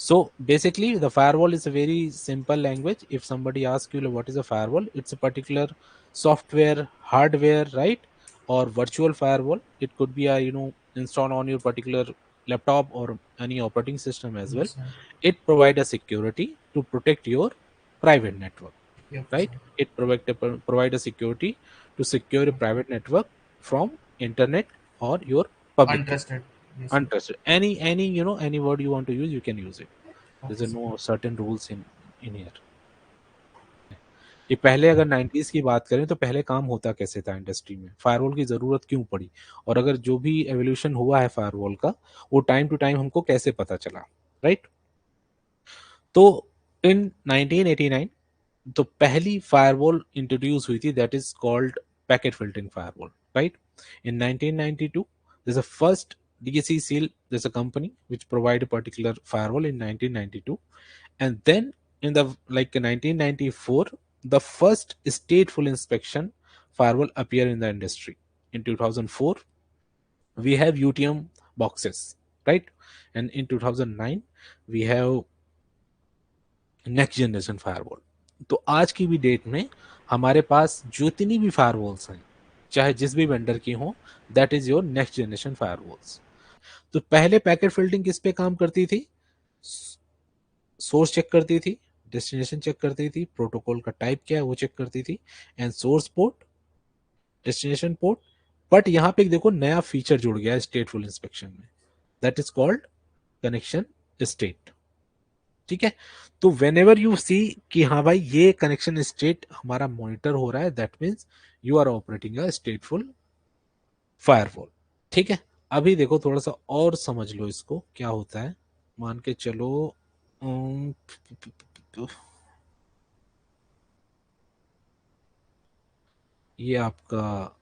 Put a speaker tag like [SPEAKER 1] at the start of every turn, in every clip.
[SPEAKER 1] So basically the firewall is a very simple language. If somebody asks you like, what is a firewall, it's a particular software, hardware, right? Or virtual firewall. It could be a, installed on your particular laptop or any operating system as well.
[SPEAKER 2] Yes, sir.
[SPEAKER 1] It provide a security to protect your private network,
[SPEAKER 2] Yep, sir.
[SPEAKER 1] right? It provide a security to secure a private network from internet or your public key.
[SPEAKER 2] Untrusted. Yes, sir.
[SPEAKER 1] Untrusted, any any word you want to use, you can use it.
[SPEAKER 2] Okay,
[SPEAKER 1] there's
[SPEAKER 2] sir.
[SPEAKER 1] no certain rules in here. ये पहले अगर 90s की बात करें तो पहले काम होता कैसे था इंडस्ट्री में, फायरवॉल की जरूरत क्यों पड़ी, और अगर जो भी एवोल्यूशन हुआ है फायरवॉल का वो टाइम टू टाइम हमको कैसे पता चला, राइट? तो इन 1989 तो पहली फायरवॉल इंट्रोड्यूस हुई थी, that is called packet filtering firewall, right? In 1992 there's a first DSC seal, there's a company which provide a particular firewall in 1992. And then in the like 1994 the first stateful inspection firewall appear in the industry. In 2004 we have UTM boxes, right? And in 2009 we have next generation firewall. तो आज की भी date में हमारे पास जितनी भी firewalls हैं, चाहे जिस भी वेंडर की हो, that is your next generation firewalls. तो पहले पैकेट फिल्टरिंग किस पे काम करती थी? सोर्स चेक करती थी, डेस्टिनेशन चेक करती थी, प्रोटोकॉल का टाइप क्या है वो चेक करती थी, and source port, destination port. But यहाँ पे देखो नया फीचर जुड़ गया है स्टेटफुल इंस्पेक्शन में, that is called connection state. ठीक है? तो वेन एवर यू सी कि हाँ भाई ये कनेक्शन स्टेट हमारा मॉनिटर हो रहा है, that means you are operating a stateful firewall. ठीक है? अभी देखो थोड़ा सा और समझ लो इसको क्या होता है. मान के चलो अम, ये आपका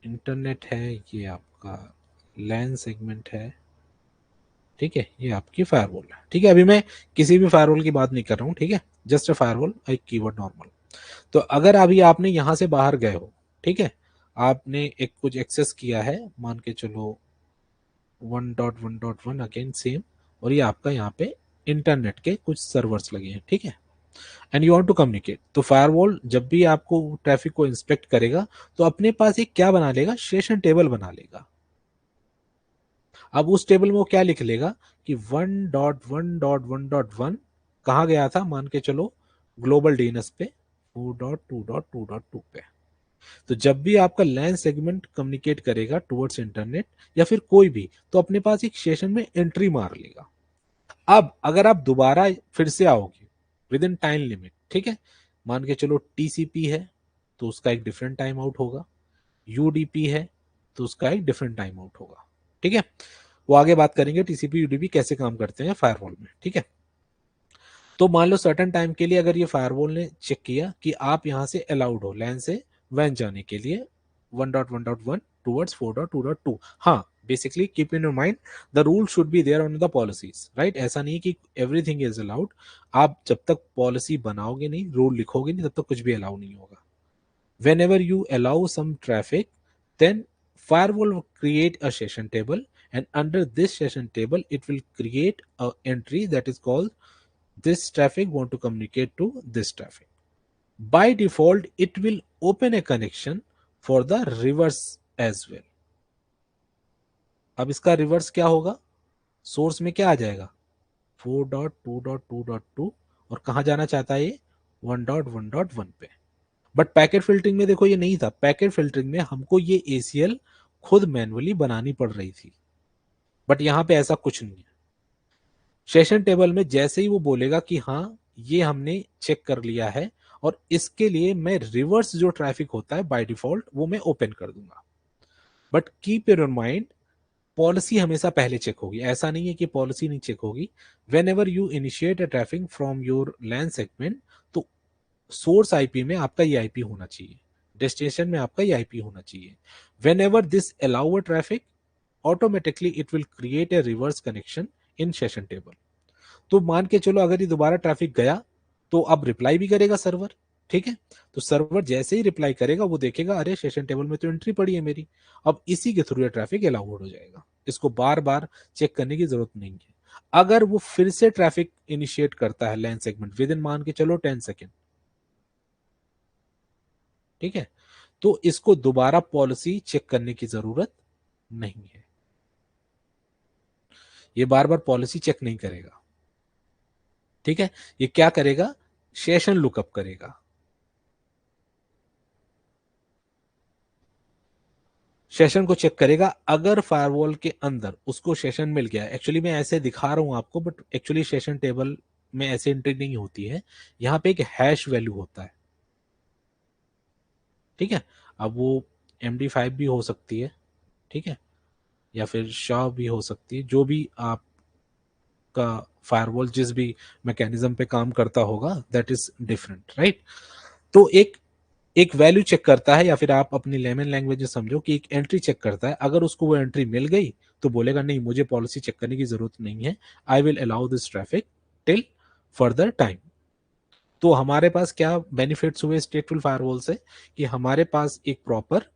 [SPEAKER 1] इंटरनेट है, ये आपका लैन सेगमेंट है. ठीक है? ये आपकी फायरवॉल है. ठीक है? अभी मैं किसी भी फायरवॉल की बात नहीं कर रहा हूँ. ठीक है? जस्ट अ फायरवॉल, एक कीवर्ड नॉर्मल. तो अगर अभी आपने यहां से बाहर गए हो, ठीक है, आपने एक कुछ एक्सेस किया है, मान के चलो 1.1.1 अगेन सेम, और ये आपका यहाँ पे इंटरनेट के कुछ सर्वर्स लगे हैं. ठीक है? And you want to communicate. तो फायरवॉल जब भी आपको ट्रैफिक को इंस्पेक्ट करेगा तो अपने पास एक क्या बना लेगा, सेशन टेबल बना लेगा. अब उस टेबल में वो क्या लिख लेगा कि 1.1.1.1 कहाँ गया था, मान के चलो ग्लोबल डीएनएस पे 4.2.2.2 पे. तो जब भी आपका लैन सेगमेंट कम्युनिकेट करेगा टुवर्ड्स इंटरनेट या फिर कोई भी, तो अपने पास एक सेशन में एंट्री मार लेगा. अब अगर आप दोबारा फिर से आओगे विद इन टाइम लिमिट, ठीक है, मान के चलो टीसीपी है तो उसका एक डिफरेंट टाइम आउट होगा, यूडीपी है तो उसका एक डिफरेंट टाइम आउट होगा. ठीक है? वो आगे बात करेंगे टीसीपी यूडीपी कैसे काम करते हैं फायरवॉल में. ठीक है? तो मान लो सर्टन टाइम के लिए अगर ये फायरवॉल ने चेक किया कि आप यहां से अलाउड हो लैन से वैन जाने के लिए 1.1.1 टूवर्ड्स 4.2.2. हाँ, basically keep in your mind the rule should be there on the policies, right? ऐसा नहीं कि एवरीथिंग इज अलाउड. आप जब तक पॉलिसी बनाओगे नहीं, रूल लिखोगे नहीं, तब तक कुछ भी अलाउ नहीं होगा. whenever you allow some traffic, then firewall will create a session table, and under this session table it will create a entry that is called this traffic want to communicate to this traffic. By default it will open a connection for the reverse as well. अब इसका reverse क्या होगा? Source में क्या आ जाएगा? 4.2.2.2, और कहां जाना चाहता है ये? 1.1.1 पे. बट पैकेट फिल्टरिंग में देखो ये नहीं था. पैकेट फिल्टरिंग में हमको ये एसीएल खुद मैन्युअली बनानी पड़ रही थी, बट यहां पे ऐसा कुछ नहीं है. सेशन टेबल में जैसे ही वो बोलेगा कि हाँ ये हमने चेक कर लिया है और इसके लिए मैं रिवर्स जो ट्रैफिक होता है बाय डिफॉल्ट वो मैं ओपन कर दूंगा. But keep in mind policy हमेशा पहले चेक होगी. ऐसा नहीं है कि पॉलिसी नहीं चेक होगी. When ever you initiate a traffic from your land segment, तो सोर्स आईपी में आपका ये आईपी होना चाहिए, डेस्टिनेशन में आपका ये आईपी होना चाहिए. When ever this allow a traffic, automatically it will create a reverse connection in session table. तो मान के चलो अगर ये दोबारा ट्रैफिक गया तो अब रिप्लाई भी करेगा सर्वर. ठीक है? तो सर्वर जैसे ही रिप्लाई करेगा वो देखेगा अरे सेशन टेबल में तो एंट्री पड़ी है मेरी, अब इसी के थ्रू ये ट्रैफिक अलाउड हो जाएगा. इसको बार बार चेक करने की जरूरत नहीं है. अगर वो फिर से ट्रैफिक इनिशिएट करता है लैन सेगमेंट विद इन मान के चलो 10 सेकेंड, ठीक है, तो इसको दोबारा पॉलिसी चेक करने की जरूरत नहीं है, ये बार बार पॉलिसी चेक नहीं करेगा, ठीक है। ये क्या करेगा, सेशन लुकअप करेगा, सेशन को चेक करेगा। अगर फायरवॉल के अंदर उसको सेशन मिल गया, एक्चुअली मैं ऐसे दिखा रहा हूं आपको, बट एक्चुअली सेशन टेबल में ऐसे एंट्री नहीं होती है, यहां पे एक हैश वैल्यू होता है, ठीक है। अब वो MD5 भी हो सकती है, ठीक है, या फिर शाह भी हो सकती है, जो भी आपका फायरवॉल जिस भी मैकेनिज्म पे काम करता होगा, दैट इज डिफरेंट, राइट। तो एक एक वैल्यू चेक करता है, या फिर आप अपनी लेमन लैंग्वेज में समझो कि एक एंट्री चेक करता है। अगर उसको वो एंट्री मिल गई तो बोलेगा नहीं, मुझे पॉलिसी चेक करने की जरूरत नहीं है, I will allow this traffic till further time. तो हमारे पास क्या बेनिफिट्स हुए स्टेटफुल फायरवॉल से, कि हमारे पास एक प्रॉपर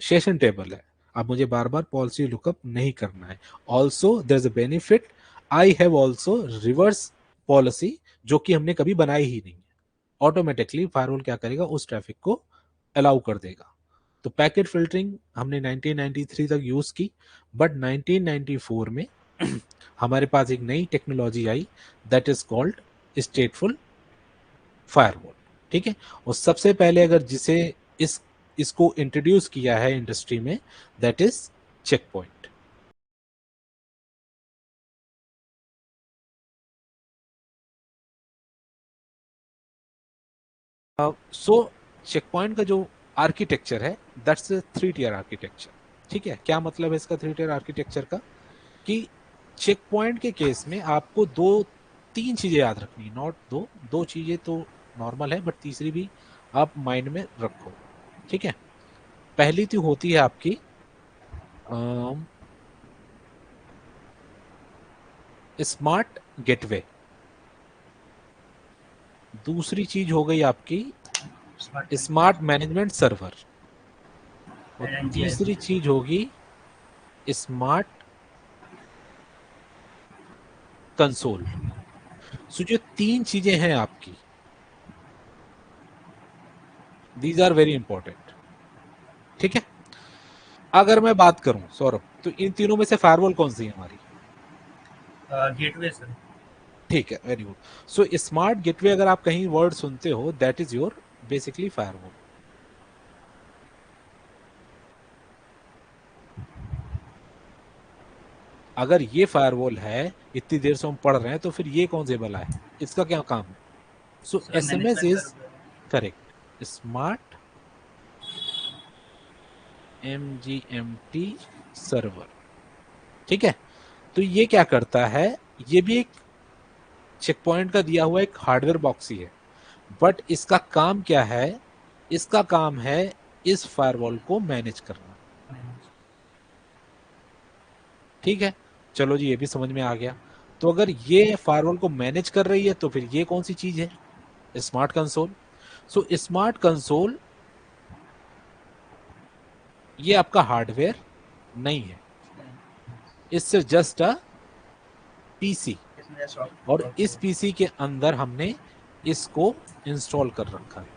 [SPEAKER 1] सेशन टेबल है, अब मुझे बार बार पॉलिसी लुकअप नहीं करना है। Also there is a benefit, I have also reverse policy, जो कि हमने कभी बनाई ही नहीं है। ऑटोमेटिकली फायरवॉल क्या करेगा, उस ट्रैफिक को अलाउ कर देगा। तो पैकेट फिल्टरिंग हमने 1993 तक यूज की, बट 1994 में हमारे पास एक नई technology I, that is called स्टेटफुल firewall, ठीक है। और सबसे पहले अगर जिसे इस इसको इंट्रोड्यूस किया है इंडस्ट्री में, that is Check Point. So Check Point का जो आर्किटेक्चर है, दैट्स 3 टियर आर्किटेक्चर, ठीक है। क्या मतलब है इसका 3 टियर आर्किटेक्चर का, कि चेक पॉइंट के केस में आपको दो तीन चीजें याद रखनी, नॉट दो, दो चीजें तो नॉर्मल है, बट तीसरी भी आप माइंड में रखो, ठीक है। पहली तो होती है आपकी स्मार्ट गेटवे, दूसरी चीज हो गई आपकी स्मार्ट मैनेजमेंट सर्वर, और तीसरी चीज होगी स्मार्ट कंसोल। सो जो तीन चीजें हैं आपकी, दीज आर वेरी इंपॉर्टेंट, ठीक है। अगर मैं बात करूं सौरभ, तो इन तीनों में से फायरवॉल कौन सी है हमारी?
[SPEAKER 2] Gateway sir.
[SPEAKER 1] ठीक है, very good. So smart gateway अगर आप कहीं वर्ड सुनते हो, that is your basically firewall. अगर ये फायरवॉल है, इतनी देर से हम पढ़ रहे हैं, तो फिर ये कौन से बला है, इसका क्या काम है? So
[SPEAKER 2] sir
[SPEAKER 1] SMS
[SPEAKER 2] management
[SPEAKER 1] is
[SPEAKER 2] server.
[SPEAKER 1] Correct, smart MGMT server, ठीक है। तो ये क्या करता है, ये भी एक चेक पॉइंट का दिया हुआ एक हार्डवेयर बॉक्स ही है, बट इसका काम क्या है, इसका काम है इस फायरवॉल को मैनेज करना, ठीक है। चलो जी, ये भी समझ में आ गया। तो अगर ये फायरवॉल को मैनेज कर रही है, तो फिर ये कौन सी चीज है, smart console. So smart console ये आपका हार्डवेयर नहीं है, इससे जस्ट अ PC,
[SPEAKER 2] इसमें
[SPEAKER 1] और
[SPEAKER 2] सॉफ्ट
[SPEAKER 1] इस
[SPEAKER 2] ओके।
[SPEAKER 1] PC के अंदर हमने इसको इंस्टॉल कर रखा है,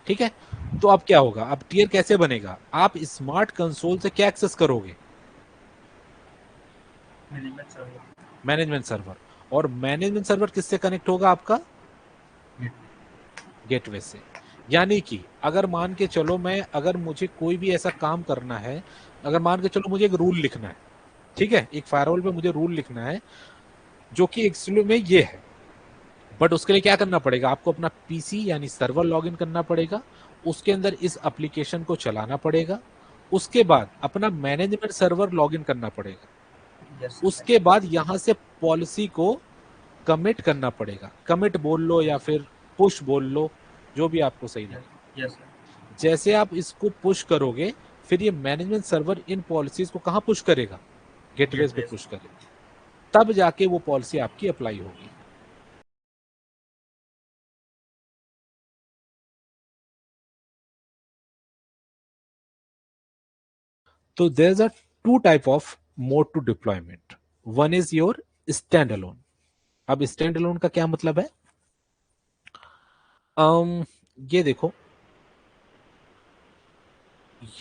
[SPEAKER 1] ठीक है। तो अब क्या होगा, अब टियर कैसे बनेगा, आप स्मार्ट कंसोल से क्या एक्सेस करोगे,
[SPEAKER 2] मैनेजमेंट सर्वर।
[SPEAKER 1] Management server. और मैनेजमेंट सर्वर किससे कनेक्ट होगा आपका, गेटवे से। यानी कि अगर मान के चलो, मैं अगर मुझे कोई भी ऐसा काम करना है, अगर मान के चलो मुझे एक रूल लिखना है, ठीक है, एक फायरवॉल पे मुझे रूल लिखना है, जो कि एक्चुअली में ये है, बट उसके लिए क्या करना पड़ेगा, आपको अपना PC यानी सर्वर लॉगिन करना पड़ेगा, उसके अंदर इस एप्लीकेशन को चलाना पड़ेगा, उसके बाद अपना मैनेजमेंट सर्वर लॉगिन करना पड़ेगा,
[SPEAKER 2] यस
[SPEAKER 1] उसके
[SPEAKER 2] सर।
[SPEAKER 1] बाद यहां से पॉलिसी को कमिट करना पड़ेगा, कमिट बोल लो या फिर पुश बोल लो, जो भी आपको सही
[SPEAKER 2] यस।
[SPEAKER 1] लगे।
[SPEAKER 2] Yes sir.
[SPEAKER 1] जैसे आप इसको पुश करोगे, फिर ये मैनेजमेंट सर्वर इन पॉलिसीज को कहां पुश करेगा, गेटवेज पे
[SPEAKER 2] गेटवे
[SPEAKER 1] पुश
[SPEAKER 2] सर।
[SPEAKER 1] करेगा, तब जाके वो पॉलिसी आपकी अप्लाई होगी। तो there is a two type of mode to deployment, one is your stand alone. अब स्टैंड अलोन का क्या मतलब है? ये देखो,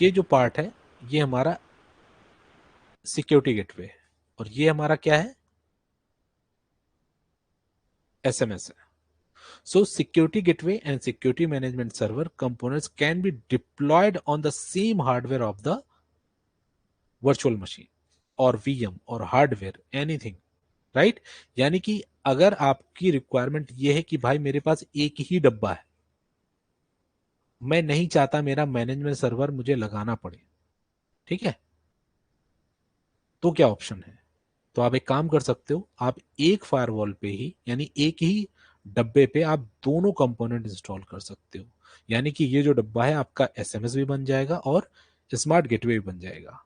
[SPEAKER 1] ये जो पार्ट है ये हमारा सिक्योरिटी गेटवे है और ये हमारा क्या है? एसएमएस है। So security gateway and security management server components can be deployed on the same hardware of the virtual machine or VM or hardware anything, right? यानी कि अगर आपकी रिक्वायरमेंट ये है कि भाई मेरे पास एक ही डब्बा है, मैं नहीं चाहता मेरा मैनेजमेंट सर्वर मुझे लगाना पड़े, ठीक है, तो क्या ऑप्शन है? तो आप एक काम कर सकते हो, आप एक फायरवॉल पे ही यानी एक ही डब्बे पे आप दोनों कंपोनेंट इंस्टॉल कर सकते हो। यानी कि ये जो डब्बा है आपका एसएमएस भी बन जाएगा और स्मार्ट गेटवे भी बन जाएगा।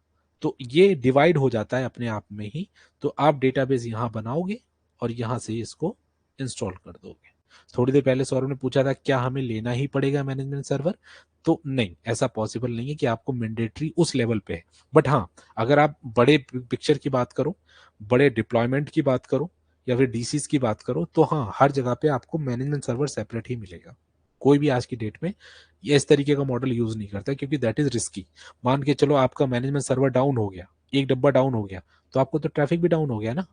[SPEAKER 1] तो ये डिवाइड हो जाता है अपने आप में ही। तो आप डेटाबेस यहाँ बनाओगे और यहाँ से इसको इंस्टॉल कर दोगे। थोड़ी देर पहले सौरभ ने पूछा था क्या हमें लेना ही पड़ेगा मैनेजमेंट सर्वर? तो नहीं, ऐसा पॉसिबल नहीं है कि आपको मैंडेटरी उस लेवल पे है। बट हाँ, अगर आप बड़े पिक्चर की बात करो, बड़े डिप्लॉयमेंट की बात करो या फिर डीसीज की बात करो, तो हाँ, हर जगह पे आपको मैनेजमेंट सर्वर सेपरेट ही मिलेगा। कोई भी आज की डेट में ये इस तरीके का मॉडल यूज नहीं करता क्योंकि दैट इज रिस्की। मान के चलो आपका मैनेजमेंट सर्वर डाउन हो गया, एक डब्बा डाउन हो गया, तो आपको तो ट्रैफिक भी डाउन हो गया ना।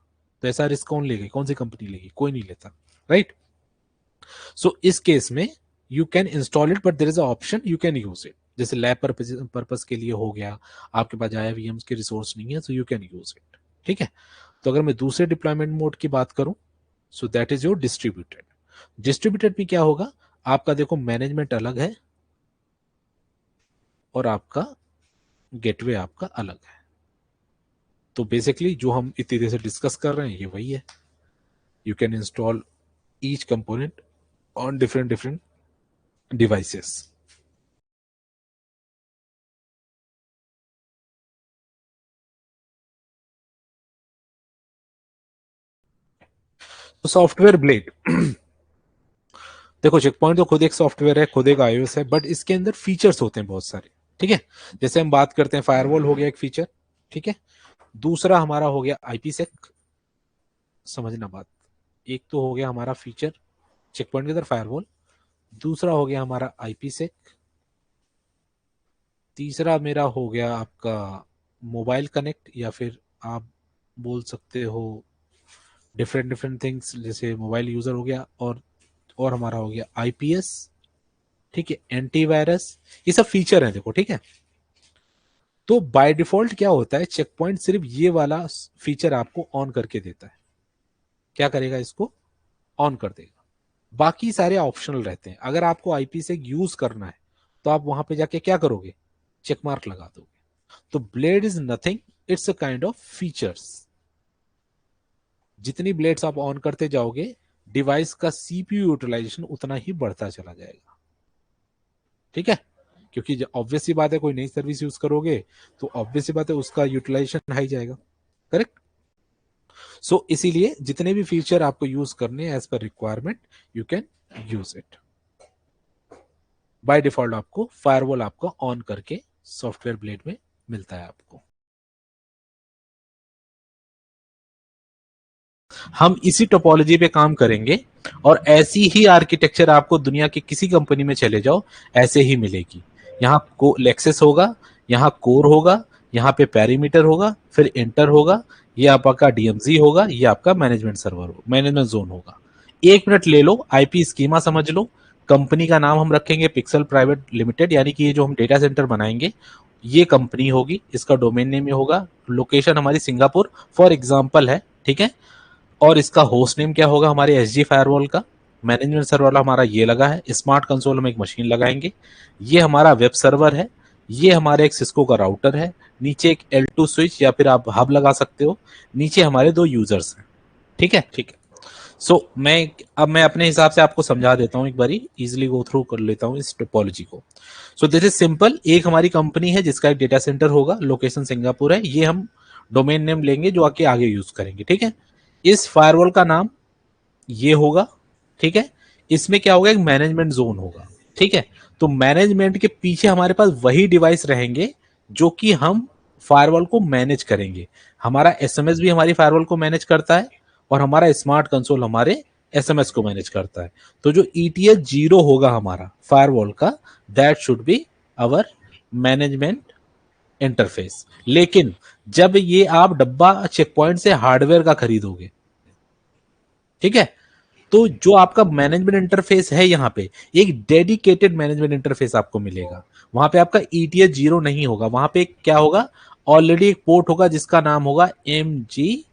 [SPEAKER 1] तो ऐसा रिस्क कौन लेगी? कौन सी कंपनी लेगी? कोई नहीं लेता, राइट? सो इस केस में you can install it but there is a option you can use it. जैसे लैब पर्पज के लिए हो गया, आपके पास IIVMs के रिसोर्स नहीं है, so you can use it, ठीक है। तो अगर मैं दूसरे डिप्लॉयमेंट मोड की बात करूं, so that is your distributed. Distributed में क्या होगा? आपका देखो मैनेजमेंट अलग है और आपका गेटवे आपका अलग है। तो बेसिकली जो हम इतनी देर से डिस्कस कर रहे हैं ये वही है। You can install each component on different different devices. तो सॉफ्टवेयर ब्लेड देखो, चेक पॉइंट तो खुद एक सॉफ्टवेयर है, खुद एक iOS है, बट इसके अंदर फीचर्स होते हैं बहुत सारे, ठीक है। जैसे हम बात करते हैं फायरवॉल हो गया एक फीचर, ठीक है। दूसरा हमारा हो गया IPsec, समझना बात। एक तो हो गया हमारा फीचर चेक पॉइंट के अंदर फायरवॉल, दूसरा हो गया हमारा IPsec, तीसरा मेरा हो गया आपका मोबाइल कनेक्ट या फिर आप बोल सकते हो डिफरेंट डिफरेंट थिंग्स, जैसे मोबाइल यूजर हो गया, और हमारा हो गया IPS, ठीक है, एंटीवायरस। ये सब फीचर है देखो, ठीक है। तो बाय डिफॉल्ट क्या होता है, चेक पॉइंट सिर्फ ये वाला फीचर आपको ऑन करके देता है। क्या करेगा? इसको ऑन कर देगा। बाकी सारे ऑप्शनल रहते हैं। अगर आपको आईपी से यूज करना है तो आप वहां पे जाके क्या करोगे? चेक मार्क लगा दोगे। तो blade is nothing, it's a kind of features. जितनी ब्लेड्स आप ऑन करते जाओगे, डिवाइस का सीपीयू यूटिलाइजेशन उतना ही बढ़ता चला जाएगा, ठीक है। क्योंकि ऑब्वियस सी बात है, कोई नई सर्विस यूज करोगे तो ऑब्वियस सी बात है उसका यूटिलाइजेशन हाई जाएगा, करेक्ट। सो इसीलिए जितने भी फीचर आपको यूज करने as per requirement you can use it. By default आपको फायरवॉल आपका ऑन करके सॉफ्टवेयर ब्लेड में मिलता है आपको। हम इसी टोपोलॉजी पे काम करेंगे और ऐसी ही आर्किटेक्चर आपको दुनिया की किसी कंपनी में चले जाओ ऐसे ही मिलेगी। यहाँ को लेक्सेस होगा, यहाँ कोर होगा, यहाँ पे पेरीमीटर होगा, फिर इंटर होगा, ये आपका डीएमजी होगा, ये आपका मैनेजमेंट सर्वर होगा, मैनेजमेंट जोन होगा। 1 मिनट ले लो, आईपी स्कीमा समझ लो। कंपनी का नाम हम रखेंगे पिक्सल प्राइवेट लिमिटेड, यानी कि ये जो हम डेटा सेंटर बनाएंगे ये कंपनी होगी, इसका डोमेन नेम ये होगा, लोकेशन हमारी सिंगापुर फॉर एग्जाम्पल है, ठीक है। और इसका होस्ट नेम क्या होगा? हमारे SG फायरवॉल का। मैनेजमेंट सर्वर हमारा ये लगा है, स्मार्ट कंसोल हम एक मशीन लगाएंगे, ये हमारा वेब सर्वर है, ये हमारे एक सिस्को का राउटर है, नीचे एक L2 स्विच या फिर आप हब लगा सकते हो, नीचे हमारे 2 यूजर्स हैं, ठीक है, ठीक है। मैं अपने हिसाब से आपको समझा देता हूं, एक बारी इजिली गो थ्रू कर लेता हूं इस टोपोलॉजी को। So this is simple. एक हमारी कंपनी है जिसका एक डेटा सेंटर होगा, लोकेशन सिंगापुर है, ये हम डोमेन नेम लेंगे जो आके आगे यूज करेंगे, ठीक है। इस फायरवॉल का नाम ये होगा, ठीक है। इसमें क्या होगा? एक मैनेजमेंट जोन होगा, ठीक है। तो मैनेजमेंट के पीछे हमारे पास वही डिवाइस रहेंगे जो कि हम फायरवॉल को मैनेज करेंगे। हमारा एसएमएस भी हमारी फायरवॉल को मैनेज करता है और हमारा स्मार्ट कंसोल हमारे एसएमएस को मैनेज करता है। तो जो ईटीएस 0 होगा हमारा फायरवॉल का, that should be our management interface. लेकिन जब ये आप डब्बा चेक पॉइंट से हार्डवेयर का खरीदोगे, ठीक है, तो जो आपका मैनेजमेंट इंटरफेस है यहाँ पे, एक डेडिकेटेड मैनेजमेंट इंटरफेस आपको मिलेगा। वहां पे आपका ईटीएस 0 नहीं होगा, वहां पे क्या होगा, ऑलरेडी एक पोर्ट होगा जिसका नाम होगा MGMT।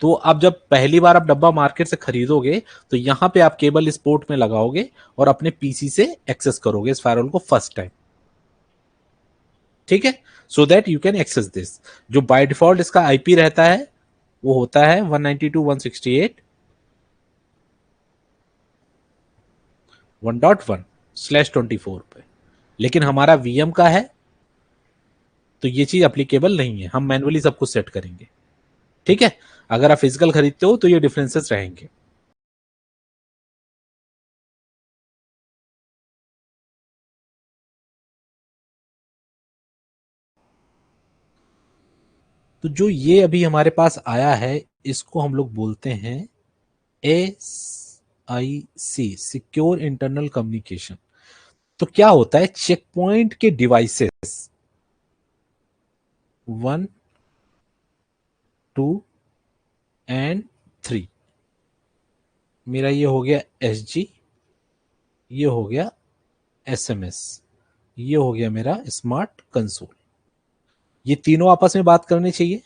[SPEAKER 1] तो अब जब पहली बार आप डब्बा मार्केट से खरीदोगे तो यहां पे आप केबल इस पोर्ट में लगाओगे और अपने पीसी से एक्सेस करोगे इस फायरवॉल को फर्स्ट टाइम, ठीक है, so that you can access this. जो बाय डिफॉल्ट इसका आईपी रहता है वो होता है 192.168.1.1/24 पे, लेकिन हमारा वीएम का है तो ये चीज अप्लीकेबल नहीं है, हम मैनुअली सब कुछ सेट करेंगे, ठीक है। अगर आप फिजिकल खरीदते हो तो ये डिफरेंसेस रहेंगे। तो जो ये अभी हमारे पास आया है इसको हम लोग बोलते हैं SIC, सिक्योर इंटरनल कम्युनिकेशन। तो क्या होता है, चेक पॉइंट के डिवाइसेस 1, 2 एंड 3, मेरा ये हो गया SG, ये हो गया SMS, ये हो गया मेरा स्मार्ट कंसोल। ये तीनों आपस में बात करनी चाहिए,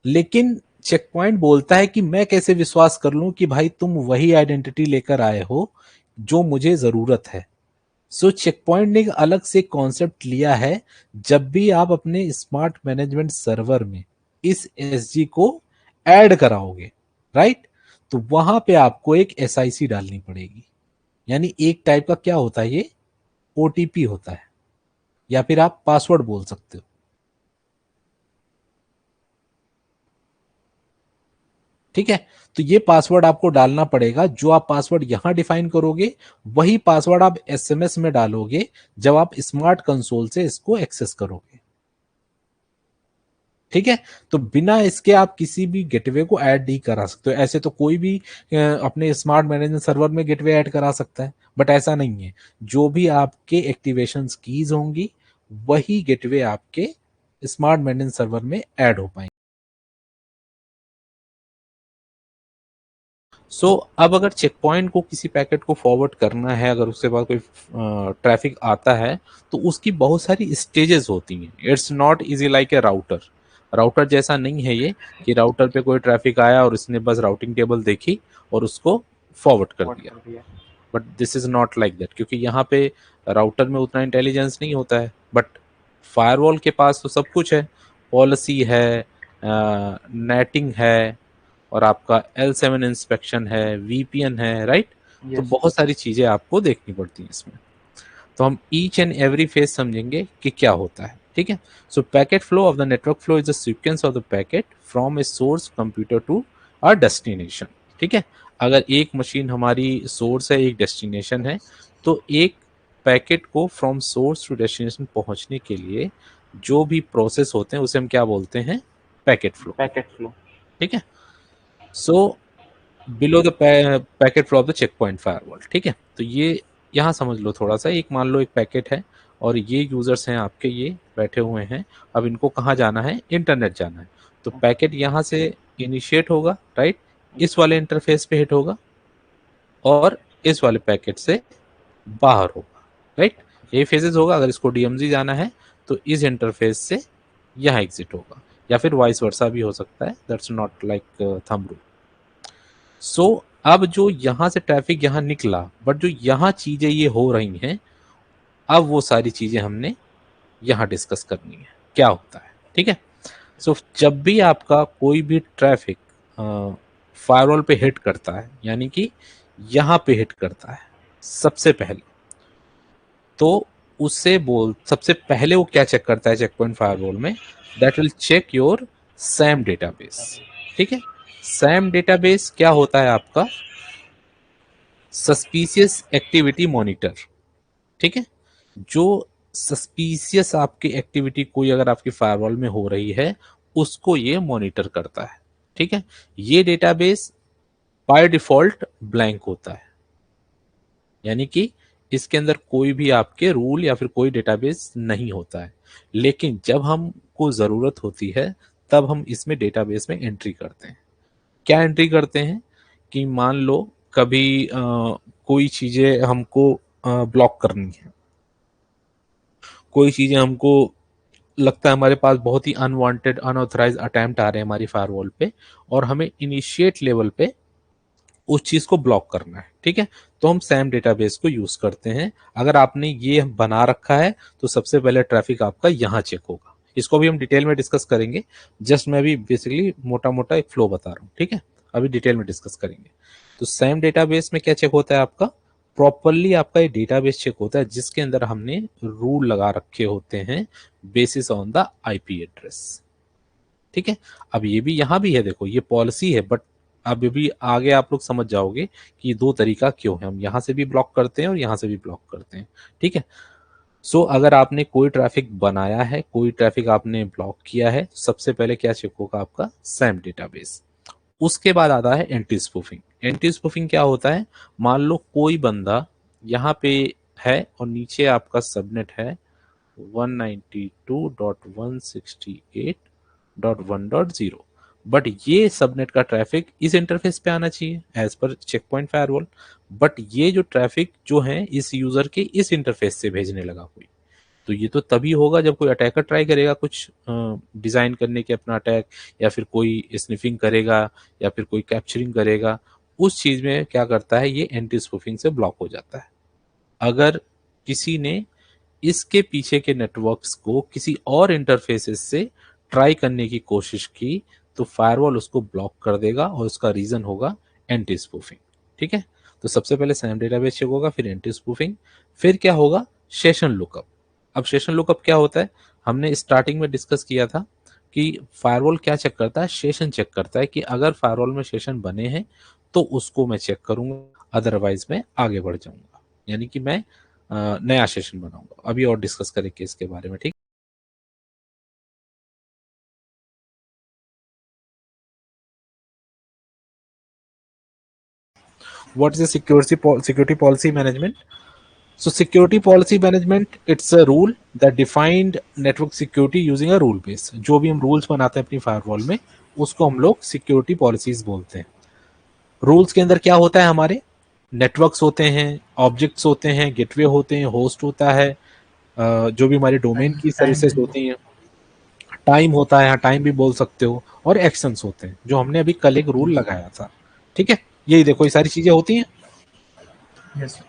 [SPEAKER 1] लेकिन चेक पॉइंट बोलता है कि मैं कैसे विश्वास कर लूं कि भाई तुम वही आइडेंटिटी लेकर आए हो जो मुझे जरूरत है। सो चेक पॉइंट ने एक अलग से कॉन्सेप्ट लिया है। जब भी आप अपने स्मार्ट मैनेजमेंट सर्वर में इस एसजी को ऐड कराओगे, राइट, तो वहां पे आपको एक एसआईसी डालनी पड़ेगी। यानी एक टाइप का क्या होता है, ये ओटीपी होता है या फिर आप पासवर्ड बोल सकते हो, ठीक है। तो ये पासवर्ड आपको डालना पड़ेगा। जो आप पासवर्ड यहां डिफाइन करोगे वही पासवर्ड आप एसएमएस में डालोगे जब आप स्मार्ट कंसोल से इसको एक्सेस करोगे, ठीक है। तो बिना इसके आप किसी भी गेटवे को ऐड नहीं करा सकते हो। ऐसे तो कोई भी अपने स्मार्ट मैनेजमेंट सर्वर में गेटवे ऐड करा सकता है, बट ऐसा नहीं है। जो भी आपके एक्टिवेशन कीज होंगी वही गेटवे आपके स्मार्ट मैनेजमेंट सर्वर में ऐड हो पाएंगे। अब अगर चेक पॉइंट को किसी पैकेट को फॉरवर्ड करना है, अगर उसके बाद कोई ट्रैफिक आता है, तो उसकी बहुत सारी स्टेजेस होती हैं। It's not easy like a router. Router जैसा नहीं है ये कि राउटर पे कोई ट्रैफिक आया और इसने बस राउटिंग टेबल देखी और उसको फॉरवर्ड कर दिया। But this is not like that, क्योंकि यहाँ पे राउटर में उतना इंटेलिजेंस नहीं होता है, बट फायरवॉल के पास तो सब कुछ है। पॉलिसी है, नेटिंग है, और आपका L7 इंस्पेक्शन है, वीपीएन है, राइट। तो
[SPEAKER 2] यस
[SPEAKER 1] बहुत सारी चीजें आपको देखनी पड़ती हैं इसमें। तो हम ईच एंड एवरी फेज समझेंगे कि क्या होता है, ठीक है। So packet flow of the network flow is the sequence of the packet from a source computer to a destination, ठीक है। अगर एक मशीन हमारी सोर्स है, एक डेस्टिनेशन है, तो एक पैकेट को फ्रॉम सोर्स टू डेस्टिनेशन पहुंचने के लिए जो भी प्रोसेस होते हैं उसे हम क्या बोलते हैं, पैकेट फ्लो,
[SPEAKER 2] पैकेट फ्लो।
[SPEAKER 1] ठीक है। So below the packet flow of the Check Point firewall, ठीक है। तो ये यहाँ समझ लो थोड़ा सा, एक मान लो एक पैकेट है और ये यूजर्स हैं आपके, ये बैठे हुए हैं। अब इनको कहाँ जाना है, इंटरनेट जाना है। तो पैकेट यहाँ से इनिशिएट होगा, राइट, इस वाले इंटरफेस पे हिट होगा और इस वाले पैकेट से बाहर होगा, राइट। ये फेजेस होगा। अगर इसको डीएमजी जाना है तो इस इंटरफेस से यहाँ एग्जिट होगा, या फिर वाइस वर्सा भी हो सकता है, that's not like thumb rule. So अब जो यहां से ट्रैफिक यहां निकला, बट जो यहां चीजें ये हो रही हैं, अब वो सारी चीजें हमने यहां डिस्कस करनी है क्या होता है, ठीक है। जब भी आपका कोई भी ट्रैफिक फायरवॉल पे हिट करता है, यानी कि यहां पे हिट करता है सबसे पहले, तो उससे बोल सबसे पहले वो क्या चेक करता है चेक पॉइंट फायरवॉल में, that will check your SAM database, ठीक है। सैम डेटाबेस क्या होता है आपका, सस्पिशियस एक्टिविटी मॉनिटर, ठीक है। जो सस्पिशियस आपकी एक्टिविटी कोई अगर आपकी फायरवॉल में हो रही है उसको ये मॉनिटर करता है। ठीक है, ये डेटाबेस बाय डिफॉल्ट ब्लैंक होता है, यानी कि इसके अंदर कोई भी आपके रूल या फिर कोई डेटाबेस नहीं होता है। लेकिन जब हमको जरूरत होती है तब हम इसमें डेटाबेस में एंट्री करते हैं। क्या एंट्री करते हैं कि मान लो कभी कोई चीजें हमको ब्लॉक करनी है, कोई चीजें हमको लगता है हमारे पास बहुत ही अनवांटेड अनऑथराइज अटेम्प्ट आ रहे हैं हमारी फायरवॉल पे, और हमें इनिशिएट लेवल पे उस चीज को ब्लॉक करना है। ठीक है, तो हम सैम डेटाबेस को यूज करते हैं। अगर आपने ये बना रखा है तो सबसे पहले ट्रैफिक आपका यहाँ चेक होगा। इसको भी हम डिटेल में डिस्कस करेंगे, जस्ट मैं अभी बेसिकली मोटा मोटा एक फ्लो बता रहा हूँ। ठीक है, अभी डिटेल में डिस्कस करेंगे। तो सैम डेटाबेस में क्या चेक होता है आपका, प्रॉपरली आपका ये डेटाबेस चेक होता है जिसके अंदर हमने रूल लगा रखे होते हैं basis on the IP address. ठीक है, अब ये भी यहां भी है, देखो ये पॉलिसी है, बट अब भी आगे आप लोग समझ जाओगे कि दो तरीका क्यों है, हम यहां से भी ब्लॉक करते हैं और यहां से भी ब्लॉक करते हैं। ठीक है, सो अगर आपने कोई ट्रैफिक बनाया है, कोई ट्रैफिक आपने ब्लॉक किया है, तो सबसे पहले क्या चेक होगा आपका सैम डेटाबेस। उसके बाद आता है एंटी स्पूफिंग। एंटी स्पूफिंग क्या होता है, मान लो कोई बंदा यहाँ पे है और नीचे आपका सबनेट है 192.168.1.0, बट ये सबनेट का ट्रैफिक इस इंटरफेस पे आना चाहिए as per Check Point firewall, but ये जो ट्रैफिक जो है इस यूजर के इस इंटरफेस से भेजने लगा कोई, तो ये तो तभी होगा जब कोई अटैकर ट्राई करेगा कुछ डिजाइन करने के अपना अटैक, या फिर कोई स्निफिंग करेगा, या फिर कोई कैप्चरिंग करेगा। उस चीज में क्या करता है, ये एंटी स्पूफिंग से ब्लॉक हो जाता है। अगर किसी ने इसके पीछे के नेटवर्क्स को किसी और इंटरफेसेस से ट्राई करने की कोशिश की तो फायरवॉल उसको ब्लॉक कर देगा और उसका रीजन होगा एंटी स्पूफिंग। ठीक है, तो सबसे पहले सैम डेटाबेस चेक होगा, फिर एंटी स्पूफिंग, फिर क्या होगा, सेशन लुकअप। अब सेशन लुकअप क्या होता है, हमने स्टार्टिंग में डिस्कस किया था कि फायरवॉल क्या चेक करता है, सेशन चेक करता है कि अगर फायरवॉल में सेशन बने हैं तो उसको मैं चेक करूंगा, अदरवाइज मैं आगे बढ़ जाऊंगा, यानी कि मैं नया सेशन बनाऊंगा। अभी और डिस्कस करेंगे इसके बारे में। ठीक, what is the security policy management? So security policy management, it's a rule that defined network security using a rule base। जो भी हम रूल्स बनाते हैं अपनी फायरवॉल में उसको हम लोग सिक्योरिटी पॉलिसीज बोलते हैं। रूल्स के अंदर क्या होता है, हमारे नेटवर्क्स होते हैं, ऑब्जेक्ट्स होते हैं, गेटवे होते हैं, होस्ट होता है, जो भी हमारी डोमेन
[SPEAKER 2] टाइम
[SPEAKER 1] की
[SPEAKER 2] टाइम
[SPEAKER 1] सर्विसेज होती हैं, टाइम होता है, टाइम भी बोल सकते हो, और एक्शंस होते हैं जो हमने अभी कल एक रूल लगाया था। ठीक है, यही देखो ये सारी चीजें होती हैं।
[SPEAKER 2] यस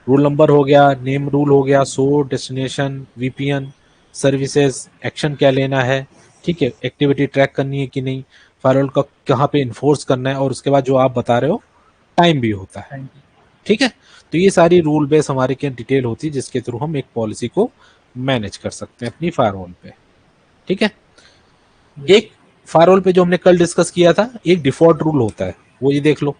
[SPEAKER 1] रूल नंबर हो गया, नेम रूल हो गया, source, destination, VPN, services, action क्या लेना है, ठीक है, एक्टिविटी ट्रैक करनी है कि नहीं, फायरवॉल का कहाँ पे इन्फोर्स करना है, और उसके बाद जो आप बता रहे हो टाइम भी होता है।
[SPEAKER 2] टाइम
[SPEAKER 1] ठीक है, तो ये सारी रूल बेस हमारे के डिटेल होती है जिसके थ्रू हम एक पॉलिसी को मैनेज कर सकते हैं अपनी फायरवॉल पे। ठीक है,
[SPEAKER 2] यस
[SPEAKER 1] एक फायरवॉल पे जो हमने कल डिस्कस किया था एक डिफॉल्ट रूल होता है, वो ये देख लो।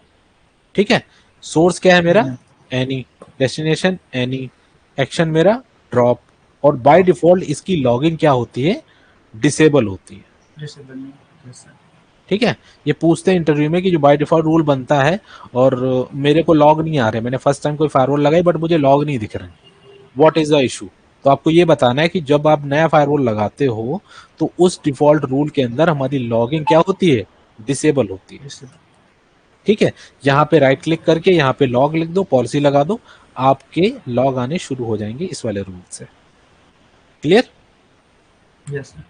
[SPEAKER 1] ठीक है, सोर्स क्या है मेरा, एनी, डेस्टिनेशन एनी, एक्शन मेरा ड्रॉप, और बाय डिफॉल्ट इसकी लॉगिन क्या होती है, डिसेबल होती है।
[SPEAKER 2] डिसेबल यस सर
[SPEAKER 1] ठीक है, ये पूछते हैं इंटरव्यू में कि जो बाय डिफॉल्ट रूल बनता है और मेरे को लॉग नहीं आ रहे, मैंने फर्स्ट टाइम कोई फायरवॉल लगाई बट मुझे लॉग नहीं दिख रहे, व्हाट इज द इशू। तो आपको ये बताना है कि जब आप नया फायरवॉल लगाते हो तो उस डिफॉल्ट रूल के अंदर हमारी लॉगिंग क्या होती है, डिसेबल होती है।
[SPEAKER 2] डिसेबल
[SPEAKER 1] ठीक है, यहाँ पे राइट क्लिक करके यहाँ पे लॉग लिख दो, पॉलिसी लगा दो, आपके लॉग आने शुरू हो जाएंगे इस वाले रूल से। क्लियर?
[SPEAKER 2] यस सर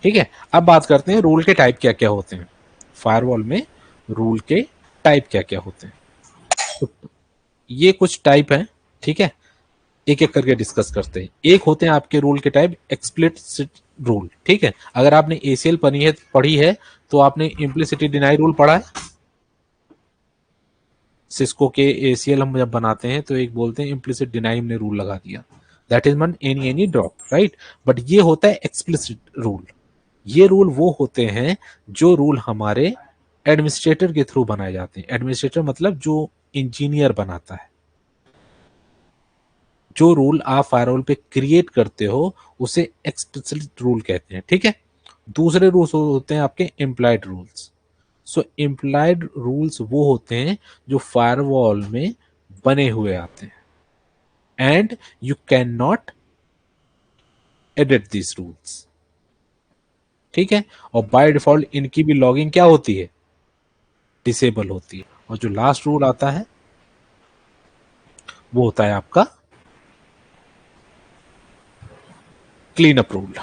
[SPEAKER 1] ठीक है, अब बात करते हैं रूल के टाइप क्या क्या होते हैं। फायरवॉल में रूल के टाइप क्या क्या होते हैं, तो ये कुछ टाइप हैं। ठीक है, एक एक करके डिस्कस करते हैं। एक होते हैं आपके रूल के टाइप एक्सप्लिसिट रूल। ठीक है, अगर आपने एसीएल पढ़ी है तो आपने इम्प्लिसिटी डिनाई रूल पढ़ा है। सिस्को के एसीएल हम जब बनाते हैं तो एक बोलते हैं इम्प्लिसिट डिनाई, हमने रूल लगा दिया, that is one any drop, right. But ये होता है एक्सप्लिसिट रूल। ये रूल वो होते हैं जो रूल हमारे एडमिनिस्ट्रेटर के थ्रू बनाए जाते हैं। एडमिनिस्ट्रेटर मतलब जो इंजीनियर बनाता है। जो रूल आप फायरवॉल पे क्रिएट करते हो उसे एक्सप्लिसिट रूल कहते हैं, ठीक है। दूसरे रूल्स होते हैं आपके इम्प्लाइड रूल्स। सो इम्प्लाइड रूल्स वो होते हैं जो फायरवॉल में बने हुए आते हैं and you can not edit this rules, ठीक है। और बाय डिफॉल्ट इनकी भी लॉगिंग क्या होती है, डिसेबल होती है। और जो लास्ट रूल आता है वो होता है आपका clean up rule,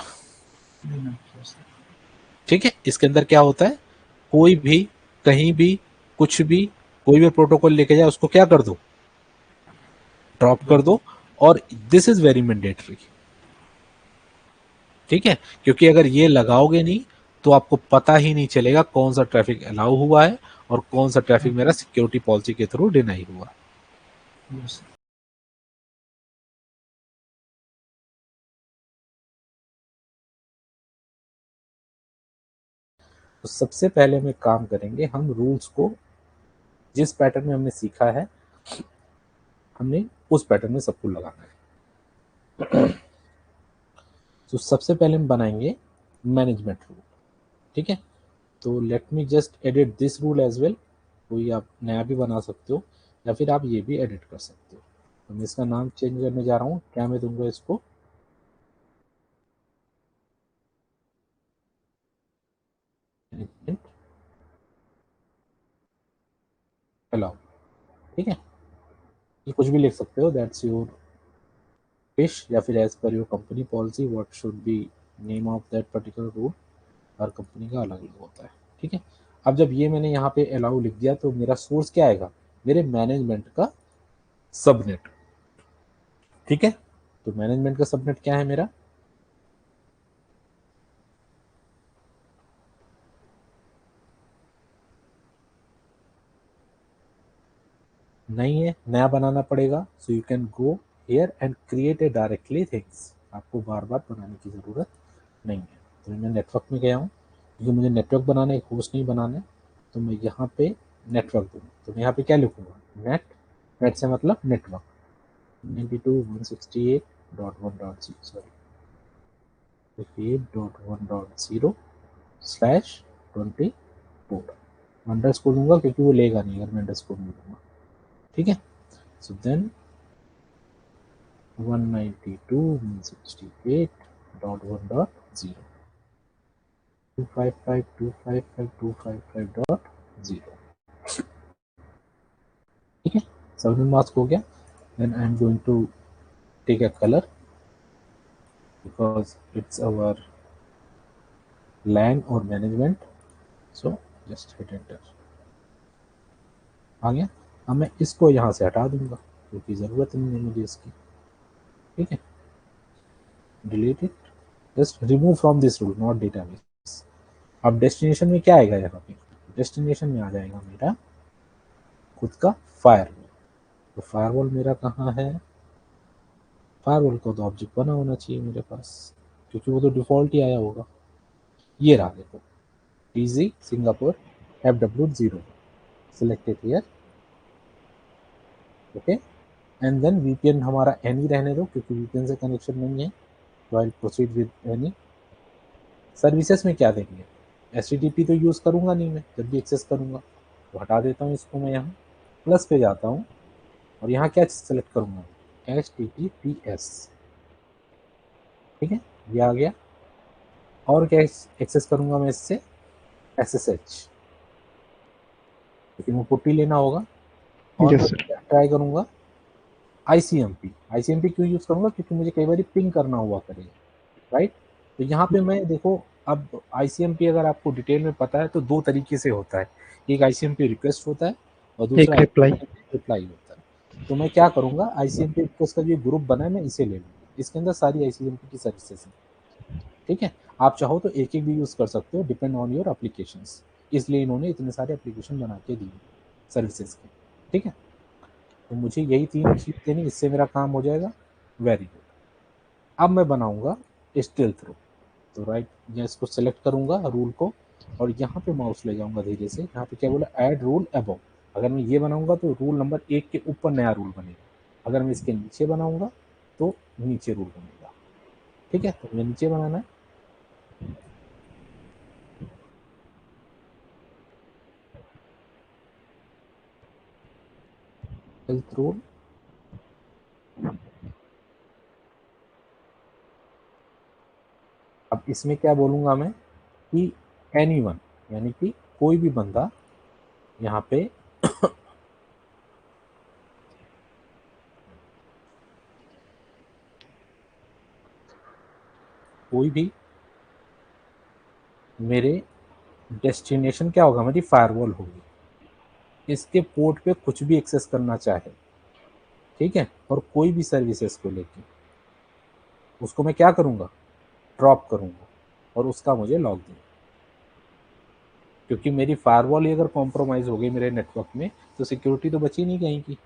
[SPEAKER 2] Yes, sir.
[SPEAKER 1] ठीक है। इसके अंदर क्या होता है, कोई भी कहीं भी कुछ भी कोई भी प्रोटोकॉल लेके जाए उसको क्या कर दो, ड्रॉप कर दो। और दिस इज वेरी मैंडेटरी, ठीक है। क्योंकि अगर ये लगाओगे नहीं तो आपको पता ही नहीं चलेगा कौन सा ट्रैफिक अलाउ हुआ है और कौन सा ट्रैफिक मेरा सिक्योरिटी पॉलिसी के थ्रू डिनाई हुआ।
[SPEAKER 2] Yes, sir.
[SPEAKER 1] तो सबसे पहले में काम करेंगे हम रूल्स को जिस पैटर्न में हमने सीखा है हमने उस पैटर्न में सबको लगाना है। तो सबसे पहले हम बनाएंगे मैनेजमेंट रूल, ठीक है। तो let me just edit this rule as well. कोई आप नया भी बना सकते हो या फिर आप ये भी एडिट कर सकते हो। तो मैं इसका नाम चेंज करने जा रहा हूँ, क्या मैं दूंगा इसको मैनेजमेंट अलाउ, ठीक है। ये कुछ भी लिख सकते हो, दैट्स योर विश, या फिर as per your company policy what should be name of that particular rule. हर कंपनी का अलग अलग होता है, ठीक है। अब जब ये मैंने यहाँ पे अलाउ लिख दिया तो मेरा सोर्स क्या आएगा, मेरे मैनेजमेंट का सबनेट, ठीक है। तो मैनेजमेंट का सबनेट क्या है मेरा, नहीं है, नया बनाना पड़ेगा। So you can go here and create a directly things, आपको बार बार बनाने की ज़रूरत नहीं है। तो मैं नेटवर्क में गया हूँ क्योंकि मुझे नेटवर्क बनाना है, एक होस्ट नहीं बनाना है। तो मैं यहाँ पे नेटवर्क दूँगा, तो मैं यहाँ पे क्या लिखूँगा, नेट, नेट से मतलब नेटवर्क 92.168.1.0 सॉरी 58.1.0 स्लैश 24 अंडरस्कोर दूंगा क्योंकि वो लेगा नहीं अगर मैं अंडरस्कोर नहीं दूंगा, ठीक है। सो देन 192.168.1.0 255.255.255.0, ठीक है। सबमिट मास्क हो गया। Then I am going to take a colour because it's our LAN और management. So just hit enter, आ गया। अब मैं इसको यहाँ से हटा दूंगा क्योंकि ज़रूरत नहीं है मुझे इसकी, ठीक है। Delete it, just remove from this rule not database. अब डेस्टिनेशन में क्या आएगा, यहाँ पे डेस्टिनेशन में आ जाएगा मेरा खुद का फायरवॉल। तो फायरवॉल मेरा कहाँ है, फायरवॉल का तो ऑब्जेक्ट बना होना चाहिए मेरे पास क्योंकि वो तो डिफॉल्ट ही आया होगा। ये रहा देखो, TG Singapore FW0 selected here, okay. And then VPN हमारा एनी रहने दो क्योंकि VPN से कनेक्शन नहीं है। तो I proceed with any. Services में क्या देंगे, HTTP तो यूज़ करूँगा नहीं मैं जब भी एक्सेस करूँगा, तो हटा देता हूँ इसको। मैं यहाँ प्लस पे जाता हूँ और यहाँ क्या सेलेक्ट करूँगा, HTTPS, ठीक है, ये आ गया। और क्या एक्सेस करूँगा मैं इससे, SSH, लेकिन वो पुट्टी लेना होगा। और
[SPEAKER 2] Yes,
[SPEAKER 1] मैं
[SPEAKER 2] sir.
[SPEAKER 1] ट्राई करूँगा ICMP क्यों यूज़ करूँगा, क्योंकि मुझे कई बार पिंग करना हुआ करेगा, राइट। तो यहाँ पे मैं देखो, अब ICMP अगर आपको डिटेल में पता है तो दो तरीके से होता है, एक ICMP रिक्वेस्ट होता है और दूसरा
[SPEAKER 2] एक reply.
[SPEAKER 1] रिप्लाई होता है। तो मैं क्या करूँगा, ICMP रिक्वेस्ट का जो ग्रुप बना है मैं इसे ले लूँगा, इसके अंदर सारी ICMP की सर्विसेज हैं, ठीक है। आप चाहो तो एक एक भी यूज़ कर सकते हो, डिपेंड ऑन योर एप्लीकेशंस, इसलिए इन्होंने इतने सारे एप्लीकेशन बना के दिए सर्विसेज के, ठीक है। तो मुझे यही तीन चीज़ देनी, इससे मेरा काम हो जाएगा। Very good. अब मैं बनाऊंगा स्टेल्थ रो। तो राइट, मैं इसको सेलेक्ट करूंगा रूल को और यहाँ पे माउस ले जाऊंगा धीरे से, यहाँ पे क्या बोला, ऐड रूल अबव। अगर मैं ये बनाऊंगा तो रूल नंबर 1 के ऊपर नया रूल बनेगा, अगर मैं इसके नीचे बनाऊंगा तो नीचे रूल बनेगा। ठीक है, तो मुझे नीचे बनाना है। हेल्थ रूल, अब इसमें क्या बोलूंगा मैं कि एनीवन, यानी कि कोई भी बंदा यहाँ पे कोई भी मेरे डेस्टिनेशन क्या होगा, मेरी फायरवॉल होगी, इसके पोर्ट पे कुछ भी एक्सेस करना चाहे, ठीक है, और कोई भी सर्विसेज को लेके उसको मैं क्या करूंगा, ड्रॉप करूंगा और उसका मुझे लॉग देगा। क्योंकि मेरी फायरवॉल ही अगर कॉम्प्रोमाइज हो गई मेरे नेटवर्क में तो सिक्योरिटी तो बची नहीं कहीं की।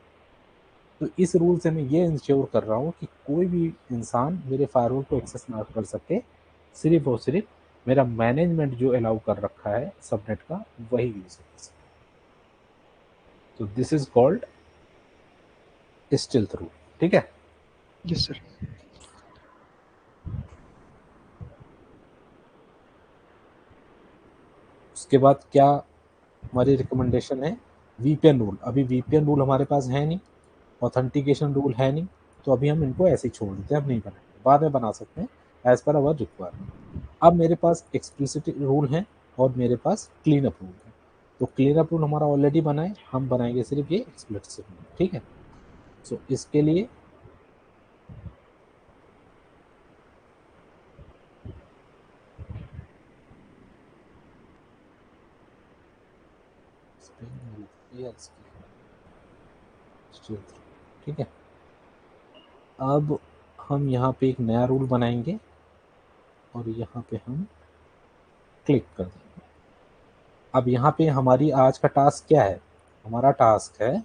[SPEAKER 1] तो इस रूल से मैं ये इंश्योर कर रहा हूँ कि कोई भी इंसान मेरे फायरवॉल को एक्सेस ना कर सके, सिर्फ और सिर्फ मेरा मैनेजमेंट जो अलाउ कर रखा है सबनेट का वही यूज कर सके। तो this is called stealth rule. ठीक है,
[SPEAKER 2] यस सर।
[SPEAKER 1] उसके बाद क्या हमारी रिकमेंडेशन है, वीपीएन रूल। अभी वीपीएन रूल हमारे पास है नहीं, ऑथेंटिकेशन रूल है नहीं, तो अभी हम इनको ऐसे ही छोड़ देते हैं, अब नहीं बनाएंगे, बाद में बना सकते हैं एज पर अवर रिक्वायरमेंट। अब मेरे पास एक्सप्लिसिट रूल है और मेरे पास क्लीन अप रूल है। तो क्लीन अप रूल हमारा ऑलरेडी बना है, हम बनाएंगे सिर्फ ये एक्सप्लिसिट रूल। ठीक है, सो इसके लिए ठीक है, अब हम यहाँ पे एक नया रूल बनाएंगे और यहाँ पे हम क्लिक कर देंगे। अब यहाँ पे हमारी आज का टास्क क्या है, हमारा टास्क है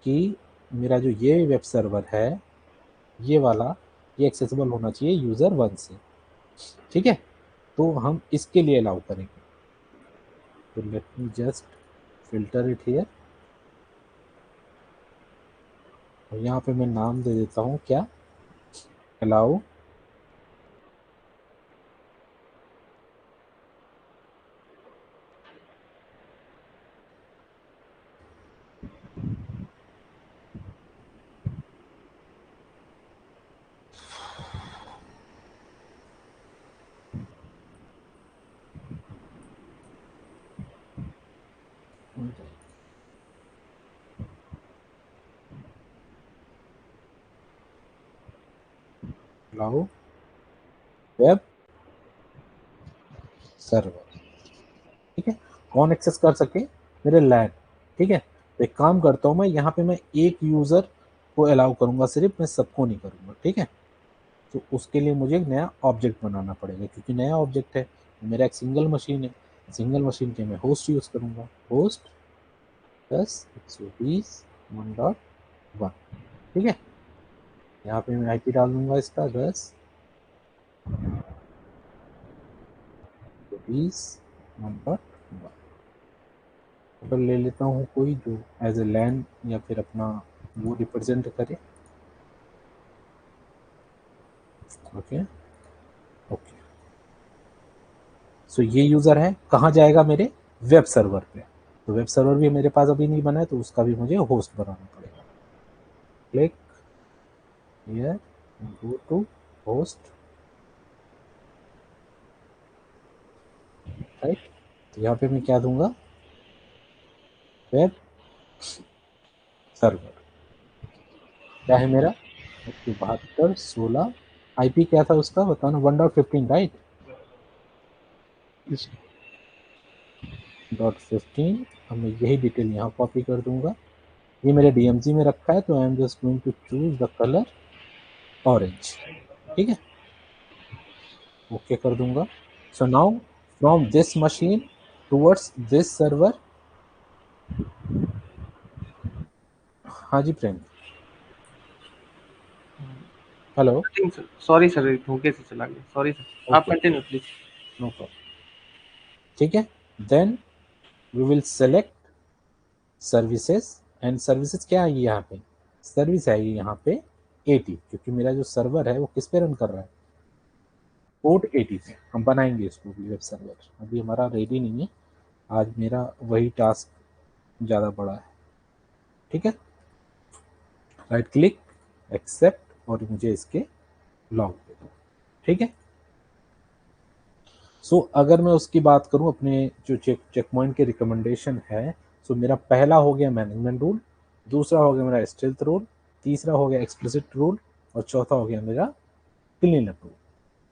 [SPEAKER 1] कि मेरा जो ये वेब सर्वर है ये वाला, ये एक्सेसिबल होना चाहिए यूज़र 1 से। ठीक है, तो हम इसके लिए अलाउ करेंगे। तो let me just filter it here, और यहाँ पे मैं नाम दे देता हूँ क्या, अलाउ अलाउ वेब सर्वर। ठीक है, कौन एक्सेस कर सके, मेरे लैन। ठीक है, तो एक काम करता हूँ मैं, यहाँ पे मैं एक यूज़र को अलाउ करूँगा सिर्फ, मैं सबको नहीं करूँगा। ठीक है, तो उसके लिए मुझे एक नया ऑब्जेक्ट बनाना पड़ेगा, क्योंकि नया ऑब्जेक्ट है, मेरा एक सिंगल मशीन है, सिंगल मशीन के मैं होस्ट यूज़ करूँगा, होस्ट 10 120 1.1। ठीक है, यहाँ पे मैं आईपी डाल दूंगा इसका 10 120 1.1। अगर ले लेता हूँ कोई जो एज ए लैन या फिर अपना वो रिप्रेजेंट करे। ओके ओके, सो ये यूज़र है, कहाँ जाएगा, मेरे वेब सर्वर पे। तो वेब सर्वर भी मेरे पास अभी नहीं बना है, तो उसका भी मुझे होस्ट बनाना पड़ेगा। Click here, go to host, right. तो यहाँ पे मैं क्या दूंगा, वेब सर्वर, क्या है मेरा 172.16। आईपी क्या था उसका बताना, 1.15 राइट,
[SPEAKER 2] यस
[SPEAKER 1] 1.15। अब मैं यही डिटेल यहाँ कॉपी कर दूंगा, ये मेरे डीएमजी में रखा है, तो I am just going to choose the colour orange. ठीक है, ओके कर दूंगा। So now from this machine towards this server. हाँ जी प्रेम, हेलो,
[SPEAKER 3] सॉरी सर, धोखे से चला गया, सॉरी सर, आप
[SPEAKER 1] okay
[SPEAKER 3] continue please.
[SPEAKER 1] No problem. ठीक है, then we will select services, and services क्या है यहाँ पे, सर्विस है यहाँ पे 80, क्योंकि मेरा जो सर्वर है वो किस पे रन कर रहा है, पोर्ट 80 पे। हम बनाएंगे इसको वेब सर्वर, अभी हमारा रेडी नहीं है, आज मेरा वही टास्क ज़्यादा बड़ा है। ठीक है, राइट क्लिक, एक्सेप्ट, और मुझे इसके लॉग दे दो। ठीक है, सो अगर मैं उसकी बात करूं अपने जो चेक पॉइंट के रिकमेंडेशन है, सो मेरा पहला हो गया मैनेजमेंट रूल, दूसरा हो गया मेरा स्टेल्थ रूल, तीसरा हो गया एक्सप्लिसिट रूल, और चौथा हो गया मेरा क्लीन अप रूल।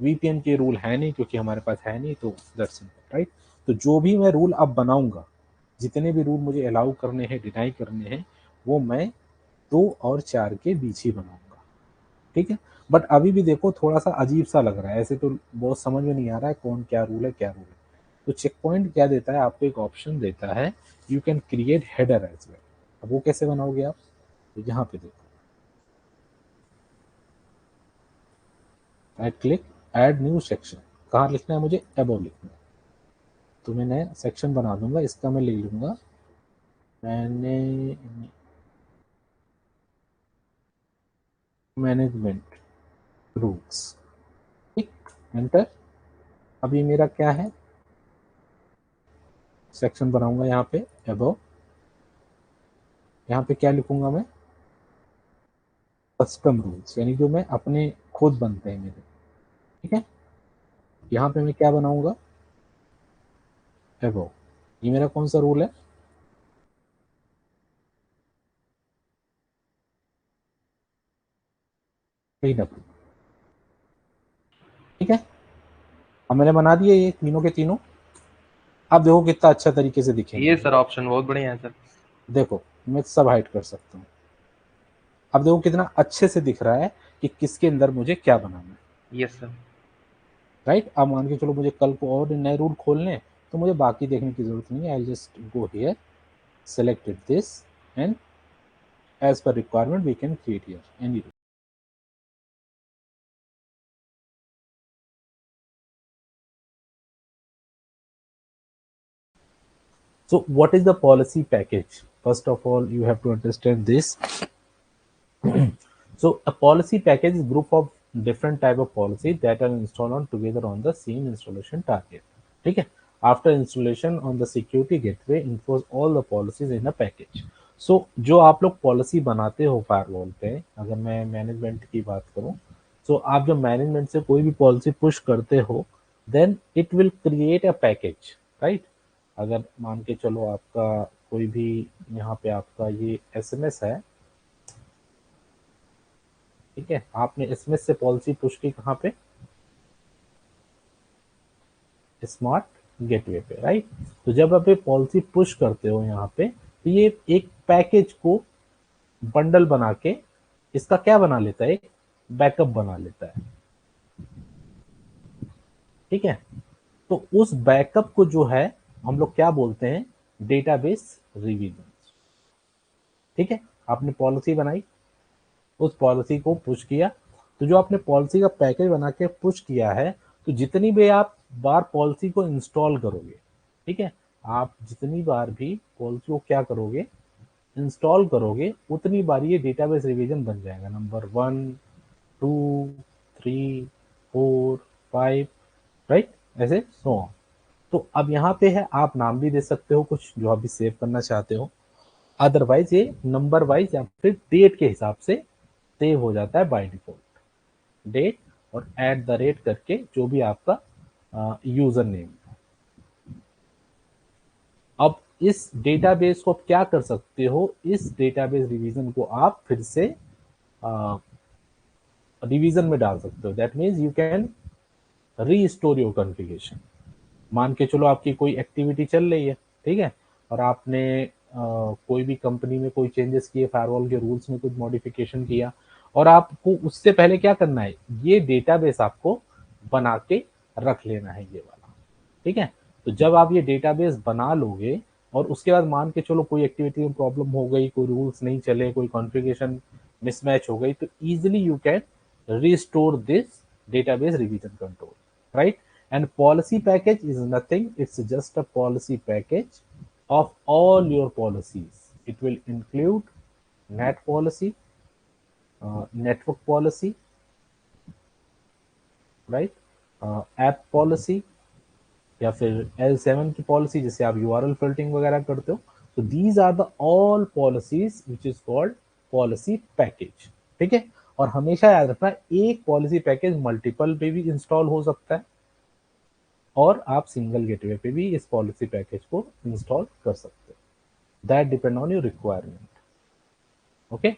[SPEAKER 1] वीपीएन के रूल है नहीं क्योंकि हमारे पास है नहीं, तो दैट्स सिंपल, राइट। तो जो भी मैं रूल अब बनाऊंगा, जितने भी रूल मुझे अलाउ करने हैं, डिनाई करने हैं, वो मैं 2 और 4 के बीच ही बनाऊंगा। ठीक है, बट अभी भी देखो थोड़ा सा अजीब सा लग रहा है, ऐसे तो बहुत समझ में नहीं आ रहा है कौन क्या रूल है क्या रूल है। तो चेक पॉइंट क्या देता है आपको, एक ऑप्शन देता है, you can create header as well. अब वो कैसे बनाओगे आप, तो यहाँ पे देखो, right click, add new section, कहाँ लिखना है मुझे, अबव लिखना है। तो मैं नया सेक्शन बना दूंगा, इसका मैं ले लूंगा मैंने मैनेजमेंट रूल्स। ठीक, एंटर। अभी मेरा क्या है, सेक्शन बनाऊंगा यहाँ पे अबव, यहाँ पे क्या लिखूंगा मैं, कस्टम रूल्स, यानी जो मैं अपने खुद बनते हैं मेरे। ठीक है, यहाँ पे मैं क्या बनाऊंगा, अबव, ये मेरा कौन सा रूल है, क्लीन अप। ठीक है, अब मैंने बना दिए ये तीनों के तीनों। अब देखो कितना अच्छा तरीके से दिखेंगे
[SPEAKER 3] ये
[SPEAKER 1] ये।
[SPEAKER 3] सर ऑप्शन बहुत बढ़िया है सर।
[SPEAKER 1] देखो मैं सब हाइड कर सकता हूँ। अब देखो कितना अच्छे से दिख रहा है कि किसके अंदर मुझे क्या बनाना है।
[SPEAKER 3] Yes sir.
[SPEAKER 1] राइट, अब मान के चलो मुझे कल को और नए रूल खोलने हैं, तो मुझे बाकी देखने की जरूरत नहीं है, I just go here, selected this, and as per requirement we can create here any rule. So what is the policy package? First of all you have to understand this. So a policy package is a group of different type of policy that are installed on together on the same installation target. ठीक है, after installation on the security gateway enforce all the policies in a package. So जो आप लोग policy बनाते हो firewall पे, अगर मैं मैनेजमेंट की बात करूं, तो आप जब मैनेजमेंट से कोई भी पॉलिसी पुश करते हो, then it will create a package, right. अगर मान के चलो आपका कोई भी, यहाँ पे आपका ये एसएमएस है, ठीक है, आपने एसएमएस से पॉलिसी पुश की कहाँ पे, स्मार्ट गेटवे पे, राइट। तो जब आप ये पॉलिसी पुश करते हो यहाँ पे, तो ये एक पैकेज को बंडल बना के इसका क्या बना लेता है, एक बैकअप बना लेता है। ठीक है, तो उस बैकअप को जो है हम लोग क्या बोलते हैं, डेटाबेस रिवीजन। ठीक है, आपने पॉलिसी बनाई, उस पॉलिसी को पुश किया, तो जो आपने पॉलिसी का पैकेज बना के पुश किया है, तो जितनी भी आप बार पॉलिसी को इंस्टॉल करोगे, ठीक है, आप जितनी बार भी पॉलिसी को क्या करोगे, इंस्टॉल करोगे, उतनी बार ये डेटाबेस रिवीजन बन जाएगा, नंबर 1 2 3 4 5, राइट, ऐसे सो ऑन। तो अब यहाँ पे है, आप नाम भी दे सकते हो कुछ जो आप भी सेव करना चाहते हो, अदरवाइज ये नंबर वाइज या फिर डेट के हिसाब से सेव हो जाता है बाय डिफॉल्ट, डेट और एट द रेट करके जो भी आपका यूजर नेम। अब इस डेटाबेस को आप क्या कर सकते हो, इस डेटाबेस रिवीजन को आप फिर से रिवीजन में डाल सकते हो, that means you can restore your configuration. मान के चलो आपकी कोई एक्टिविटी चल रही है, ठीक है, और आपने कोई भी कंपनी में कोई चेंजेस किए, फायरवॉल के रूल्स में कुछ मॉडिफिकेशन किया, और आपको उससे पहले क्या करना है, ये डेटाबेस आपको बना के रख लेना है ये वाला। ठीक है, तो जब आप ये डेटाबेस बना लोगे और उसके बाद मान के चलो कोई एक्टिविटी में प्रॉब्लम हो गई, कोई रूल्स नहीं चले, कोई कॉन्फ़िगरेशन मिसमैच हो गई, तो easily you can restore this database revision control, right? And policy package is nothing, it's just a policy package of all your policies, It will include NAT policy, network policy, right, app policy, या फिर L7 की policy जिसे आप URL filtering वगैरह करते हो. So these are the all policies which is called policy package. ठीक है. और हमेशा याद रखना एक पॉलिसी पैकेज मल्टीपल पे भी इंस्टॉल हो सकता है और आप सिंगल गेटवे पे भी इस पॉलिसी पैकेज को इंस्टॉल कर सकते हो. That depend on your requirement. Okay.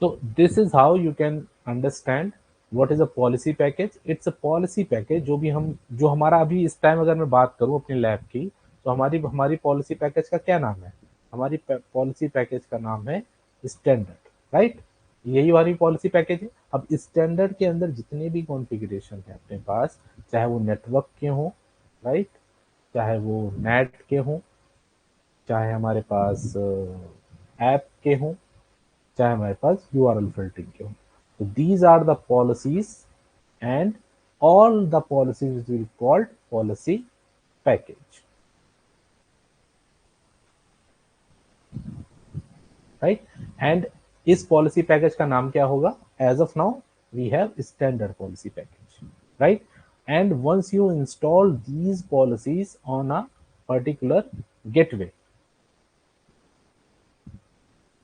[SPEAKER 1] So this is how you can understand what is a policy package. It's a policy package जो हमारा अभी इस टाइम अगर मैं बात करूं अपने लैब की, तो हमारी पॉलिसी पैकेज का क्या नाम है? हमारी पॉलिसी पैकेज का नाम है स्टैंडर्ड, राइट. यही हमारी पॉलिसी पैकेज है. अब स्टैंडर्ड के अंदर जितने भी कॉन्फ़िगरेशन है अपने पास, चाहे वो नेटवर्क के हों, राइट, चाहे वो नेट के हों, चाहे हमारे पास ऐप के हों, चाहे हमारे पास URL फिल्टरिंग के हो. तो these are the policies and all the policies will called policy package, right. And इस पॉलिसी पैकेज का नाम क्या होगा? As of now we have standard policy package, right. And once you install these policies on a particular gateway,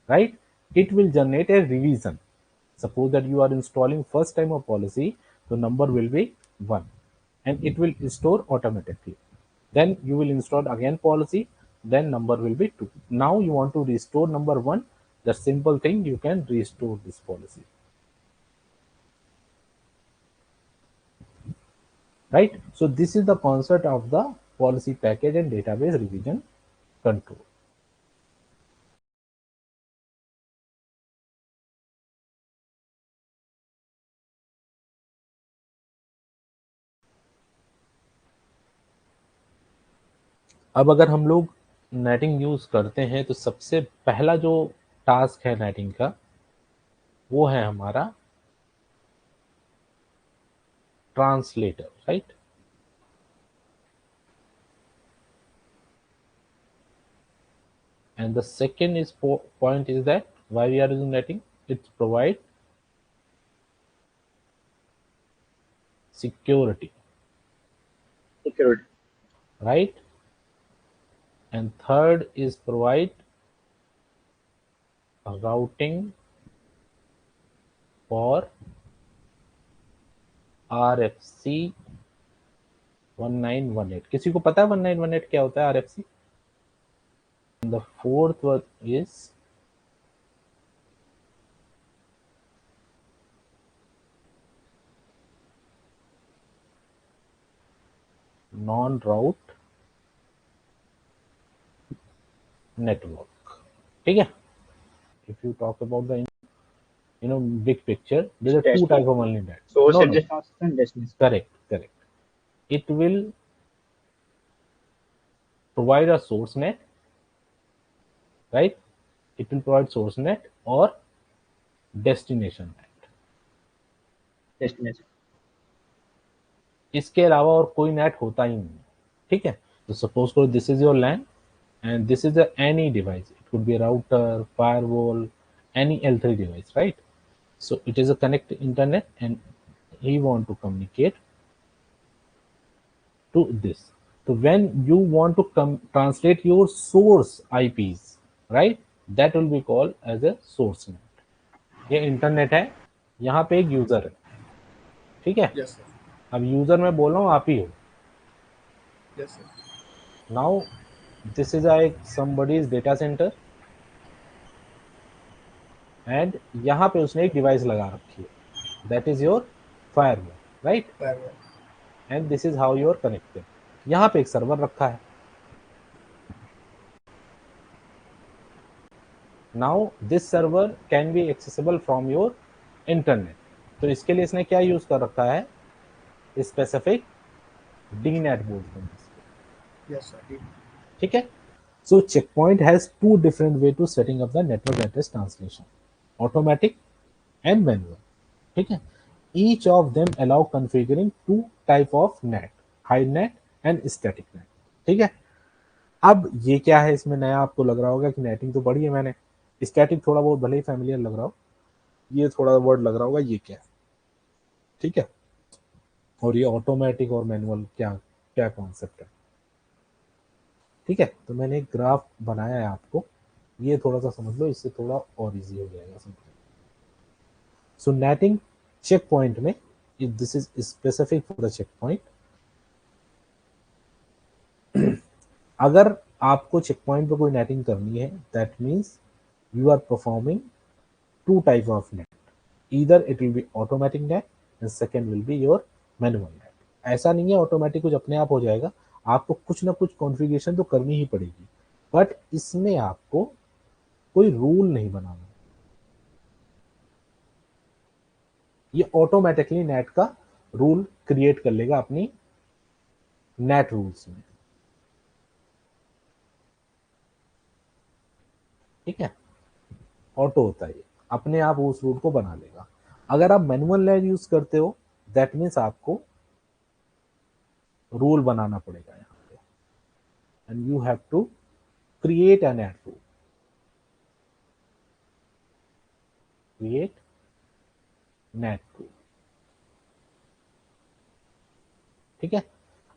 [SPEAKER 1] right, it will generate a revision. Suppose that you are installing first time a policy, the number will be 1 and it will store automatically. Then you will install again policy, then number will be 2. Now you want to restore number 1, the simple thing, you can restore this policy, right. So this is the concept of the policy package and database revision control. अब अगर हम लोग netting use करते हैं तो सबसे पहला जो टास्क है नेटिंग का, वो है हमारा translator, right. And the second is point is that why we are using netting, it provide security, right. And third is provide a routing for RFC 1918. किसी को पता है 1918 क्या होता है RFC? And the fourth one is non-route network. ठीक है. If you talk about the big picture, there are two types of only that.
[SPEAKER 2] Source
[SPEAKER 1] No.
[SPEAKER 2] adjust transfer and destination.
[SPEAKER 1] Correct. It will provide a source net, right. It will provide source net or destination net.
[SPEAKER 2] Destination.
[SPEAKER 1] इसके अलावा और कोई net होता ही नहीं. ठीक है. तो suppose करो this is your LAN and this is any device. It could be a router, firewall, any L3 device, right. So it is a connect internet and he want to communicate to this. So when you want to translate your source IPs, right, that will be called as a source net. ये internet है, यहाँ पे एक user है. ठीक है.
[SPEAKER 2] Yes, sir.
[SPEAKER 1] अब user मैं बोल रहा हूँ आप ही हो.
[SPEAKER 2] Yes, sir.
[SPEAKER 1] Now this is somebody's data center and यहाँ पे उसने एक डिवाइस लगा रखी है, that is your firewall, right.
[SPEAKER 2] Firewall.
[SPEAKER 1] And this is how you are connected. यहाँ पे एक सर्वर रखा है. Now this server can be accessible from your internet. तो इसके लिए इसने क्या यूज कर रखा है? स्पेसिफिक DNAT बोलते हैं.
[SPEAKER 2] Yes, sir.
[SPEAKER 1] ठीक है. So Checkpoint has two different way to setting up the network address translation, automatic and manual. ठीक है. Each of them allow configuring two type of net, hide net and static net. ठीक है. अब ये क्या है इसमें नया, आपको लग रहा होगा कि नेटिंग तो पढ़ी है मैंने, स्टैटिक थोड़ा बहुत भले ही फैमिलियर लग रहा हो, ये थोड़ा वर्ड लग रहा होगा ये क्या है, ठीक है। और ये ऑटोमेटिक और मैनुअल क्या क्या कॉन्सेप्ट है, ठीक है। तो मैंने एक ग्राफ बनाया है आपको, ये थोड़ा सा समझ लो, इससे थोड़ा और इजी हो जाएगा समझना। सो नेटिंग चेक पॉइंट में, if this is specific for the checkpoint, अगर आपको चेक पॉइंट पे कोई नेटिंग करनी है, that means you are performing two type of NAT, either it will be automatic NAT and second will be your manual NAT. ऐसा नहीं है automatic कुछ अपने आप हो जाएगा, आपको कुछ ना कुछ कॉन्फ़िगरेशन तो करनी ही पड़ेगी, बट इसमें आपको कोई रूल नहीं बनाना, ये ऑटोमेटिकली नेट का रूल क्रिएट कर लेगा अपनी नेट रूल्स में, ठीक है। ऑटो होता है ये, अपने आप उस रूल को बना लेगा। अगर आप मैनुअल नेट यूज करते हो, दैट मीन्स आपको रूल बनाना पड़ेगा यहाँ पे, and you have to create an NAT rule, create NAT rule, ठीक है।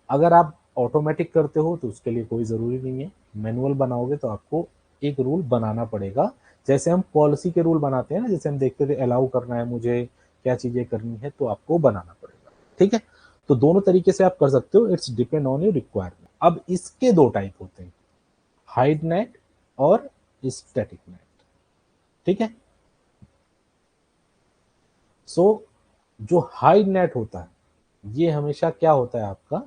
[SPEAKER 1] अगर आप ऑटोमेटिक करते हो तो उसके लिए कोई ज़रूरी नहीं है, मैनुअल बनाओगे तो आपको एक रूल बनाना पड़ेगा। जैसे हम पॉलिसी के रूल बनाते हैं ना, जैसे हम देखते थे अलाउ करना है मुझे, क्या चीज़ें करनी है, तो आपको बनाना पड़ेगा, ठीक है। तो दोनों तरीके से आप कर सकते हो, it's depend on your requirement. अब इसके दो टाइप होते हैं, हाइड नेट और स्टैटिक नेट, ठीक है। सो जो हाइड नेट होता है ये हमेशा क्या होता है आपका,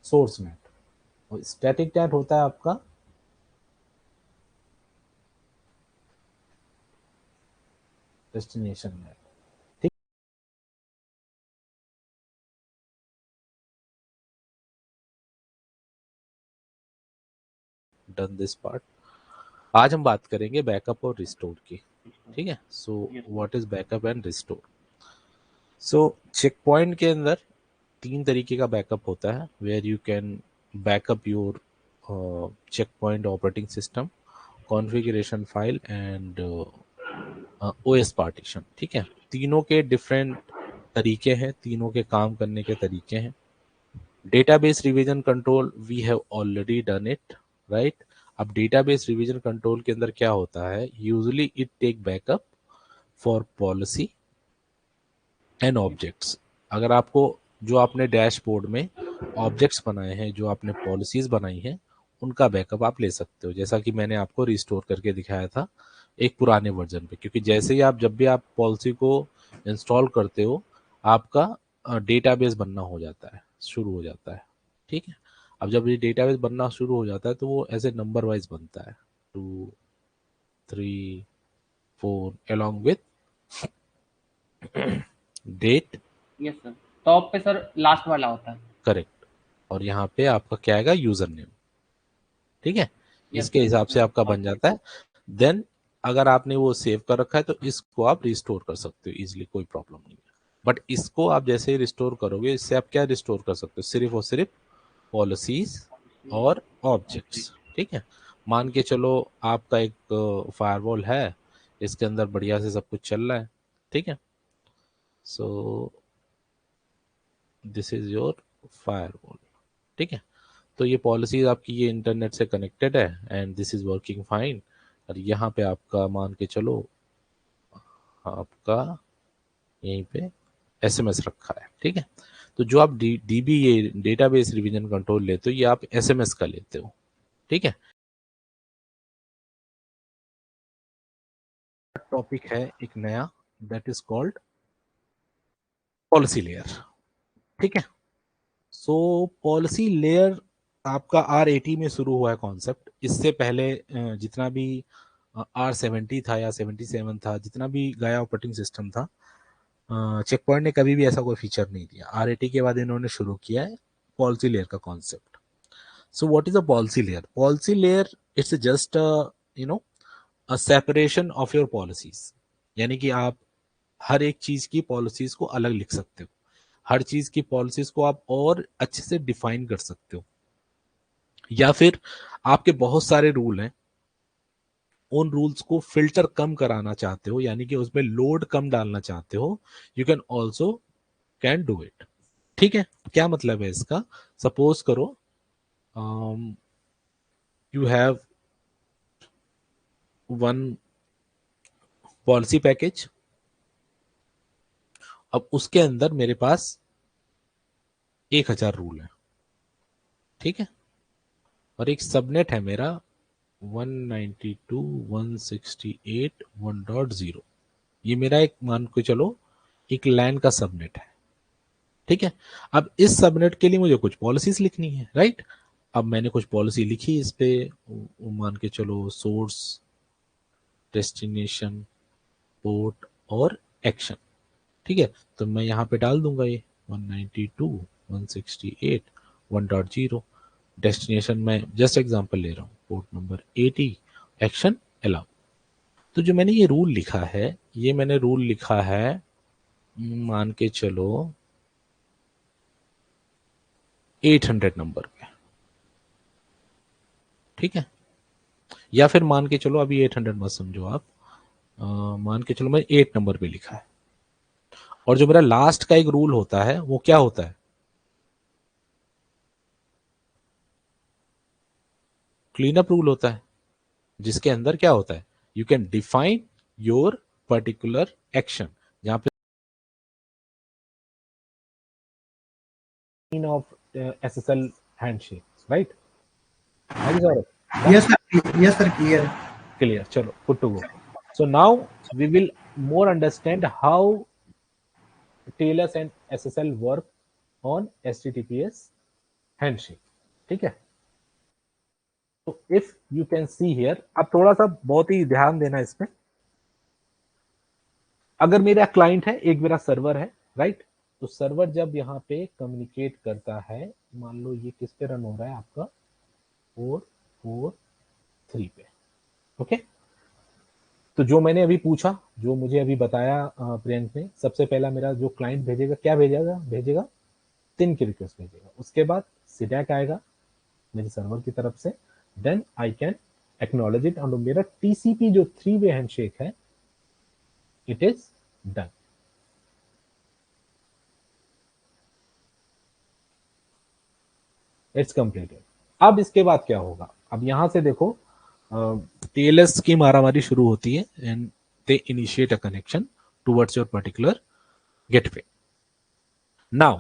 [SPEAKER 1] सोर्स नेट, और स्टैटिक नेट होता है आपका डेस्टिनेशन नेट, ठीक। Done this part. आज हम बात करेंगे बैकअप और रिस्टोर की, ठीक है। So what is backup and restore. So Check Point के अंदर तीन तरीके का बैकअप होता है, where you can backup your Check Point operating system, configuration file and OS partition, ठीक है। तीनों के डिफरेंट तरीके हैं, तीनों के काम करने के तरीके हैं। Database revision control we have already done it, right. अब डेटाबेस रिवीजन कंट्रोल के अंदर क्या होता है, usually it take backup for policy and objects. अगर आपको जो आपने डैशबोर्ड में ऑब्जेक्ट्स बनाए हैं, जो आपने पॉलिसीज बनाई हैं, उनका बैकअप आप ले सकते हो, जैसा कि मैंने आपको रिस्टोर करके दिखाया था एक पुराने वर्जन पे। क्योंकि जैसे ही आप जब भी आप पॉलिसी को इंस्टॉल करते हो, आपका डेटाबेस बनना हो जाता है, शुरू हो जाता है, ठीक है। अब जब ये डेटाबेस बनना शुरू हो जाता है तो वो ऐसे नंबर वाइज बनता है, 2 3 4 along with date,
[SPEAKER 3] yes sir, top पे सर लास्ट वाला होता है।
[SPEAKER 1] करेक्ट। और यहाँ पे आपका क्या आएगा, यूजर नेम, ठीक है।
[SPEAKER 3] यस
[SPEAKER 1] इसके हिसाब से आपका
[SPEAKER 3] सर।
[SPEAKER 1] बन जाता है। देन अगर आपने वो सेव कर रखा है तो इसको आप रिस्टोर कर सकते हो इजीली, कोई प्रॉब्लम नहीं है। बट इसको आप जैसे ही रिस्टोर करोगे, इससे आप क्या रिस्टोर कर सकते हो, सिर्फ और सिर्फ पॉलिसीज और ऑब्जेक्ट्स, ठीक है। मान के चलो आपका एक फायरवॉल है, इसके अंदर बढ़िया से सब कुछ चल रहा है, ठीक है। So this is your firewall, ठीक है। तो ये पॉलिसीज आपकी ये इंटरनेट से कनेक्टेड है and this is working fine. और यहाँ पे आपका मान के चलो आपका यहीं पे एसएमएस रखा है, ठीक है। तो जो आप डीबी ये डेटाबेस रिवीजन कंट्रोल लेते हो, ये आप एसएमएस का लेते हो, ठीक है। टॉपिक है एक नया, that is called policy layer, ठीक है। सो पॉलिसी लेयर आपका R80 में शुरू हुआ है कॉन्सेप्ट। इससे पहले जितना भी R70 था या 77 था, जितना भी गाया ऑपरेटिंग सिस्टम था, चेक पॉइंट ने कभी भी ऐसा कोई फीचर नहीं दिया। R80 के बाद इन्होंने शुरू किया है पॉलिसी लेयर का concept. So what is a policy layer, policy layer it's just you know a separation of your policies, यानी कि आप हर एक चीज की पॉलिसीज को अलग लिख सकते हो। हर चीज की पॉलिसीज को आप और अच्छे से डिफाइन कर सकते हो। या फिर आपके बहुत सारे रूल हैं, उन रूल्स को फिल्टर कम कराना चाहते हो, यानी कि उसमें लोड कम डालना चाहते हो, you can also can do it. ठीक है, क्या मतलब है इसका? सपोज करो you have one policy package, अब उसके अंदर मेरे पास 1000 रूल है, ठीक है, और एक सबनेट है मेरा 192.168.1.0, ये मेरा एक, मान के चलो, एक लैन का सबनेट है। ठीक है, अब इस सबनेट के लिए मुझे कुछ पॉलिसीज लिखनी है, राइट? अब मैंने कुछ पॉलिसी लिखी इस पे, मान के चलो सोर्स, डेस्टिनेशन, पोर्ट और एक्शन। ठीक है, तो मैं यहाँ पे डाल दूंगा ये 192.168.1.0। डेस्टिनेशन में जस्ट एग्जांपल ले रहा हूँ, पोर्ट नंबर 80, एक्शन अलाउ। तो जो मैंने ये रूल लिखा है, ये मैंने रूल लिखा है मान के चलो 800 नंबर पे, ठीक है, या फिर मान के चलो, अभी 800 मत समझो आप, मान के चलो मैं 8 नंबर पे लिखा है। और जो मेरा लास्ट का एक रूल होता है वो क्या होता है? क्लीन अप रूल होता है, जिसके अंदर क्या होता है, you can define your particular action, जहां पे ऑफ एसएसएल handshake, right?
[SPEAKER 2] Yes, sir. Yes, sir. Clear.
[SPEAKER 1] Clear, चलो good to go. So now we will more understand how TLS and SSL work on HTTPS handshake. ठीक है, तो if you can see here, अब थोड़ा सा बहुत ही ध्यान देना इसमें। अगर मेरा क्लाइंट है, एक मेरा सर्वर है, राइट? तो सर्वर जब यहाँ पे कम्युनिकेट करता है, मान लो ये किस पे रन हो रहा है आपका, 443 पे, ओके। तो जो मैंने अभी पूछा, जो मुझे अभी बताया प्रियंक ने, सबसे पहला मेरा जो क्लाइंट भेजेगा, क्या भेजेगा 3 की रिक्वेस्ट भेजेगा, उसके बाद सिडैक आएगा मेरे सर्वर की तरफ से, then I can acknowledge it, और मेरा TCP जो 3 वे हैंडशेक है, it is done. It's completed. अब इसके बाद क्या होगा? अब यहां से देखो, TLS की मारामारी शुरू होती है, and they initiate a connection towards your particular gateway. Now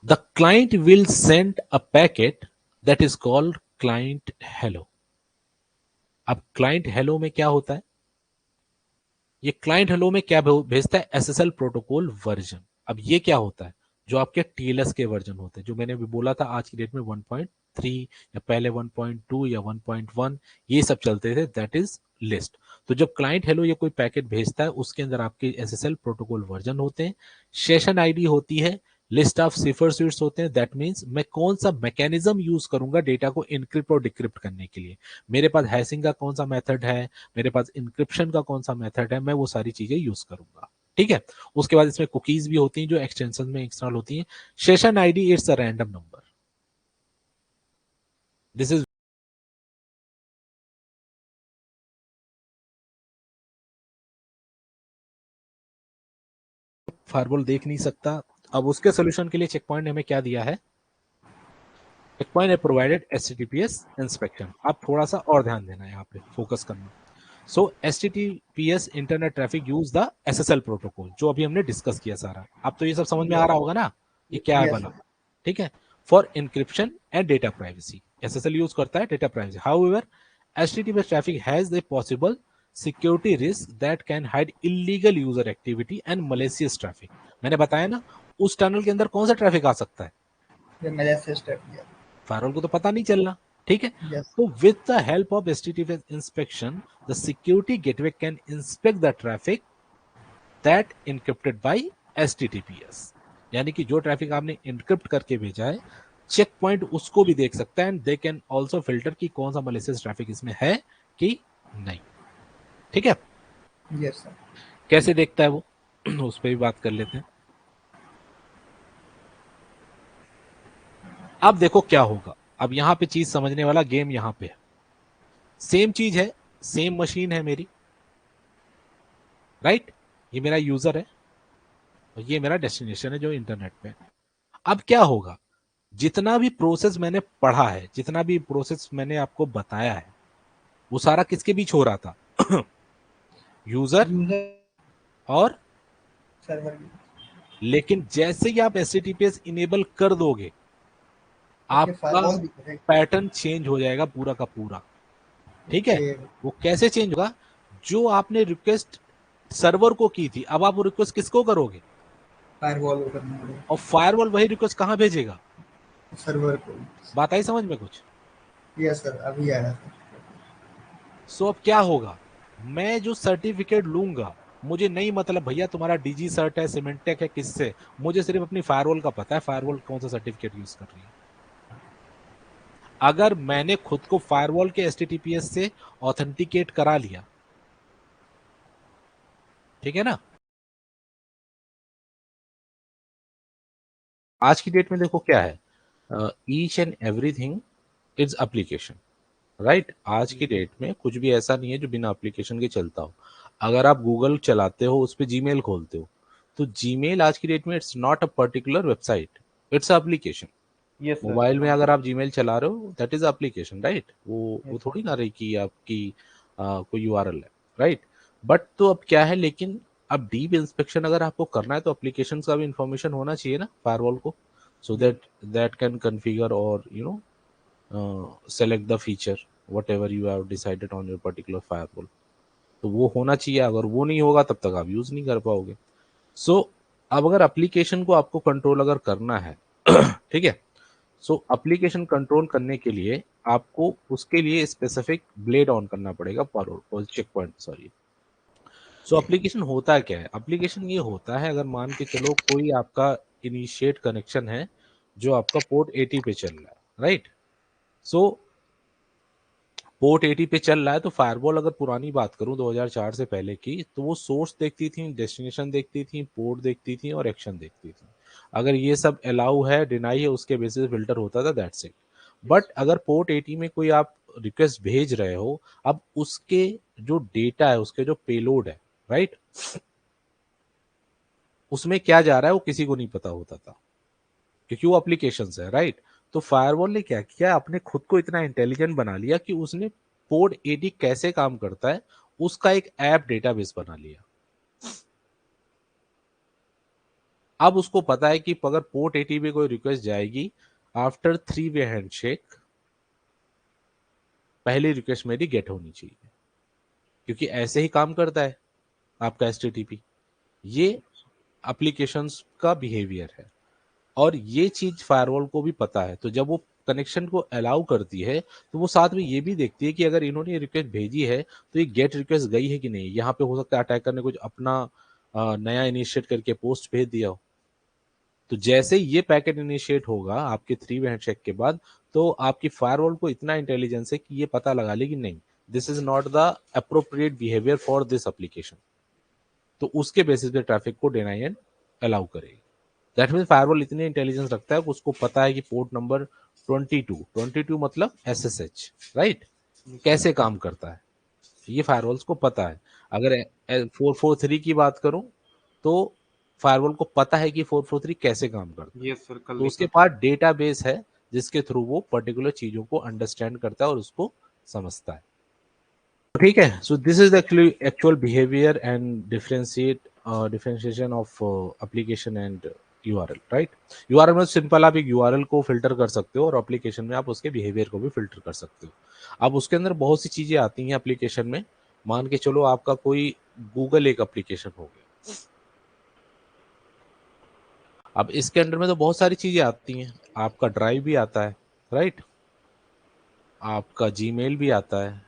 [SPEAKER 1] the client will send a packet that is called client hello. अब क्लाइंट हेलो में क्या होता है? ये क्लाइंट हेलो में क्या भेजता है? SSL protocol version. अब ये क्या होता है? जो आपके TLS के वर्जन होते हैं, जो मैंने अभी बोला था आज की डेट में 1.3 या पहले 1.2 या 1.1, ये सब चलते थे, दैट इज लिस्ट। तो जब क्लाइंट हेलो ये कोई पैकेट भेजता है, उसके अंदर आपके SSL प्रोटोकॉल वर्जन होते हैं, सेशन आईडी होती है, लिस्ट ऑफ सिफर स्वीट्स होते हैं। दैट मीन्स मैं कौन सा मैकेनिज्म यूज करूंगा डेटा को इनक्रिप्ट और डिक्रिप्ट करने के लिए, मेरे पास हैशिंग का कौन सा मेथड है, मेरे पास इंक्रिप्शन का कौन सा मेथड है, मैं वो सारी चीजें यूज करूंगा। ठीक है, उसके बाद इसमें कुकीज भी होती हैं जो एक्सटेंशन में इंस्टॉल होती हैं। Session ID it's a random number, this is firewall देख नहीं सकता। अब उसके सोल्यूशन के लिए चेक पॉइंट ने हमें क्या दिया है? चेक पॉइंट है प्रोवाइडेड HTTPS इंस्पेक्शन। आप थोड़ा सा और ध्यान देना, यहाँ पे फोकस करना। सो HTTPS internet traffic use the SSL protocol, जो अभी हमने डिस्कस किया सारा। अब तो ये सब समझ में आ
[SPEAKER 2] Yes.
[SPEAKER 1] रहा होगा ना, ये क्या है
[SPEAKER 2] Yes,
[SPEAKER 1] वाला?
[SPEAKER 2] sir.
[SPEAKER 1] ठीक है, for encryption and data privacy, SSL use करता है data privacy. However HTTPS traffic has the possible security risk that can hide illegal user activity and malicious traffic. मैंने बताया ना, उस टनल के अंदर कौन सा ट्रैफिक आ सकता है?
[SPEAKER 2] The Malaysia step. Yeah.
[SPEAKER 1] Firewall को तो पता नहीं चलना। ठीक है,
[SPEAKER 2] Yes.
[SPEAKER 1] तो with the help of HTTPS inspection, the security gateway can inspect the traffic that encrypted by HTTPS, यानी कि जो ट्रैफिक आपने इनक्रिप्ट करके भेजा है, चेक पॉइंट उसको भी देख सकता है, and they can also filter कि कौन सा मलिशियस ट्रैफिक इसमें है कि नहीं। ठीक है,
[SPEAKER 2] Yes, sir.
[SPEAKER 1] कैसे देखता है वो उस पर भी बात कर लेते हैं। अब देखो क्या होगा, अब यहां पे चीज समझने वाला गेम यहां पे है। सेम चीज है, सेम मशीन है मेरी, राइट? ये मेरा यूजर है और ये मेरा डेस्टिनेशन है जो इंटरनेट पे है। अब क्या होगा, जितना भी प्रोसेस मैंने पढ़ा है, जितना भी प्रोसेस मैंने आपको बताया है, वो सारा किसके बीच हो रहा था? यूजर
[SPEAKER 2] यूजर
[SPEAKER 1] और,
[SPEAKER 2] सर्वर
[SPEAKER 1] लेकिन जैसे ही आप एचटीटीपीएस इनेबल कर दोगे,
[SPEAKER 2] ओके
[SPEAKER 1] आपका
[SPEAKER 2] फायरवॉल भी करेक्ट।
[SPEAKER 1] पैटर्न चेंज हो जाएगा पूरा का पूरा। ठीक है?
[SPEAKER 2] ओके
[SPEAKER 1] वो कैसे चेंज होगा? जो आपने रिक्वेस्ट सर्वर को की थी, अब आप वो रिक्वेस्ट किसको करोगे?
[SPEAKER 2] फायरवॉल करना पड़ेगा
[SPEAKER 1] और फायरवॉल वही रिक्वेस्ट कहां भेजेगा?
[SPEAKER 2] सर्वर को।
[SPEAKER 1] बात आई समझ में कुछ?
[SPEAKER 2] यस सर अभी आया सर।
[SPEAKER 1] सो अब क्या होगा, मैं जो सर्टिफिकेट लूंगा, मुझे नहीं मतलब भैया तुम्हारा डीजी सर्ट है, सिमेंटेक है, किससे, मुझे सिर्फ अपनी फायरवॉल का पता है, फायरवॉल कौन सा सर्टिफिकेट यूज कर रही है। अगर मैंने खुद को फायरवॉल के एचटीटीपीएस से ऑथेंटिकेट करा लिया, ठीक है ना? आज की डेट में देखो क्या है, each and everything is application, right? आज की डेट में कुछ भी ऐसा नहीं है जो बिना एप्लीकेशन के चलता हो। अगर आप गूगल चलाते हो, उस पर जीमेल खोलते हो, तो जीमेल आज की डेट में it's not a particular website, its application.
[SPEAKER 3] Yes sir.
[SPEAKER 1] Mobile में अगर आप जीमेल चला रहे हो, दैट इज एप्लीकेशन, राइट? वो
[SPEAKER 3] यस
[SPEAKER 1] थोड़ी ना रही कि आपकी कोई यूआरएल है, राइट? बट तो अब क्या है, लेकिन अब डीप इंस्पेक्शन अगर आपको करना है तो एप्लीकेशन का भी इंफॉर्मेशन होना चाहिए ना फायरवॉल को, सो दैट दैट कैन कन्फिगर और select the feature whatever you have decided on your particular firewall। तो वो होना चाहिए, अगर वो नहीं होगा तब तक आप यूज नहीं कर पाओगे। सो अब अगर एप्लीकेशन को आपको कंट्रोल अगर करना है ठीक है, सो एप्लीकेशन कंट्रोल करने के लिए आपको उसके लिए स्पेसिफिक ब्लेड ऑन करना पड़ेगा, पर Check Point, sorry. So application होता क्या है? एप्लीकेशन ये होता है, अगर मान के चलो कोई आपका इनिशिएट कनेक्शन है जो आपका पोर्ट 80 पे चल रहा है, राइट? सो पोर्ट 80 पे चल रहा है, तो फायरवॉल अगर पुरानी बात करूं 2004 से पहले की, तो वो सोर्स देखती थी, डेस्टिनेशन देखती थी, पोर्ट देखती थी और एक्शन देखती थी। अगर ये सब अलाउ है, डिनाई है, उसके बेसिस फिल्टर होता था, दैट्स इट। बट अगर पोर्ट 80 में कोई आप रिक्वेस्ट भेज रहे हो, अब उसके जो डेटा है, उसके जो पेलोड है, राइट, उसमें क्या जा रहा है वो किसी को नहीं पता होता था, क्योंकि वो एप्लीकेशन है, राइट? तो फायरवॉल ने क्या किया, अपने खुद को इतना इंटेलिजेंट बना लिया कि उसने पोर्ट 80 कैसे काम करता है उसका एक ऐप डेटाबेस बना लिया। अब उसको पता है कि अगर पोर्ट 80 पे कोई रिक्वेस्ट जाएगी, आफ्टर 3 वे हैंडशेक पहली रिक्वेस्ट मेरी गेट होनी चाहिए, क्योंकि ऐसे ही काम करता है आपका एचटीटीपी। ये एप्लीकेशंस का बिहेवियर है और ये चीज फायरवॉल को भी पता है। तो जब वो कनेक्शन को अलाउ करती है, तो वो साथ में ये भी देखती है कि अगर इन्होंने रिक्वेस्ट भेजी है तो ये गेट रिक्वेस्ट गई है कि नहीं। यहाँ पे हो सकता है अटैकर ने कुछ अपना नया इनिशिएट करके पोस्ट भेज दिया हो। तो जैसे ही ये पैकेट इनिशिएट होगा आपके 3 वे हैंडशेक के बाद, तो आपकी फायरवॉल को इतना इंटेलिजेंस है कि ये पता लगा ले कि नहीं, this is not the appropriate behaviour for this application. तो उसके बेसिस पे ट्रैफिक को डिनाई एंड अलाउ करेगी। दैट मीन फायरवॉल इतनी इंटेलिजेंस रखता है कि उसको पता है कि पोर्ट नंबर 22 मतलब एसएसएच, राइट, कैसे काम करता है, ये फायरवॉल्स को पता है। अगर 443 की बात करूं, तो फायरवॉल को पता है कि 443 कैसे काम करता है।
[SPEAKER 3] यस सर, कल
[SPEAKER 1] तो उसके
[SPEAKER 3] देखा था।
[SPEAKER 1] पास डेटाबेस है जिसके थ्रू वो पर्टिकुलर चीजों को अंडरस्टैंड करता है और उसको समझता है। ठीक है, so this is actual behaviour and differentiation of application and URL, right? URL में सिंपल आप एक यूआरएल को फिल्टर कर सकते हो और एप्लीकेशन में आप उसके बिहेवियर को भी फिल्टर कर सकते हो। अब उसके अंदर बहुत सी चीजें आती हैं एप्लीकेशन में। मान के चलो आपका कोई गूगल एक एप्लीकेशन हो गया, अब इसके अंदर में तो बहुत सारी चीजें आती हैं। आपका ड्राइव भी आता है, राइट, आपका जीमेल भी आता है,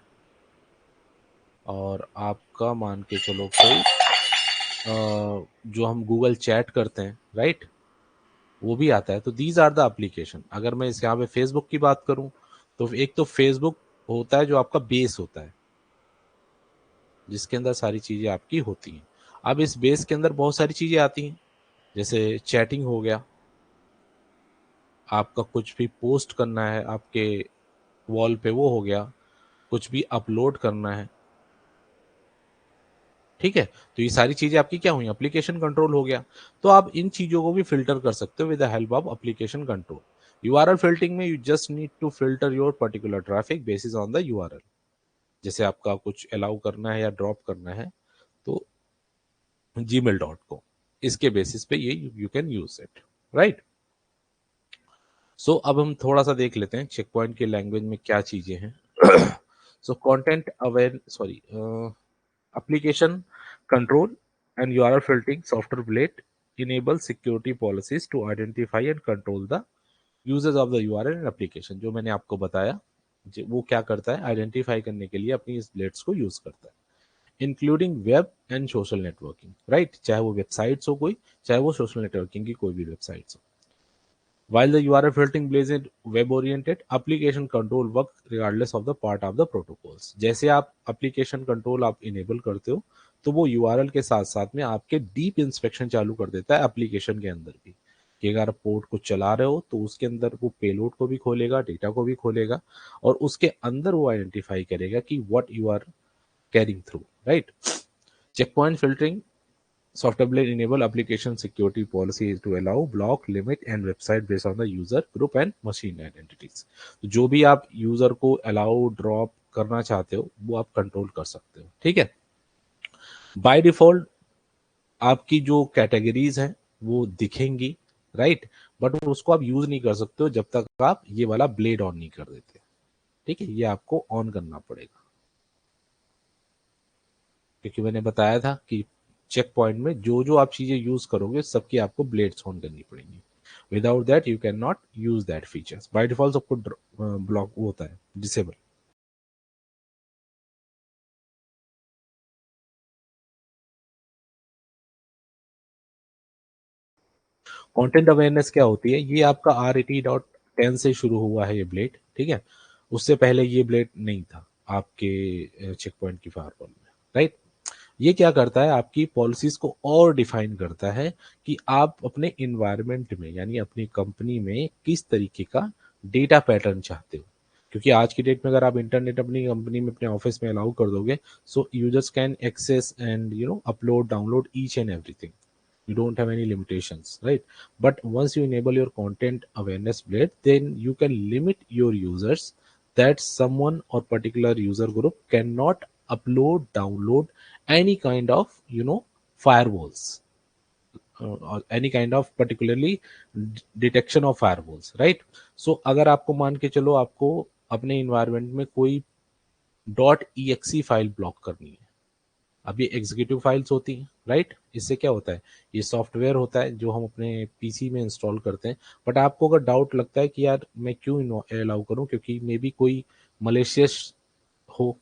[SPEAKER 1] और आपका मान के चलो कोई जो हम गूगल चैट करते हैं, राइट, वो भी आता है। तो दीज आर द एप्लीकेशन। अगर मैं इस यहाँ पे फेसबुक की बात करूं, तो एक तो फेसबुक होता है जो आपका बेस होता है, जिसके अंदर सारी चीजें आपकी होती हैं। अब इस बेस के अंदर बहुत सारी चीजें आती हैं, जैसे चैटिंग हो गया, आपका कुछ भी पोस्ट करना है आपके वॉल पे वो हो गया, कुछ भी अपलोड करना है, ठीक है। तो ये सारी चीजें आपकी क्या हुई, एप्लीकेशन कंट्रोल हो गया। तो आप इन चीजों को भी फिल्टर कर सकते हो with the help of application control. URL filtering में you just need to filter your particular traffic basis on the URL. जैसे आपका कुछ अलाउ करना है या ड्रॉप करना है तो gmail.com, इसके बेसिस पे ये you can use it, right. So अब हम थोड़ा सा देख लेते हैं चेक पॉइंट के लैंग्वेज में क्या चीजें हैं। So content aware sorry application control and URL filtering software blade enable security policies to identify and control the users of the URL and application। जो मैंने आपको बताया वो क्या करता है, आइडेंटिफाई करने के लिए अपनी इस ब्लेड्स को यूज करता है, including web and social networking, right. चाहे वो वेबसाइट्स हो कोई, चाहे वो सोशल नेटवर्किंग की कोई भी वेबसाइट्स हो। While the URL filtering plays in web-oriented, application control work regardless of the part of the protocols। जैसे आप application control आप enable करते हो, तो वो URL के साथ साथ में आपके डीप इंस्पेक्शन चालू कर देता है एप्लीकेशन के अंदर भी, कि अगर आप पोर्ट को चला रहे हो तो उसके अंदर वो पेलोड को भी खोलेगा, डेटा को भी खोलेगा, और उसके अंदर वो आइडेंटिफाई करेगा कि what you are carrying through, right. Check Point filtering Software Blade enable application security policies to allow, block, limit and website based on the user group and machine identities। तो जो भी आप यूजर को allow drop करना चाहते हो वो आप कंट्रोल कर सकते हो, ठीक है। बाय डिफॉल्ट आपकी जो कैटेगरीज हैं वो दिखेंगी, राइट, बट उसको आप यूज नहीं कर सकते हो जब तक आप ये वाला ब्लेड ऑन नहीं कर देते, ठीक है। ये आपको ऑन करना पड़ेगा, क्योंकि मैंने बताया था कि चेक पॉइंट में जो जो आप चीजें यूज करोगे सबकी आपको ब्लेड्स ऑन करनी पड़ेंगी। Without that you can not use that features. By default सबको ब्लॉक होता है, डिसेबल। कंटेंट अवेयरनेस क्या होती है, ये आपका RET.10 से शुरू हुआ है ये ब्लेड, ठीक है। उससे पहले ये ब्लेड नहीं था आपके चेक पॉइंट की फायरवॉल में, राइट। ये क्या करता है, आपकी पॉलिसीज को और डिफाइन करता है कि आप अपने इन्वायरमेंट में यानी अपनी कंपनी में किस तरीके का डेटा पैटर्न चाहते हो। क्योंकि आज की डेट में अगर आप इंटरनेट अपनी कंपनी में अपने ऑफिस में अलाउ कर दोगे, so users can access and upload download each and everything, you don't have any limitations, right? But once you enable your content awareness blade, then you can limit your users, that someone or particular user group cannot upload download any kind of firewalls, or any kind of particularly detection of firewalls, right? So अगर आपको मान के चलो आपको अपने environment में कोई .exe file block करनी है, अब ये एग्जीक्यूटिव फाइल्स होती हैं, राइट। इससे क्या होता है, ये सॉफ्टवेयर होता है जो हम अपने पीसी में इंस्टॉल करते हैं। बट आपको अगर डाउट लगता है कि यार मैं क्यों अलाउ करूं, क्योंकि मे बी कोई मलेशियस हो,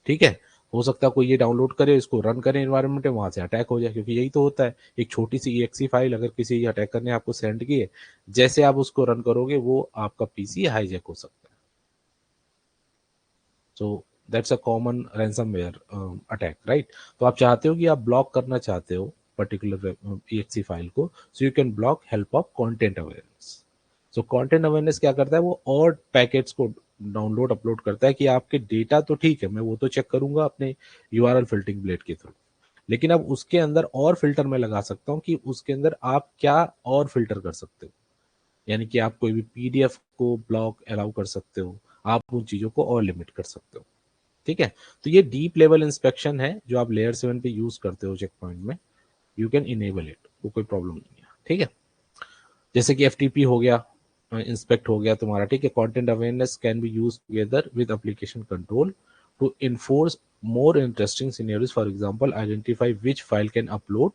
[SPEAKER 1] ठीक है, हो सकता है कोई ये डाउनलोड करे, इसको रन करे एनवायरनमेंट में, वहां से अटैक हो जाए। क्योंकि यही तो होता है, एक छोटी सी exe फाइल अगर किसी अटैकर ने आपको सेंड की है, जैसे आप उसको रन करोगे वो आपका पीसी हाईजैक हो सकता है। So that's a common ransomware attack, right. तो आप चाहते हो कि आप ब्लॉक करना चाहते हो पर्टिकुलर exe फाइल को, so you can block help of content awareness. So content awareness क्या करता है, वो और पैकेट्स को डाउनलोड अपलोड करता है कि आपके डेटा तो ठीक है, मैं वो तो चेक करूंगा अपने यूआरएल फिल्टरिंग ब्लेड के थ्रू, लेकिन अब उसके अंदर और फिल्टर मैं लगा सकता हूँ कि उसके अंदर आप क्या और फिल्टर कर सकते हो। यानी कि आप कोई भी पीडीएफ को ब्लॉक अलाउ कर सकते हो, आप उन चीजों को और लिमिट कर सकते हो, ठीक है। तो ये डीप लेवल इंस्पेक्शन है जो आप लेयर 7 पे यूज करते हो चेक पॉइंट में, यू कैन इनेबल इट, वो कोई प्रॉब्लम नहीं है, ठीक है। जैसे कि एफटीपी हो गया, इंस्पेक्ट हो गया तुम्हारा, ठीक है। Content awareness can be use together with application control to enforce more interesting scenarios, for example identify which file can upload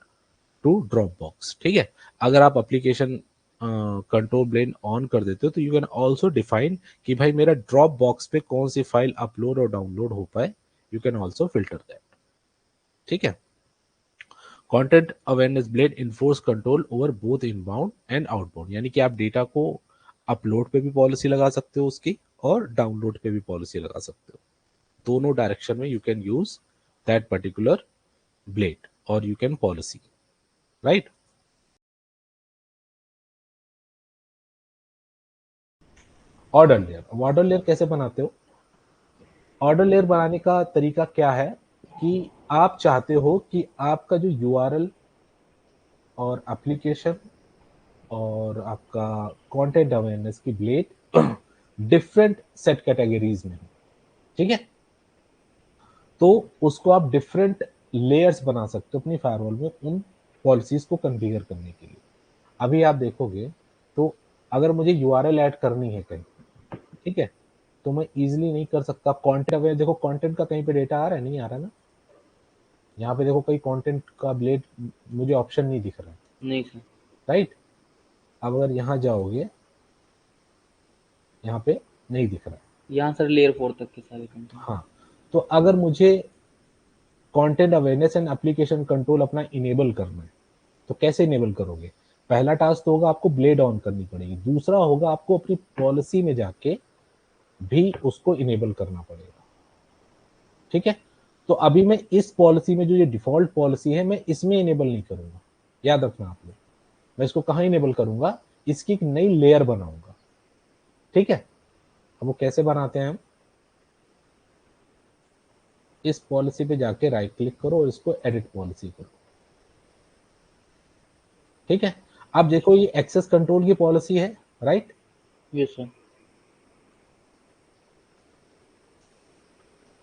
[SPEAKER 1] to Dropbox, ठीक है। अगर आप एप्लीकेशन कंट्रोल ब्लेड ऑन कर देते हो तो यू कैन ऑल्सो डिफाइन कि भाई मेरा ड्रॉप बॉक्स पे कौन सी फाइल अपलोड और डाउनलोड हो पाए, you can also filter that, ठीक है। Content awareness blade enforce control over both inbound and outbound, यानी कि आप डेटा को अपलोड पे भी पॉलिसी लगा सकते हो उसकी, और डाउनलोड पे भी पॉलिसी लगा सकते हो। दोनों डायरेक्शन में you can use that particular blade और you can policy, right. Order layer. अब ऑर्डर लेयर कैसे बनाते हो? ऑर्डर लेयर बनाने का तरीका क्या है कि आप चाहते हो कि आपका जो यूआरएल और एप्लीकेशन और आपका कंटेंट अवेयरनेस की ब्लेड डिफरेंट सेट कैटेगरीज में हो, ठीक है? तो उसको आप डिफरेंट लेयर्स बना सकते हो अपनी फायरवॉल में उन पॉलिसीज को कॉन्फ़िगर करने के लिए। अभी आप देखोगे तो अगर मुझे यूआरएल ऐड करनी है कहीं, ठीक है, तो मैं इजीली नहीं कर सकता। कंटेंट अवेयर, देखो कंटेंट का कहीं पे डेटा आ रहा है, नहीं आ रहा ना? यहाँ पे देखो कहीं कंटेंट का ब्लेड मुझे ऑप्शन नहीं दिख रहा है,
[SPEAKER 3] नहीं सर।
[SPEAKER 1] राइट? अब अगर यहाँ जाओगे, यहाँ पे नहीं दिख रहा है।
[SPEAKER 3] यहाँ सर लेयर 4 तक के सारे कंटेंट।
[SPEAKER 1] हाँ, तो अगर मुझे content awareness and application control अपना इनेबल करना है, तो कैसे इनेबल करोगे? पहला टास्क तो होगा आपको ब्लेड ऑन करनी पड़ेगी, दूसरा होगा आपको अपनी पॉलिसी में जाके भी उसको इनेबल करना पड़ेगा, ठीक है? तो अभी मैं इस पॉलिसी में जो ये डिफॉल्ट पॉलिसी है मैं इसमें इनेबल नहीं करूंगा, याद रखना आप लोग। मैं इसको कहाँ इनेबल करूंगा? इसकी एक नई लेयर बनाऊंगा, ठीक है? अब वो कैसे बनाते हैं हम? इस पॉलिसी पे जाके राइट क्लिक करो और इसको एडिट पॉलिसी करो, ठीक है? अब देखो ये एक्सेस कंट्रोल की पॉलिसी है, राइट?
[SPEAKER 3] Yes sir.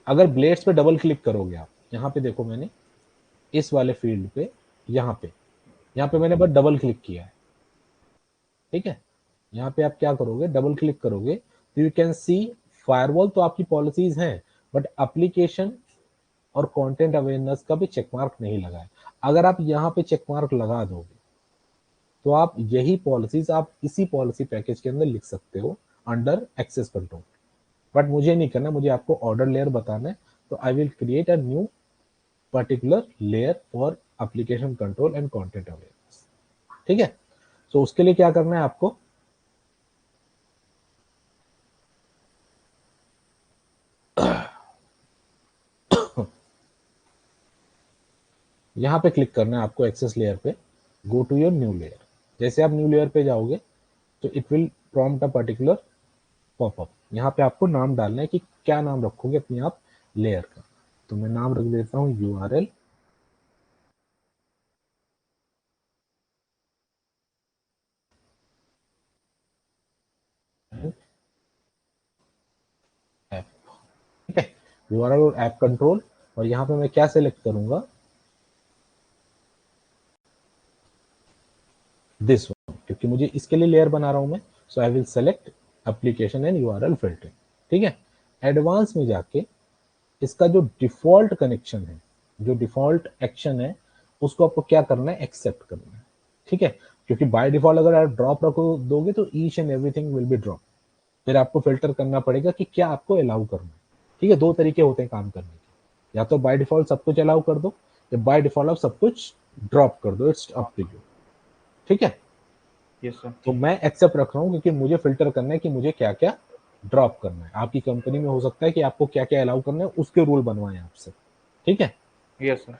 [SPEAKER 1] अगर ब्लेड्स पे डबल क्लिक करोगे आप, यहाँ पे देखो मैंने इस वाले फील्ड पे, यहाँ पे मैंने बस डबल क्लिक किया है, ठीक है? यहाँ पे आप क्या करोगे? डबल क्लिक करोगे तो यू कैन सी फायरवॉल तो आपकी पॉलिसीज हैं, बट एप्लीकेशन और कंटेंट अवेयरनेस का भी चेक मार्क नहीं लगा है। अगर आप यहाँ पे चेक मार्क लगा दोगे तो आप यही पॉलिसीज आप इसी पॉलिसी पैकेज के अंदर लिख सकते हो अंडर एक्सेस कंट्रोल। बट मुझे नहीं करना, मुझे आपको ऑर्डर लेयर बताना है, तो I will create a new particular layer for application control and content awareness, ठीक है? तो उसके लिए क्या करना है आपको? यहाँ पे क्लिक करना है आपको एक्सेस लेयर पे, go to your new layer. जैसे आप न्यू लेयर पे जाओगे तो it will prompt a particular popup. यहाँ पे आपको नाम डालना है कि क्या नाम रखोगे अपने आप लेयर का। तो मैं नाम रख देता हूँ यूआरएल ऐप, ठीक है? यूआरएल और ऐप कंट्रोल। और यहाँ पे मैं क्या सेलेक्ट करूंगा? दिस वन, क्योंकि मुझे इसके लिए लेयर बना रहा हूं मैं। So I will select application and URL filtering, ठीक है? एडवांस में जाके इसका जो डिफॉल्ट कनेक्शन है, जो डिफॉल्ट एक्शन है, उसको आपको क्या करना है? एक्सेप्ट करना है, ठीक है? क्योंकि बाय डिफॉल्ट अगर आप ड्रॉप रखो दोगे तो each and everything will be drop. फिर आपको फिल्टर करना पड़ेगा कि क्या आपको अलाउ करना है, ठीक है? दो तरीके होते हैं काम करने के, या तो बाय डिफॉल्ट सब कुछ अलाउ कर दो, या बाय डिफॉल्ट आप सब कुछ ड्रॉप कर दो। इट्स अप टू यू, ठीक है?
[SPEAKER 3] Yes sir.
[SPEAKER 1] तो मैं एक्सेप्ट रख रहा हूँ क्योंकि मुझे फिल्टर करना है कि मुझे क्या क्या ड्रॉप करना है। आपकी कंपनी में हो सकता है कि आपको क्या क्या अलाउ करना है, उसके रूल बनवाएं आपसे, ठीक है?
[SPEAKER 3] Yes sir.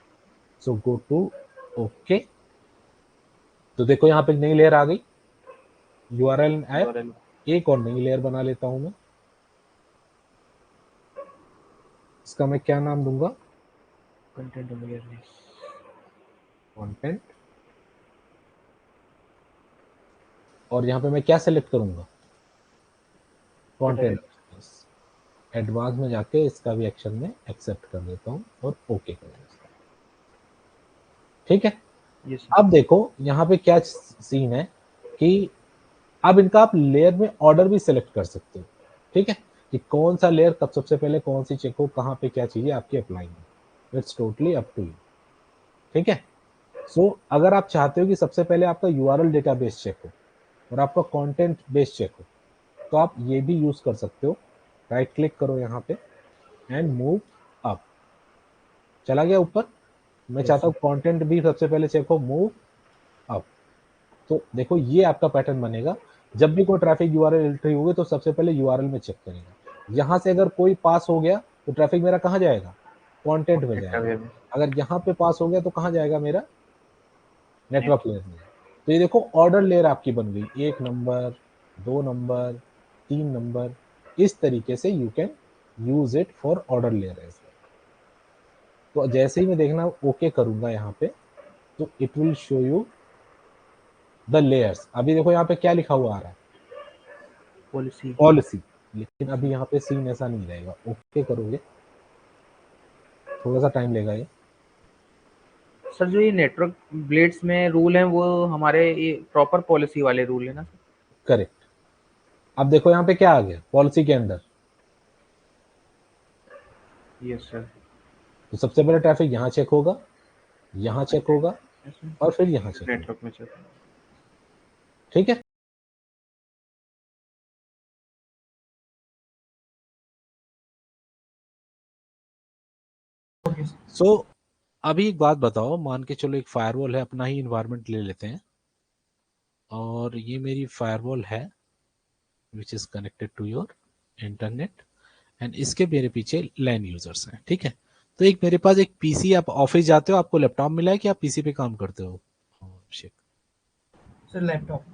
[SPEAKER 1] So go to okay. तो देखो यहाँ पे नई लेयर आ गई, यूआरएल ऐप।
[SPEAKER 3] URL
[SPEAKER 1] एक और नई लेयर बना लेता हूं मैं, इसका मैं क्या नाम दूंगा?
[SPEAKER 3] Content awareness.
[SPEAKER 1] कंटेंट। और यहाँ पे मैं क्या सेलेक्ट करूंगा? कंटेंट। एडवांस में जाके इसका भी एक्शन में एक्सेप्ट कर देता हूँ और ओके कर देता हूँ, ठीक है?
[SPEAKER 3] Yes sir.
[SPEAKER 1] अब देखो यहाँ पे क्या सीन है कि अब इनका आप लेयर में ऑर्डर भी सेलेक्ट कर सकते हो, ठीक है? कि कौन सा लेयर कब सबसे पहले कौन सी चेक हो, कहाँ पे क्या चीजें आपकी अप्लाई हो। It's totally up to you, ठीक है? सो अगर आप चाहते हो कि सबसे पहले आपका यूआरएल डेटाबेस चेक हो और आपका कंटेंट बेस चेक हो, तो आप ये भी यूज कर सकते हो। राइट क्लिक करो यहाँ पे एंड मूव अप। चला गया ऊपर। मैं
[SPEAKER 3] यस
[SPEAKER 1] चाहता
[SPEAKER 3] सर।
[SPEAKER 1] हूँ कंटेंट भी सबसे पहले चेक हो, मूव अप। तो देखो ये आपका पैटर्न बनेगा। जब भी कोई ट्रैफिक यूआरएल एंट्री होगी तो सबसे पहले यूआरएल में चेक करेगा। यहाँ से अगर कोई पास हो गया तो ट्रैफिक मेरा कहाँ जाएगा? कंटेंट में
[SPEAKER 3] कंटेंट
[SPEAKER 1] जाएगा।
[SPEAKER 3] अवेयरनेस।
[SPEAKER 1] अगर यहाँ पे पास हो गया तो कहाँ जाएगा मेरा? Network
[SPEAKER 3] network.
[SPEAKER 1] लेयर में। तो ये देखो ऑर्डर लेयर आपकी बन गई, 1 नंबर, 2 नंबर, 3 नंबर, इस तरीके से you can use it for order layer as well. तो जैसे ही मैं देखना ओके करूंगा यहाँ पे, तो it will show you the layers. अभी देखो यहाँ पे क्या लिखा हुआ आ रहा है,
[SPEAKER 3] पॉलिसी।
[SPEAKER 1] पॉलिसी, लेकिन अभी यहाँ पे सीन ऐसा नहीं रहेगा। ओके करोगे, थोड़ा सा टाइम लेगा ये।
[SPEAKER 3] सर जो ये नेटवर्क ब्लेड्स में रूल हैं वो हमारे ये प्रॉपर पॉलिसी वाले रूल है ना सर?
[SPEAKER 1] करेक्ट। अब देखो यहाँ पे क्या आ गया पॉलिसी के अंदर,
[SPEAKER 3] यस सर।
[SPEAKER 1] तो सबसे पहले ट्रैफिक यहाँ चेक होगा, यहाँ चेक होगा, और फिर यहाँ चेक होगा।
[SPEAKER 3] नेटवर्क में चेक।
[SPEAKER 1] ठीक है।
[SPEAKER 2] Okay sir.
[SPEAKER 1] सो अभी एक बात बताओ, मान के चलो एक फायरवॉल है, अपना ही इन्वायरमेंट ले लेते हैं, और ये मेरी फायरवॉल है which is connected to your internet, and इसके मेरे पीछे लैन यूजर्स हैं। ठीक है। तो एक मेरे पास एक पीसी, आप ऑफिस जाते हो, आपको लैपटॉप मिला है कि आप पीसी पे काम करते हो? अभिषेक,
[SPEAKER 2] सर लैपटॉप।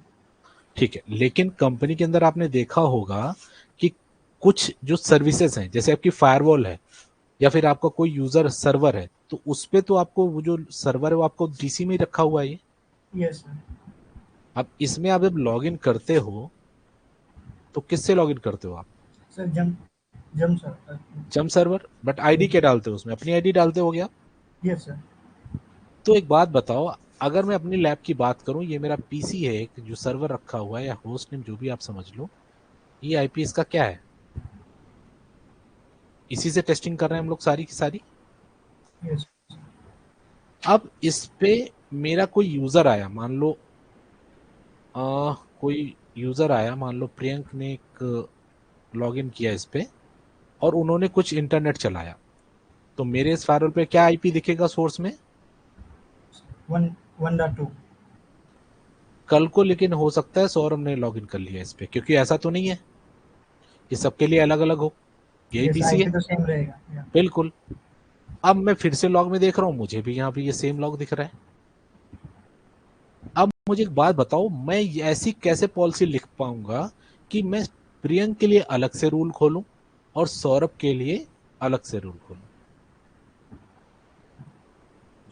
[SPEAKER 1] ठीक है। लेकिन कंपनी के अंदर आपने देखा होगा कि कुछ जो सर्विसेज हैं, जैसे आपकी फायरवॉल है या फिर आपका कोई यूजर सर्वर है, तो उस पे तो आपको वो जो सर्वर है वो आपको डीसी में ही रखा हुआ है ये।
[SPEAKER 2] Yes sir.
[SPEAKER 1] अब इसमें आप जब लॉग इन करते हो तो किससे लॉग इन करते हो आप?
[SPEAKER 2] सर जम जम सर।
[SPEAKER 1] जम सर्वर। बट आईडी क्या डालते हो उसमें? अपनी आईडी डालते हो क्या?
[SPEAKER 2] Yes sir.
[SPEAKER 1] तो एक बात बताओ, अगर मैं अपनी लैब की बात करूं, ये मेरा पीसी है एक जो सर्वर रखा हुआ है, या होस्ट नेम जो भी आप समझ लो, ये आईपी इसका क्या है? इसी से टेस्टिंग कर रहे हैं हम लोग सारी की सारी।
[SPEAKER 2] यस।
[SPEAKER 1] अब इस पे मेरा कोई यूजर आया, मान लो कोई यूजर आया, मान लो प्रियंक ने एक लॉगिन किया इस पे, और उन्होंने कुछ इंटरनेट चलाया, तो मेरे इस फायरवॉल पे क्या आईपी दिखेगा सोर्स में?
[SPEAKER 2] 1.2।
[SPEAKER 1] कल को लेकिन हो सकता है सौरभ ने लॉगिन कर लिया इस पे, क्योंकि ऐसा तो नहीं है कि सबके लिए अलग अलग हो, यही
[SPEAKER 2] यस,
[SPEAKER 1] पीसी है।
[SPEAKER 2] आईपी तो सेम रहेगा। या
[SPEAKER 1] बिल्कुल। अब मैं फिर से लॉग में देख रहा हूँ, मुझे भी यहाँ पे ये सेम लॉग दिख रहा है। अब मुझे एक बात बताओ, मैं ऐसी कैसे पॉलिसी लिख पाऊंगा कि मैं प्रियंक के लिए अलग से रूल खोलूं और सौरभ के लिए अलग से रूल खोलूं?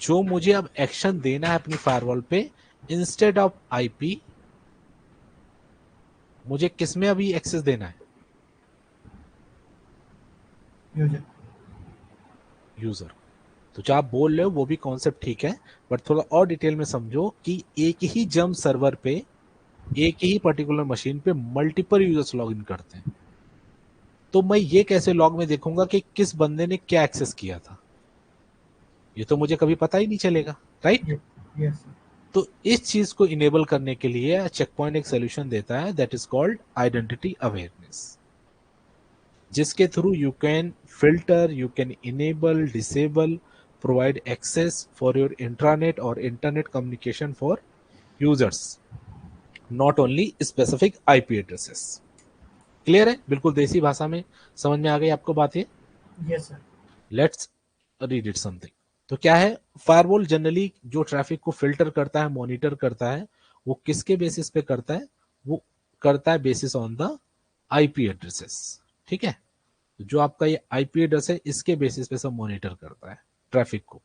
[SPEAKER 1] जो मुझे अब एक्शन देना है अपनी फायरवॉल पे, इंस्टेड ऑफ आईपी, मुझे किसमें अभी एक्सेस देना है?
[SPEAKER 2] यूजर।
[SPEAKER 1] यूजर। तो जो आप बोल रहे हो वो भी कॉन्सेप्ट ठीक है, बट थोड़ा और डिटेल में समझो कि एक ही जम सर्वर पे, एक ही पर्टिकुलर मशीन पे मल्टीपल यूजर्स लॉग इन करते हैं, तो मैं ये कैसे लॉग में देखूंगा कि किस बंदे ने क्या एक्सेस किया था? ये तो मुझे कभी पता ही नहीं चलेगा, राइट?
[SPEAKER 2] Yes sir.
[SPEAKER 1] तो इस चीज को इनेबल करने के लिए चेक पॉइंट एक सोल्यूशन देता है, that is called identity awareness, जिसके through you can filter, you can enable, disable, provide access for your intranet और internet communication for users, not only specific IP addresses. Clear है? बिल्कुल देसी भाषा में समझ में आ गई आपको बात ये?
[SPEAKER 2] Yes sir.
[SPEAKER 1] Let's read it something. तो क्या है, फायरवॉल जनरली जो ट्रैफिक को फिल्टर करता है, मॉनिटर करता है, वो किसके बेसिस पे करता है? वो करता है basis on the IP addresses. ठीक है। जो आपका ये आईपी एड्रेस है, इसके बेसिस पे सब मॉनिटर करता है ट्रैफिक को।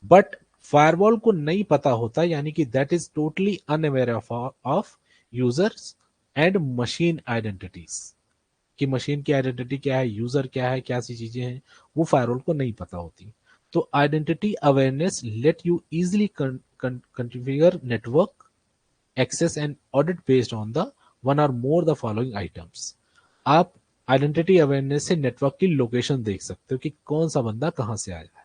[SPEAKER 1] बट फायरवॉल को नहीं पता होता, यानी कि that is totally unaware of users and machine identities, कि मशीन की आइडेंटिटी क्या है, यूजर क्या है, क्या सी चीजें हैं, वो फायरवॉल को नहीं पता होती। तो identity awareness let you easily configure network access and audit based on the one or more the following items. आप आइडेंटिटी अवेयरनेस से नेटवर्क की लोकेशन देख सकते हो कि कौन सा बंदा कहां से आया है।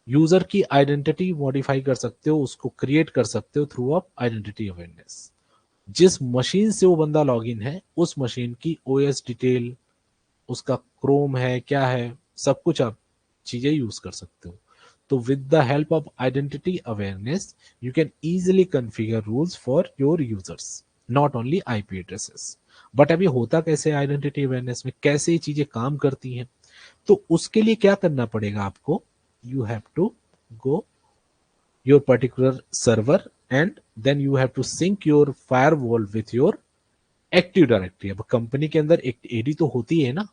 [SPEAKER 1] यूजर की आइडेंटिटी मॉडिफाई कर सकते हो, उसको क्रिएट कर सकते हो थ्रू ऑफ आइडेंटिटी अवेयरनेस। जिस मशीन से वो बंदा लॉगिन है, उस मशीन की ओएस डिटेल, उसका क्रोम है क्या है, सब कुछ आप चीजें यूज कर सकते हो। तो with the help of identity awareness you can easily configure rules for your users, not only IP addresses. But अभी होता कैसे आइडेंटिटी अवेयरनेस में, कैसे ये चीजें काम करती हैं? तो उसके लिए क्या करना पड़ेगा आपको? You have to go your particular server and then you have to sync your firewall with your active directory, अब कंपनी के अंदर एक एडी तो होती है ना,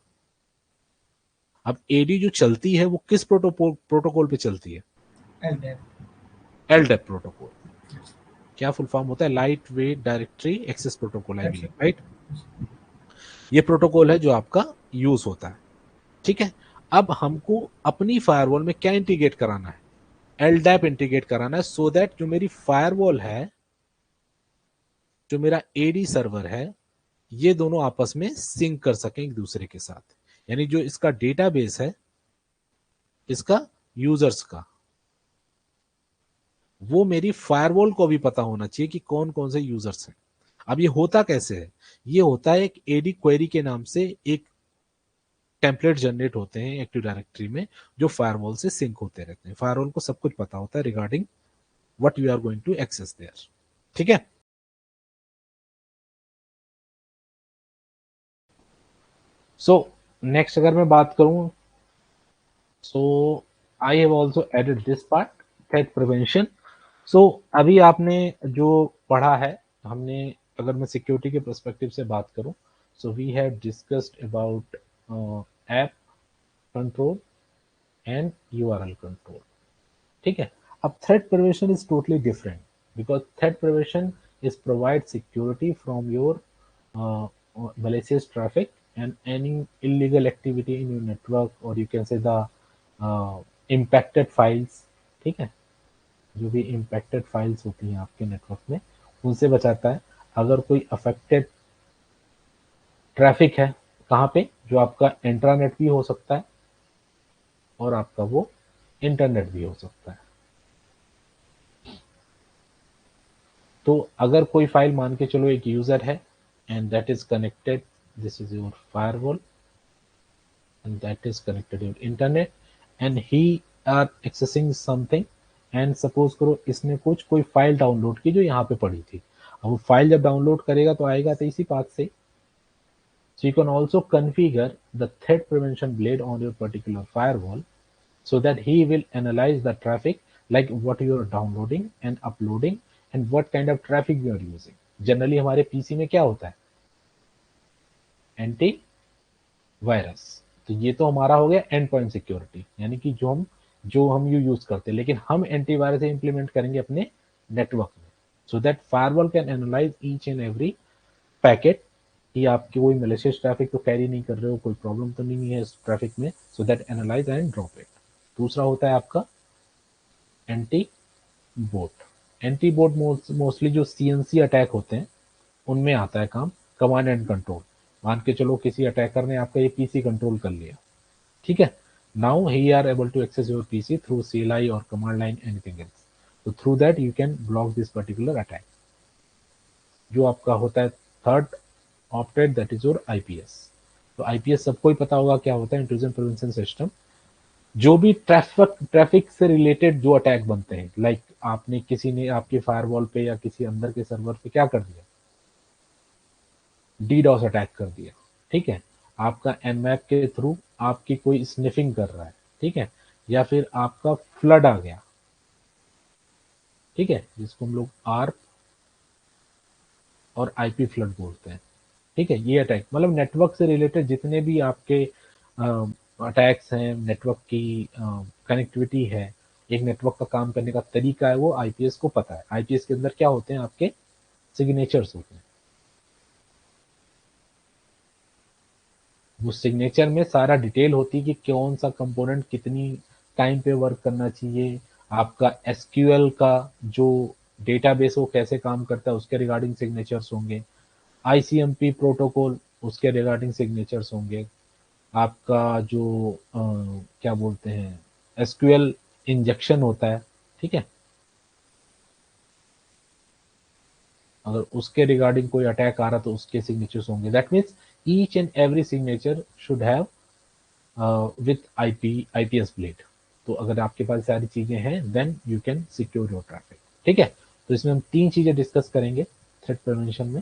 [SPEAKER 1] अब एडी जो चलती है वो किस प्रोटोकॉल पे चलती है?
[SPEAKER 2] LDAP.
[SPEAKER 1] LDAP protocol. क्या फुल फॉर्म होता है? Lightweight directory access protocol, I believe, right? ये प्रोटोकॉल है जो आपका यूज होता है, ठीक है। अब हमको अपनी फायरवॉल में क्या इंटीग्रेट कराना है? एलडैप इंटीग्रेट कराना है, सो दैट जो मेरी फायरवॉल है, जो मेरा एडी सर्वर है, ये दोनों आपस में सिंक कर सकें एक दूसरे के साथ। यानी जो इसका डेटाबेस है, इसका यूजर्स का, वो मेरी फायरवॉल को भी पता होना चाहिए कि कौन कौन से यूजर्स हैं। अब ये होता कैसे है? ये होता है एक एडी क्वेरी के नाम से एक टेम्पलेट जनरेट होते हैं एक्टिव डायरेक्टरी में, जो फायरवॉल से सिंक होते रहते हैं। फायरवॉल को सब कुछ पता होता है regarding what you are going to access there, ठीक है। सो नेक्स्ट अगर मैं बात करूं, so I have also added this part, threat prevention. So अभी आपने जो पढ़ा है, हमने, अगर मैं सिक्योरिटी के पर्सपेक्टिव से बात करूं, so we have discussed about app control and URL control, ठीक है। अब threat prevention is totally different, because threat prevention is provide security from your malicious traffic and any illegal activity in your network, or you can say the impacted files, ठीक है। जो भी impacted files होती हैं आपके network में, उनसे बचाता है। अगर कोई अफेक्टेड ट्रैफिक है, कहाँ पे? जो आपका इंट्रानेट भी हो सकता है और आपका वो इंटरनेट भी हो सकता है। तो अगर कोई फाइल, मान के चलो एक यूजर है and that is connected, this is your firewall and that is connected to internet and he are accessing something, and suppose करो इसने कोई फाइल डाउनलोड की जो यहाँ पे पड़ी थी। अब वो फाइल जब डाउनलोड करेगा तो आएगा तो इसी पाथ से। So you can also configure the threat prevention blade on your particular firewall so that he will analyze the traffic, like what you are downloading and uploading and what kind of traffic you are using. Generally हमारे PC में क्या होता है? Anti virus. तो ये तो हमारा हो गया एंड पॉइंट सिक्योरिटी, यानी कि जो हम यूज करते हैं, लेकिन हम एंटीवायरस इंप्लीमेंट करेंगे अपने नेटवर्क में, so that firewall can analyse each and every packet कि आपके कोई मैलिशियस ट्रैफिक तो कैरी नहीं कर रहे हो, कोई प्रॉब्लम तो नहीं है इस ट्रैफिक में, so that analyse and drop it. दूसरा होता है आपका anti boat. Anti boat mostly जो सीएनसी अटैक होते हैं उनमें आता है काम, कमांड एंड कंट्रोल। मान के चलो किसी अटैकर ने आपका ये पीसी कंट्रोल कर लिया, ठीक है। Now he are able to access your PC through CLI or command line, anything else. तो through that you can block this particular attack. जो आपका होता है third opted, that is your IPS. तो आईपीएस सबको ही पता होगा क्या होता है, इंट्रूजन प्रिवेंशन सिस्टम। जो भी ट्रैफिक से रिलेटेड जो अटैक बनते हैं, लाइक आपने, किसी ने आपके फायरवॉल पे या किसी अंदर के सर्वर पे क्या कर दिया, डीडॉस अटैक कर दिया, ठीक है। आपका एनमैप के थ्रू आपकी कोई स्निफिंग कर रहा है, ठीक है, या फिर आपका फ्लड आ गया, ठीक है, जिसको हम लोग आर्प और आईपी फ्लड बोलते हैं, ठीक है। ये अटैक मतलब नेटवर्क से रिलेटेड जितने भी आपके अटैक्स हैं, नेटवर्क की कनेक्टिविटी है, एक नेटवर्क का काम करने का तरीका है, वो आईपीएस को पता है। आईपीएस के अंदर क्या होते हैं, आपके सिग्नेचर्स होते हैं। वो सिग्नेचर में सारा डिटेल होती है कि कौन सा कंपोनेंट कितनी टाइम पे वर्क करना चाहिए, आपका एसक्यूएल का जो डेटाबेस वो कैसे काम करता है उसके रिगार्डिंग सिग्नेचर्स होंगे, आईसीएमपी प्रोटोकॉल उसके रिगार्डिंग सिग्नेचर्स होंगे, आपका जो क्या बोलते हैं एसक्यूएल इंजेक्शन होता है, ठीक है, अगर उसके रिगार्डिंग कोई अटैक आ रहा तो उसके सिग्नेचर्स होंगे। That means each and every signature should have with IPS blade. तो अगर आपके पास सारी चीजें हैं then you can secure your traffic, ठीक है। तो इसमें हम 3 चीजें डिस्कस करेंगे थ्रेट प्रिवेंशन में।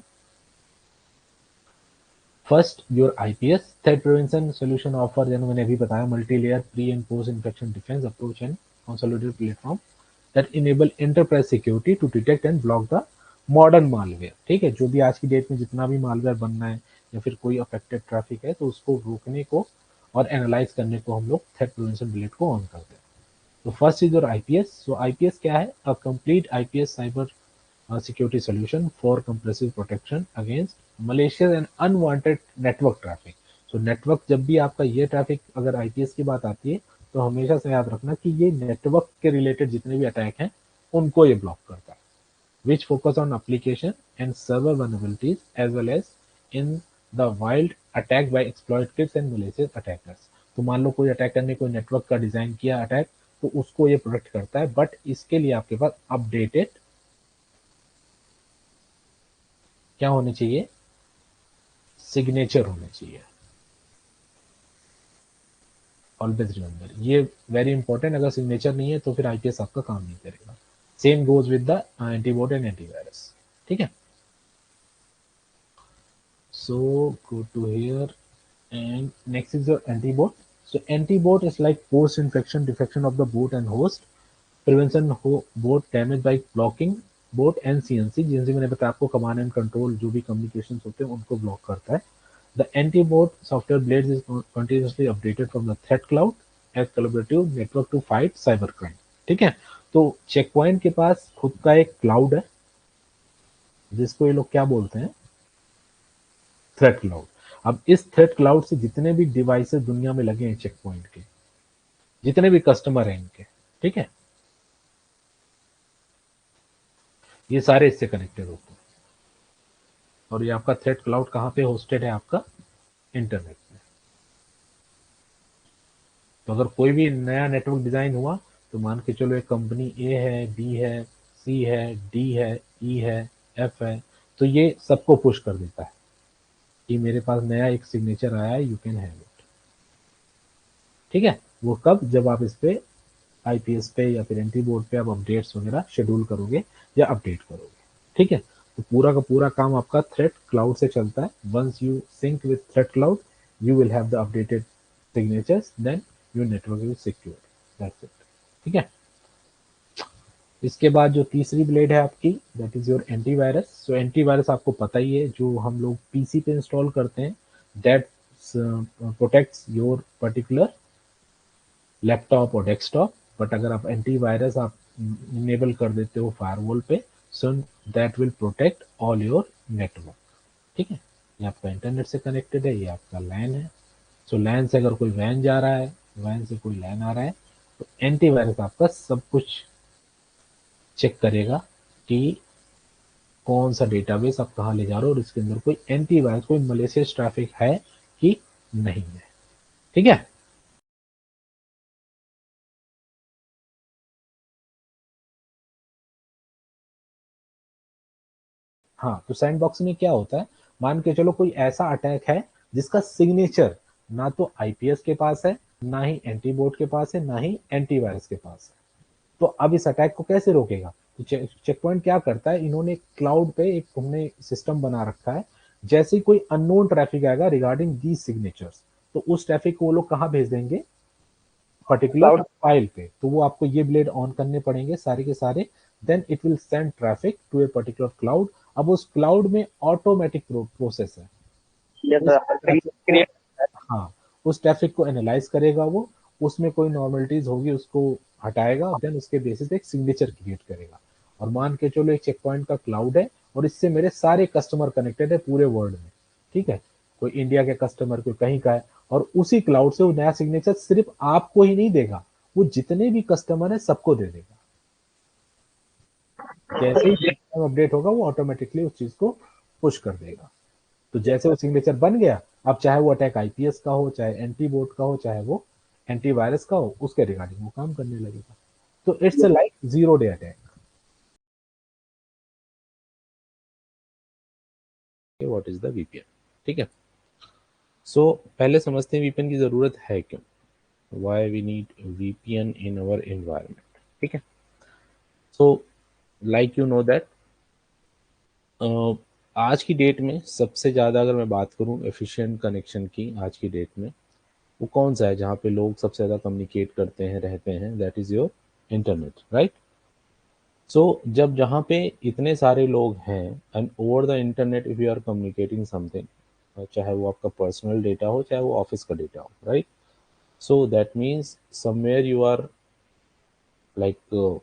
[SPEAKER 1] First, your IPS threat prevention solution offer, जैसे मैंने अभी बताया, multi layer pre and post infection defence approach and consolidated platform that enable enterprise security to detect and block the modern malware, ठीक है, जो भी आज की डेट में जितना भी मालवेयर बनना है या फिर कोई अफेक्टेड ट्रैफिक है तो उसको रोकने को और एनालाइज करने को हम लोग थ्रेट प्रिवेंशन ब्लेड को ऑन करते हैं। तो first is your IPS. So IPS क्या है? A complete IPS cyber security solution for comprehensive protection against malicious and unwanted network traffic। so network जब भी आपका ये ट्रैफिक अगर आईपीएस की बात आती है तो हमेशा से याद रखना कि ये नेटवर्क के रिलेटेड जितने भी अटैक हैं उनको ये ब्लॉक करता है, which focus on application and server vulnerabilities as well as in the wild attack by exploiters and malicious attackers। तो मान लो कोई अटैकर ने कोई नेटवर्क का डिजाइन किया अटैक, तो उसको ये प्रोटेक्ट करता है, बट इसके लिए आपके पास अपडेटेड क्या होने चाहिए? सिग्नेचर होने चाहिए। ऑलवेज रिमेंबर, ये वेरी इंपॉर्टेंट। अगर सिग्नेचर नहीं है तो फिर आईपीएस आपका काम नहीं करेगा। Same goes with the antibot and antivirus, ठीक है। So go to here and next is your antibot. So antibot is like post infection defection of the bot and host, prevention हो bot damage by blocking bot and CNC. जिनसे मैंने बताया आपको, command and control जो भी communication होते हैं उनको ब्लॉक करता है। The anti-bot software blades is continuously updated from the threat cloud as collaborative network to fight cybercrime। ठीक है, तो चेक पॉइंट के पास खुद का एक क्लाउड है जिसको ये लोग क्या बोलते हैं? Threat cloud. अब इस थ्रेट क्लाउड से जितने भी डिवाइसेस दुनिया में लगे हैं चेक पॉइंट के, जितने भी कस्टमर हैं इनके, ठीक है, ये सारे इससे कनेक्टेड होते हैं। और ये आपका थ्रेट क्लाउड कहाँ पे होस्टेड है? आपका इंटरनेट में। तो अगर कोई भी नया नेटवर्क डिजाइन हुआ तो मान के चलो एक कंपनी ए है, बी है, सी है, डी है, ई है, एफ है, तो ये सबको पुश कर देता है कि मेरे पास नया एक सिग्नेचर आया है, यू कैन हैव इट। ठीक है, वो कब? जब आप इस पे आईपीएस पे या फिर एंटी बोर्ड पे आप अपडेट्स वगैरह शेड्यूल करोगे या अपडेट करोगे। ठीक है, तो पूरा का पूरा काम आपका थ्रेट क्लाउड से चलता है। Once you sync with threat cloud you will have the updated signatures, then your network is secure. That's it. ठीक है, इसके बाद जो तीसरी ब्लेड है आपकी, that is your antivirus. So antivirus आपको पता ही है, जो हम लोग पीसी पे इंस्टॉल करते हैं, that protects your particular laptop और डेस्कटॉप। बट अगर आप एंटीवायरस आप इनेबल कर देते हो फायरवॉल पे, so that will protect all your network. ठीक है, ये आपका इंटरनेट से कनेक्टेड है, ये आपका लैन है। सो लैन से अगर कोई वैन जा रहा है, वैन से कोई लैन आ रहा है, तो एंटीवायरस आपका सब कुछ चेक करेगा कि कौन सा डेटाबेस आप कहाँ ले जा रहे हो और इसके अंदर कोई एंटीवायरस, कोई मलेशियस ट्रैफिक है कि नहीं है। ठीक है, हाँ, तो सैंडबॉक्स में क्या होता है? मान के चलो कोई ऐसा अटैक है जिसका सिग्नेचर ना तो आईपीएस के पास है, ना ही एंटीबोट के पास है, ना ही एंटीवायरस के पास है। तो अब इस अटैक को कैसे रोकेगा? तो चेक पॉइंट क्या करता है, इन्होंने क्लाउड पे एक हमने सिस्टम बना रखा है। जैसे ही कोई अननोन ट्रैफिक आएगा रिगार्डिंग दी सिग्नेचर्स, तो उस ट्रैफिक को वो लोग कहाँ भेज देंगे? पर्टिकुलर फाइल पे। तो वो आपको ये ब्लेड ऑन करने पड़ेंगे सारे के सारे, then it will send traffic to a particular cloud. अब उस क्लाउड में ऑटोमेटिक प्रोसेस है,
[SPEAKER 3] क्रिएट।
[SPEAKER 1] हाँ, उस ट्रैफिक को एनालाइज करेगा वो, उसमें कोई नॉर्मलिटीज होगी उसको हटाएगा, देन उसके बेसिस पे एक सिग्नेचर क्रिएट करेगा। और मान के चलो एक चेक पॉइंट का क्लाउड है और इससे मेरे सारे कस्टमर कनेक्टेड है पूरे वर्ल्ड में। ठीक है, कोई इंडिया के कस्टमर, कोई कहीं का है, और उसी क्लाउड से वो नया सिग्नेचर सिर्फ आपको ही नहीं देगा, वो जितने भी कस्टमर है सबको दे देगा। जैसे ही सिस्टम अपडेट होगा वो ऑटोमेटिकली उस चीज को पुश कर देगा। तो जैसे वो सिग्नेचर बन गया, अब चाहे वो अटैक आईपीएस का हो, चाहे एंटी बोट का हो, चाहे वो एंटीवायरस का हो, उसके रिगार्डिंग वो काम करने लगेगा। तो it's like zero day attack. What is the VPN? ठीक है, सो पहले समझते हैं वीपीएन की जरूरत है क्यों, why we need VPN in our environment. ठीक है, so like you know that आज की डेट में सबसे ज़्यादा अगर मैं बात करूं एफिशिएंट कनेक्शन की आज की डेट में, वो कौन सा है जहाँ पे लोग सबसे ज़्यादा कम्युनिकेट करते हैं, रहते हैं? That is your internet, right? जब जहाँ पे इतने सारे लोग हैं and over the internet if you are communicating something, चाहे वो आपका पर्सनल डेटा हो चाहे वो ऑफिस का डेटा हो, right? So that means somewhere you are like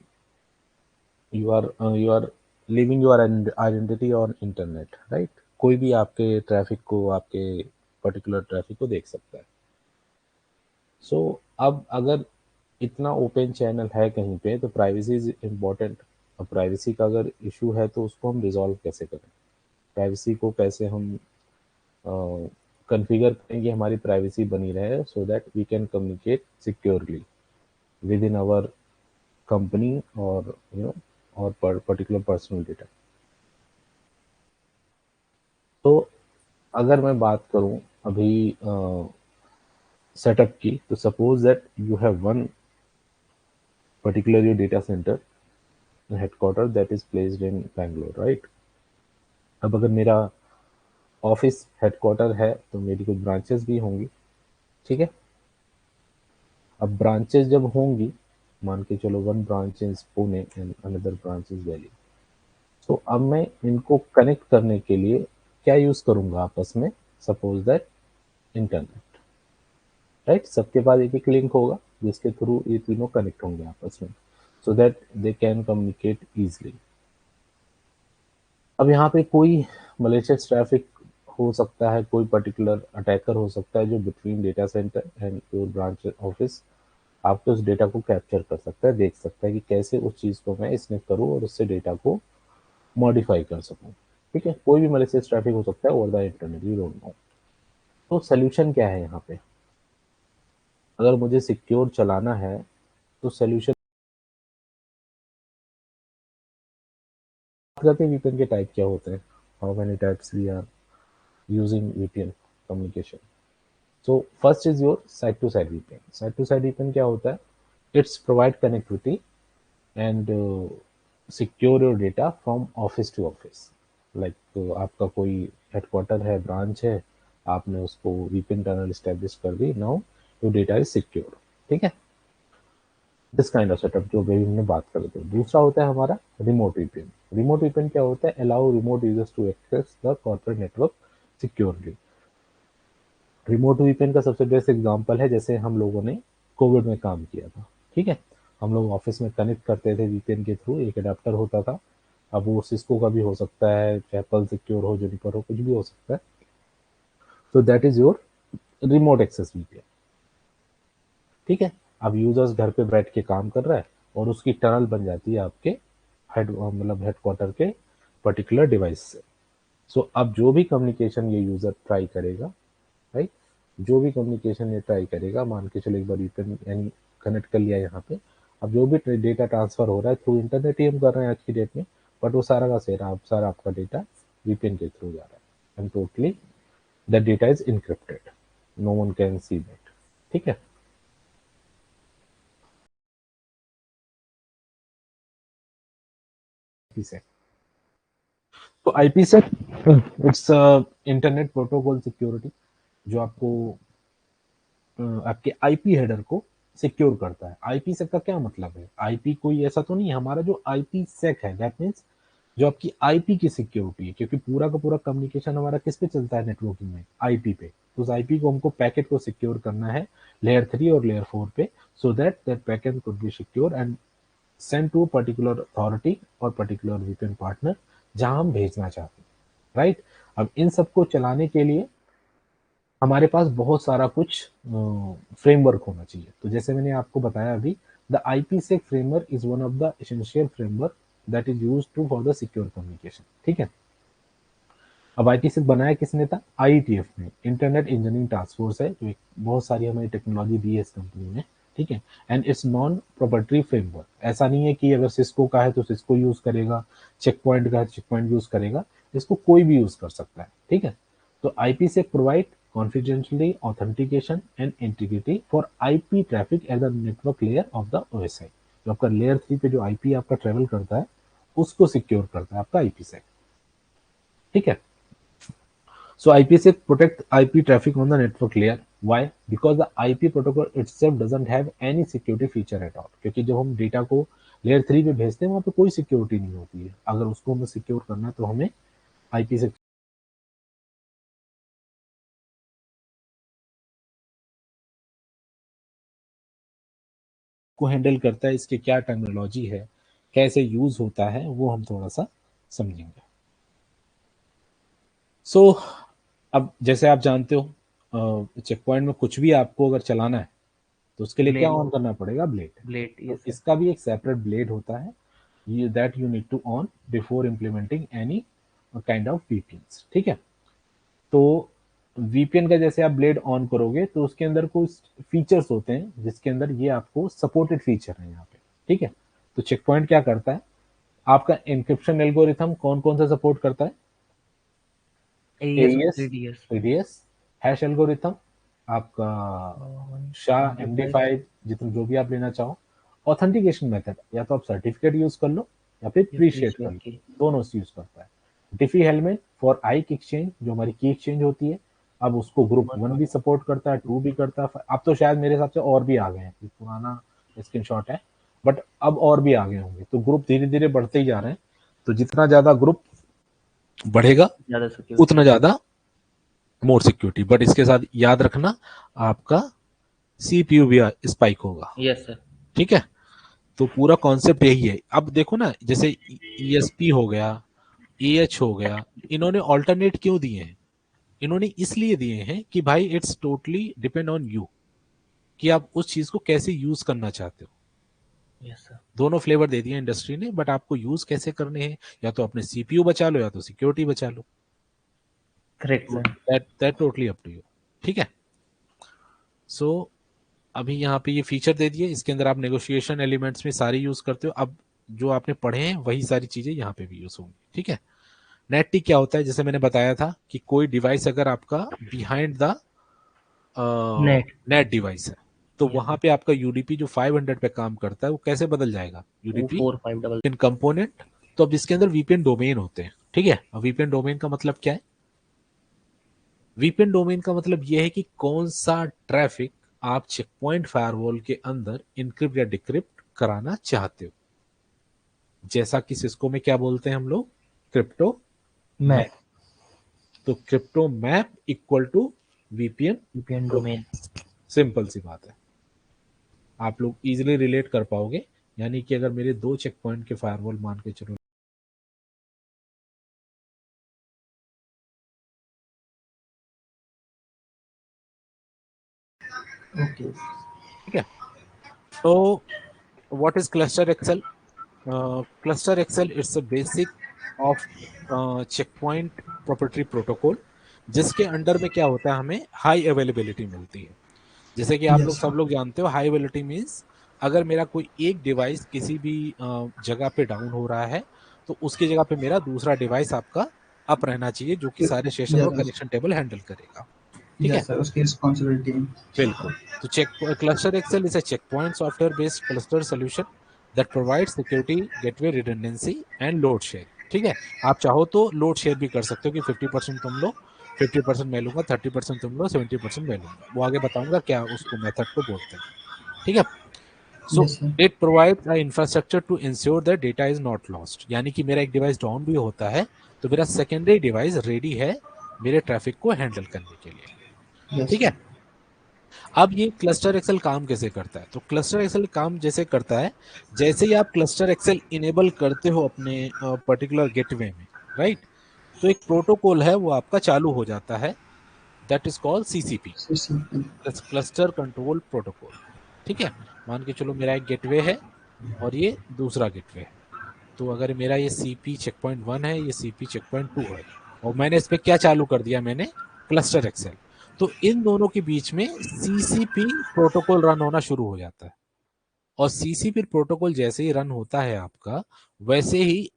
[SPEAKER 1] you are leaving your identity on internet, right? कोई भी आपके ट्रैफिक को, आपके पर्टिकुलर ट्रैफिक को देख सकता है। अब अगर इतना ओपन चैनल है कहीं पे, तो प्राइवेसी इज इम्पोर्टेंट। अब प्राइवेसी का अगर इशू है तो उसको हम रिजॉल्व कैसे करें, प्राइवेसी को कैसे हम कॉन्फ़िगर करें कि हमारी प्राइवेसी बनी रहे, so that we can communicate securely within our company और और पर्टिकुलर पर्सनल डेटा। तो अगर मैं बात करूं अभी सेटअप की, तो suppose that you have one particular data center headquarter that is placed in Bangalore, right? अब अगर मेरा ऑफिस हेडक्वार्टर है तो मेरी कुछ ब्रांचेस भी होंगी, ठीक है? अब ब्रांचेस जब होंगी, मान के चलो one branch is Pune and another branch is Delhi, तो अब मैं इनको कनेक्ट करने के लिए क्या यूज करूंगा आपस में? Suppose that internet, right? सबके पास एक एक लिंक होगा जिसके थ्रू ये तीनों कनेक्ट होंगे आपस में, so that they can communicate easily. अब यहाँ पे कोई मलेशियस ट्रैफिक हो सकता है, कोई पर्टिकुलर अटैकर हो सकता है जो between data centre and your branch office आपके उस डेटा को कैप्चर कर सकता है, देख सकता है कि कैसे उस चीज़ को मैं स्निफ करूँ और उससे डेटा को मॉडिफाई कर सकूँ, ठीक है? कोई भी मलेशियस ट्रैफिक हो सकता है over the internet, you don't know. तो सोल्यूशन क्या है यहाँ पे? अगर मुझे सिक्योर चलाना है तो सोल्यूशन करते हैं वीपीएन के टाइप क्या होते हैं, how many types we are using VPN communication. So first is your side to side VPN. Side to side VPN क्या होता है? It's provide connectivity and secure your data from office to office. Like आपका कोई headquarter है, branch है, आपने उसको VPN tunnel establish कर दी, now your data is secure, ठीक है? दिस काइंड ऑफ सेटअप जो अभी हमने बात कर रहे थे। दूसरा होता है हमारा रिमोट VPN। रिमोट VPN क्या होता है? Allow remote users to access the corporate network securely. Remote VPN का सबसे बेस्ट एग्जांपल है जैसे हम लोगों ने कोविड में काम किया था, ठीक है? हम लोग ऑफिस में कनेक्ट करते थे वीपीएन के थ्रू, एक अडेप्टर होता था। अब वो सिस्को का भी हो सकता है, एप्पल सिक्योर हो, जुनिपर हो, कुछ भी हो सकता है। तो that is your remote access VPN, ठीक है? अब यूजर्स घर पे बैठ के काम कर रहा है और उसकी टनल बन जाती है आपके हेडक्वार्टर के पर्टिकुलर डिवाइस से। सो अब जो भी कम्युनिकेशन ये यूजर ट्राई करेगा, राइट, जो भी कम्युनिकेशन ये ट्राई करेगा, मान के चलो एक बार वीपीएन यानी कनेक्ट कर लिया यहाँ पे, अब जो भी डेटा ट्रांसफर हो रहा है थ्रू इंटरनेट ही हम कर रहे हैं आज की डेट में, बट वो सारा का सारा आपका डेटा वीपीएन के थ्रू जा रहा है and totally the data is encrypted, no one can see that, ठीक है? से तो आईपी से इट्स इंटरनेट प्रोटोकॉल सिक्योरिटी, जो आपको आपके आईपी हेडर को सिक्योर करता है। आईपी सेक का क्या मतलब है? आईपी कोई ऐसा तो नहीं है, हमारा जो आईपी सेक है दैट मीन्स जो आपकी आईपी की सिक्योरिटी है, क्योंकि पूरा का पूरा कम्युनिकेशन हमारा किस पे चलता है नेटवर्किंग में? आईपी पे। तो उस आईपी को हमको पैकेट को सिक्योर करना है लेयर 3 और लेयर 4 पे, so that that packet could be secure and send to particular authority or particular VPN partner जहां हम भेजना चाहते हैं, राइट? अब इन सबको चलाने के लिए हमारे पास बहुत सारा कुछ फ्रेमवर्क होना चाहिए। तो जैसे मैंने आपको बताया अभी, the IPsec framework is one of the essential framework that is used to for the secure communication, ठीक है? अब IPsec बनाया किसने था? IETF ने, इंटरनेट इंजीनियरिंग टास्क फोर्स है, जो एक बहुत सारी हमारी टेक्नोलॉजी दी है इस कंपनी ने, ठीक है? And it's non proprietary framework. ऐसा नहीं है कि अगर सिस्को का है तो सिस्को यूज करेगा, चेक पॉइंट का है चेक पॉइंट यूज करेगा, इसको कोई भी यूज कर सकता है, ठीक है? तो IPsec provide confidentially authentication and integrity for IP traffic at the network layer of the OSI। जो आपका लेयर 3 पे जो IP आपका ट्रेवल करता है उसको सिक्योर करता है आपका IPsec, ठीक है? So IPsec protect IP traffic on the network layer. Why? Because the IP protocol itself doesn't have any security feature at all। क्योंकि जब हम डेटा को लेयर 3 पे भेजते हैं, वहां पे कोई सिक्योरिटी नहीं होती है। अगर उसको हमें सिक्योर करना है तो हमें आईपी से को हैंडल करता है, इसके क्या टेक्नोलॉजी है, कैसे यूज होता है, वो हम थोड़ा सा समझेंगे। सो अब जैसे आप जानते हो चेक पॉइंट में कुछ भी आपको अगर चलाना है तो उसके लिए क्या
[SPEAKER 3] ब्लेड,
[SPEAKER 1] ऑन करना पड़ेगा? ब्लेड।
[SPEAKER 3] ब्लेड,
[SPEAKER 1] तो
[SPEAKER 3] यस सर।
[SPEAKER 1] इसका भी एक सेपरेट ब्लेड होता है, ये that you need to on before implementing any kind of VPN. ठीक है। तो वीपीएन का जैसे आप ब्लेड ऑन करोगे तो उसके अंदर कुछ फीचर्स होते हैं जिसके अंदर ये आपको सपोर्टेड फीचर है यहाँ पे। ठीक है। तो चेक पॉइंट क्या करता है, आपका एन्क्रिप्शन एल्गोरिथम कौन कौन सा सपोर्ट करता है?
[SPEAKER 3] एईएस और
[SPEAKER 1] AES,
[SPEAKER 3] PDS.
[SPEAKER 1] PDS, hash algorithm, आपका शाह MD5, जितना जो भी आप लेना चाहो। ऑथेंटिकेशन मेथड, या तो आप सर्टिफिकेट यूज कर लो या फिर
[SPEAKER 3] या
[SPEAKER 1] प्रीशेड कर
[SPEAKER 3] प्रीशियस
[SPEAKER 1] लो,
[SPEAKER 3] की।
[SPEAKER 1] दोनों से यूज करता है। डिफी हेलमेट फॉर आइक एक्सचेंज, जो हमारी की एक्सचेंज होती है, अब उसको ग्रुप 1 भी सपोर्ट करता है, 2 भी करता है, अब तो शायद मेरे हिसाब से और भी आ गए हैं, पुराना स्क्रीनशॉट है, बट अब और भी आ गए होंगे। तो ग्रुप धीरे धीरे बढ़ते ही जा रहे हैं, तो जितना ज्यादा ग्रुप बढ़ेगा
[SPEAKER 3] ज्यादा सिक्योरिटी।
[SPEAKER 1] उतना ज्यादा मोर सिक्योरिटी। बट इसके साथ याद रखना, आपका सीपीयू भी स्पाइक होगा।
[SPEAKER 3] Yes sir.
[SPEAKER 1] ठीक है। तो पूरा कॉन्सेप्ट यही है। अब देखो ना, जैसे ईएसपी हो गया, एएच हो गया, इन्होंने ऑल्टरनेट क्यों दिए हैं? इन्होंने इसलिए दिए हैं कि भाई it's totally depend on you, कि आप उस चीज को कैसे यूज करना चाहते हो।
[SPEAKER 3] Yes sir.
[SPEAKER 1] दोनों फ्लेवर दे दिए इंडस्ट्री ने, बट आपको यूज कैसे करने हैं, या तो अपने सीपीयू बचा लो या तो सिक्योरिटी बचा लो।
[SPEAKER 3] करेक्ट
[SPEAKER 1] तो
[SPEAKER 3] sir.
[SPEAKER 1] That totally up to you. ठीक है। सो अभी यहाँ पे ये फीचर दे दिए, इसके अंदर आप नेगोशिएशन एलिमेंट्स में सारी यूज करते हो। अब जो आपने पढ़े हैं वही सारी चीजें यहाँ पे भी यूज होंगी। ठीक है। नेट टी क्या होता है? जैसे मैंने बताया था कि कोई डिवाइस अगर आपका behind the
[SPEAKER 3] net.
[SPEAKER 1] Net device है, तो
[SPEAKER 3] यस
[SPEAKER 1] वहां
[SPEAKER 3] सर।
[SPEAKER 1] पे आपका यूडीपी जो 500 पे काम करता है वो कैसे बदल जाएगा?
[SPEAKER 3] वो
[SPEAKER 1] यूडीपी
[SPEAKER 3] 45
[SPEAKER 1] इन कंपोनेंट। तो अब इसके अंदर वीपीएन डोमेन होते हैं। ठीक है। अब वीपीएन डोमेन का मतलब क्या है? वीपीएन डोमेन का मतलब यह है कि कौन सा ट्रैफिक आप चेक पॉइंट फायरवॉल के अंदर इनक्रिप्ट या डिक्रिप्ट कराना चाहते हो। जैसा कि सिस्को में क्या बोलते हैं हम लोग? Crypto map.
[SPEAKER 3] मैप।
[SPEAKER 1] तो crypto map equal to VPN
[SPEAKER 3] VPN
[SPEAKER 1] domain.
[SPEAKER 3] Domain.
[SPEAKER 1] Simple सी बात है, आप लोग इजीली रिलेट कर पाओगे। यानी कि अगर मेरे 2 चेक पॉइंट के फायरवॉल मान के चलो,
[SPEAKER 2] ओके।
[SPEAKER 1] ठीक है। तो what is ClusterXL? ClusterXL it's a basic of Check Point property protocol, जिसके अंडर में क्या होता है, हमें हाई अवेलेबिलिटी मिलती है। जैसे कि आप लोग
[SPEAKER 2] यस
[SPEAKER 1] सब लोग जानते हो, हाई अवेलेबिलिटी मीन्स अगर मेरा कोई एक डिवाइस किसी भी जगह पे डाउन हो रहा है, तो उसकी जगह पे मेरा दूसरा डिवाइस आपका अप रहना चाहिए, जो कि सारे सेशन और
[SPEAKER 2] यस
[SPEAKER 1] कनेक्शन टेबल हैंडल करेगा। ठीक है।
[SPEAKER 2] यस सर, उसकी रिस्पॉन्सिबिलिटी।
[SPEAKER 1] बिल्कुल। तो check ClusterXL is a Check Point software based cluster solution that provide security, gateway redundancy and load share. ठीक है। आप चाहो तो लोड शेयर भी कर सकते हो कि 50% तुम लो, 50% मैं लूंगा, 30% तुम लो, 70% मैं लूंगा। वो आगे बताऊंगा क्या उसको मेथड को बोलते हैं। ठीक है। So
[SPEAKER 2] yes sir.
[SPEAKER 1] It provides a infrastructure to ensure that data is not lost. यानी कि मेरा एक डिवाइस डाउन भी होता है तो मेरा सेकेंडरी डिवाइस रेडी है मेरे ट्रैफिक को हैंडल करने के लिए।
[SPEAKER 2] यस
[SPEAKER 1] ठीक
[SPEAKER 2] सर।
[SPEAKER 1] है। अब ये क्लस्टर एक्सेल काम कैसे करता है? तो क्लस्टर एक्सेल काम जैसे करता है, जैसे ही आप क्लस्टर एक्सेल इनेबल करते हो अपने पर्टिकुलर गेटवे में, राइट, तो एक प्रोटोकॉल है वो आपका चालू हो जाता है, that is called CCP,
[SPEAKER 2] CCP.
[SPEAKER 1] Cluster control protocol. ठीक है। मान के चलो मेरा एक गेटवे है और ये दूसरा गेटवे है। तो अगर मेरा ये सीपी चेक पॉइंट 1 है, ये सीपी चेक पॉइंट 2 है, और मैंने इस पे क्या चालू कर दिया? मैंने क्लस्टर एक्सेल। तो इन दोनों के बीच में सीसीपी प्रोटोकॉल रन होना शुरू हो जाता है। और सीसीपी प्रोटोकॉल जैसे ही रन होता है आपका, वैसे ही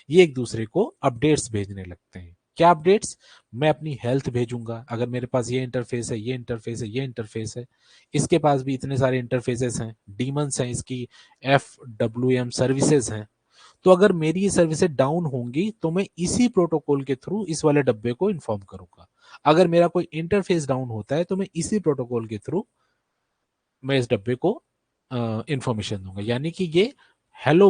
[SPEAKER 1] ये एक दूसरे को अपडेट्स भेजने लगते हैं। क्या अपडेट्स? मैं अपनी हेल्थ भेजूंगा, अगर मेरे पास ये इंटरफेस है, ये इंटरफेस है, ये इंटरफेस है, इसके पास भी इतने सारे इंटरफेसेस हैं, डीमंस हैं, इसकी FWM सर्विसेज हैं। तो अगर मेरी ये सर्विसेज डाउन होंगी तो मैं इसी प्रोटोकॉल के थ्रू इस वाले डब्बे को इन्फॉर्म करूंगा। अगर मेरा कोई इंटरफेस डाउन होता है तो मैं इसी प्रोटोकॉल के थ्रू मैं इस डब्बे को इंफॉर्मेशन दूंगा। यानी कि ये हेलो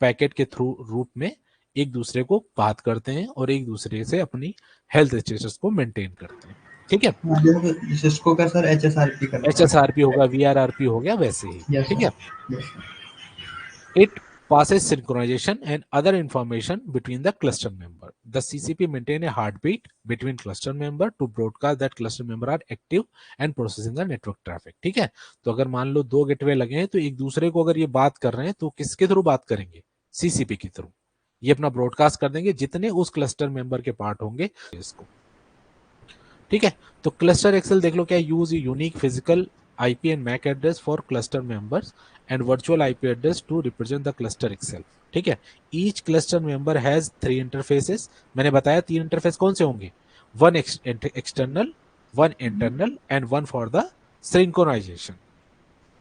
[SPEAKER 1] पैकेट के थ्रू रूप में एक दूसरे को बात करते हैं और एक दूसरे से अपनी हेल्थ स्टेटस को मेंटेन करते हैं। ठीक है,
[SPEAKER 2] हाँ, जैसे सिस्को का सर HSRP करता है।
[SPEAKER 1] HSRP होगा, VRRP हो गया, वैसे ही।
[SPEAKER 2] यस
[SPEAKER 1] ठीक है,
[SPEAKER 2] sir, yes sir.
[SPEAKER 1] it passes synchronization and other information between the cluster member. The CCP maintain a heartbeat between cluster member to broadcast that cluster member are active and processing the network traffic. ठीक है, तो अगर मान लो 2 gateway लगे हैं तो एक दूसरे को अगर ये बात कर रहे हैं तो किसके थ्रू बात करेंगे? CCP के थ्रू। ये अपना ब्रॉडकास्ट कर देंगे जितने उस क्लस्टर मेंबर के पार्ट होंगे इसको। ठीक है, तो क्लस्टर एक्सेल देख लो क्या, use unique physical IP and MAC address for cluster members and virtual IP address to represent the cluster itself. ठीक है, each cluster member has 3 interfaces. मैंने बताया 3 इंटरफेस कौन से होंगे, 1 external, 1 internal and 1 for the synchronization.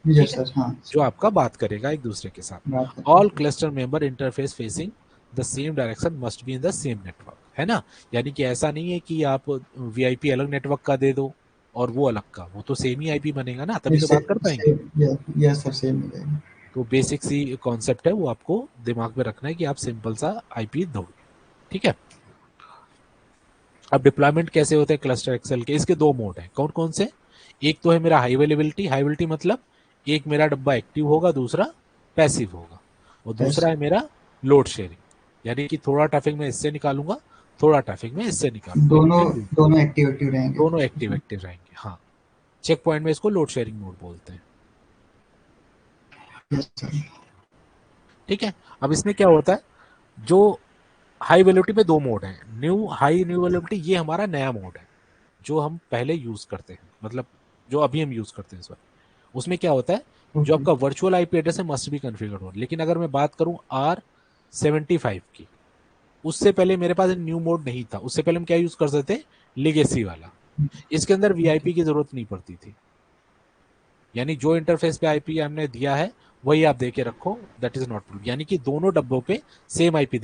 [SPEAKER 2] Yes sir, हाँ
[SPEAKER 1] जो आपका बात करेगा एक दूसरे के साथ।
[SPEAKER 2] बात करते हैं।
[SPEAKER 1] All cluster member interface facing the same direction must be in the same network. है ना, यानी कि ऐसा नहीं है कि आप VIP अलग नेटवर्क का दे दो और वो अलग का, वो तो सेम ही IP बनेगा ना, तभी तो बात कर पाएंगे।
[SPEAKER 2] यस सर, सेम मिलेगा।
[SPEAKER 1] तो बेसिक सी कॉन्सेप्ट है, वो आपको दिमाग में रखना है कि आप सिंपल सा IP दोगे। ठीक है, अब डिप्लॉयमेंट कैसे होते हैं क्लस्टर एक्सेल के, इसके 2 मोड हैं। कौन कौन से? एक तो है मेरा हाई अवेलेबिलिटी मतलब एक मेरा डब्बा एक्टिव होगा, दूसरा पैसिव होगा, और दूसरा है मेरा लोड शेयरिंग, यानी कि थोड़ा ट्रैफिक मैं इससे निकालूंगा, थोड़ा ट्रैफिक में इससे निकालूंगा,
[SPEAKER 2] दोनों एक्टिव रहेंगे।
[SPEAKER 1] दोनों एक्टिव रहेंगे। हाँ, चेक पॉइंट में इसको लोड शेयरिंग मोड बोलते हैं।
[SPEAKER 2] Yes sir.
[SPEAKER 1] ठीक है, अब इसमें क्या होता है, जो हाई अवेलेबिलिटी में 2 मोड है, न्यू अवेलेबिलिटी, ये हमारा नया मोड है जो हम पहले यूज करते हैं, मतलब जो अभी हम यूज करते हैं इस वक्त। उसमें क्या होता है, जो आपका वर्चुअल IP एड्रेस है मस्ट बी कॉन्फ़िगर्ड हो। लेकिन अगर मैं बात करूं R75 की, उससे पहले मेरे पास न्यू मोड नहीं था, उससे पहले हम क्या यूज कर सकते थे, लिगेसी वाला। इसके अंदर VIP की जरूरत नहीं पड़ती थी, यानी जो इंटरफेस पे IP हमने दिया है वही आप दे के रखो, दैट इज नॉट, यानी कि दोनों डब्बों पे सेम IP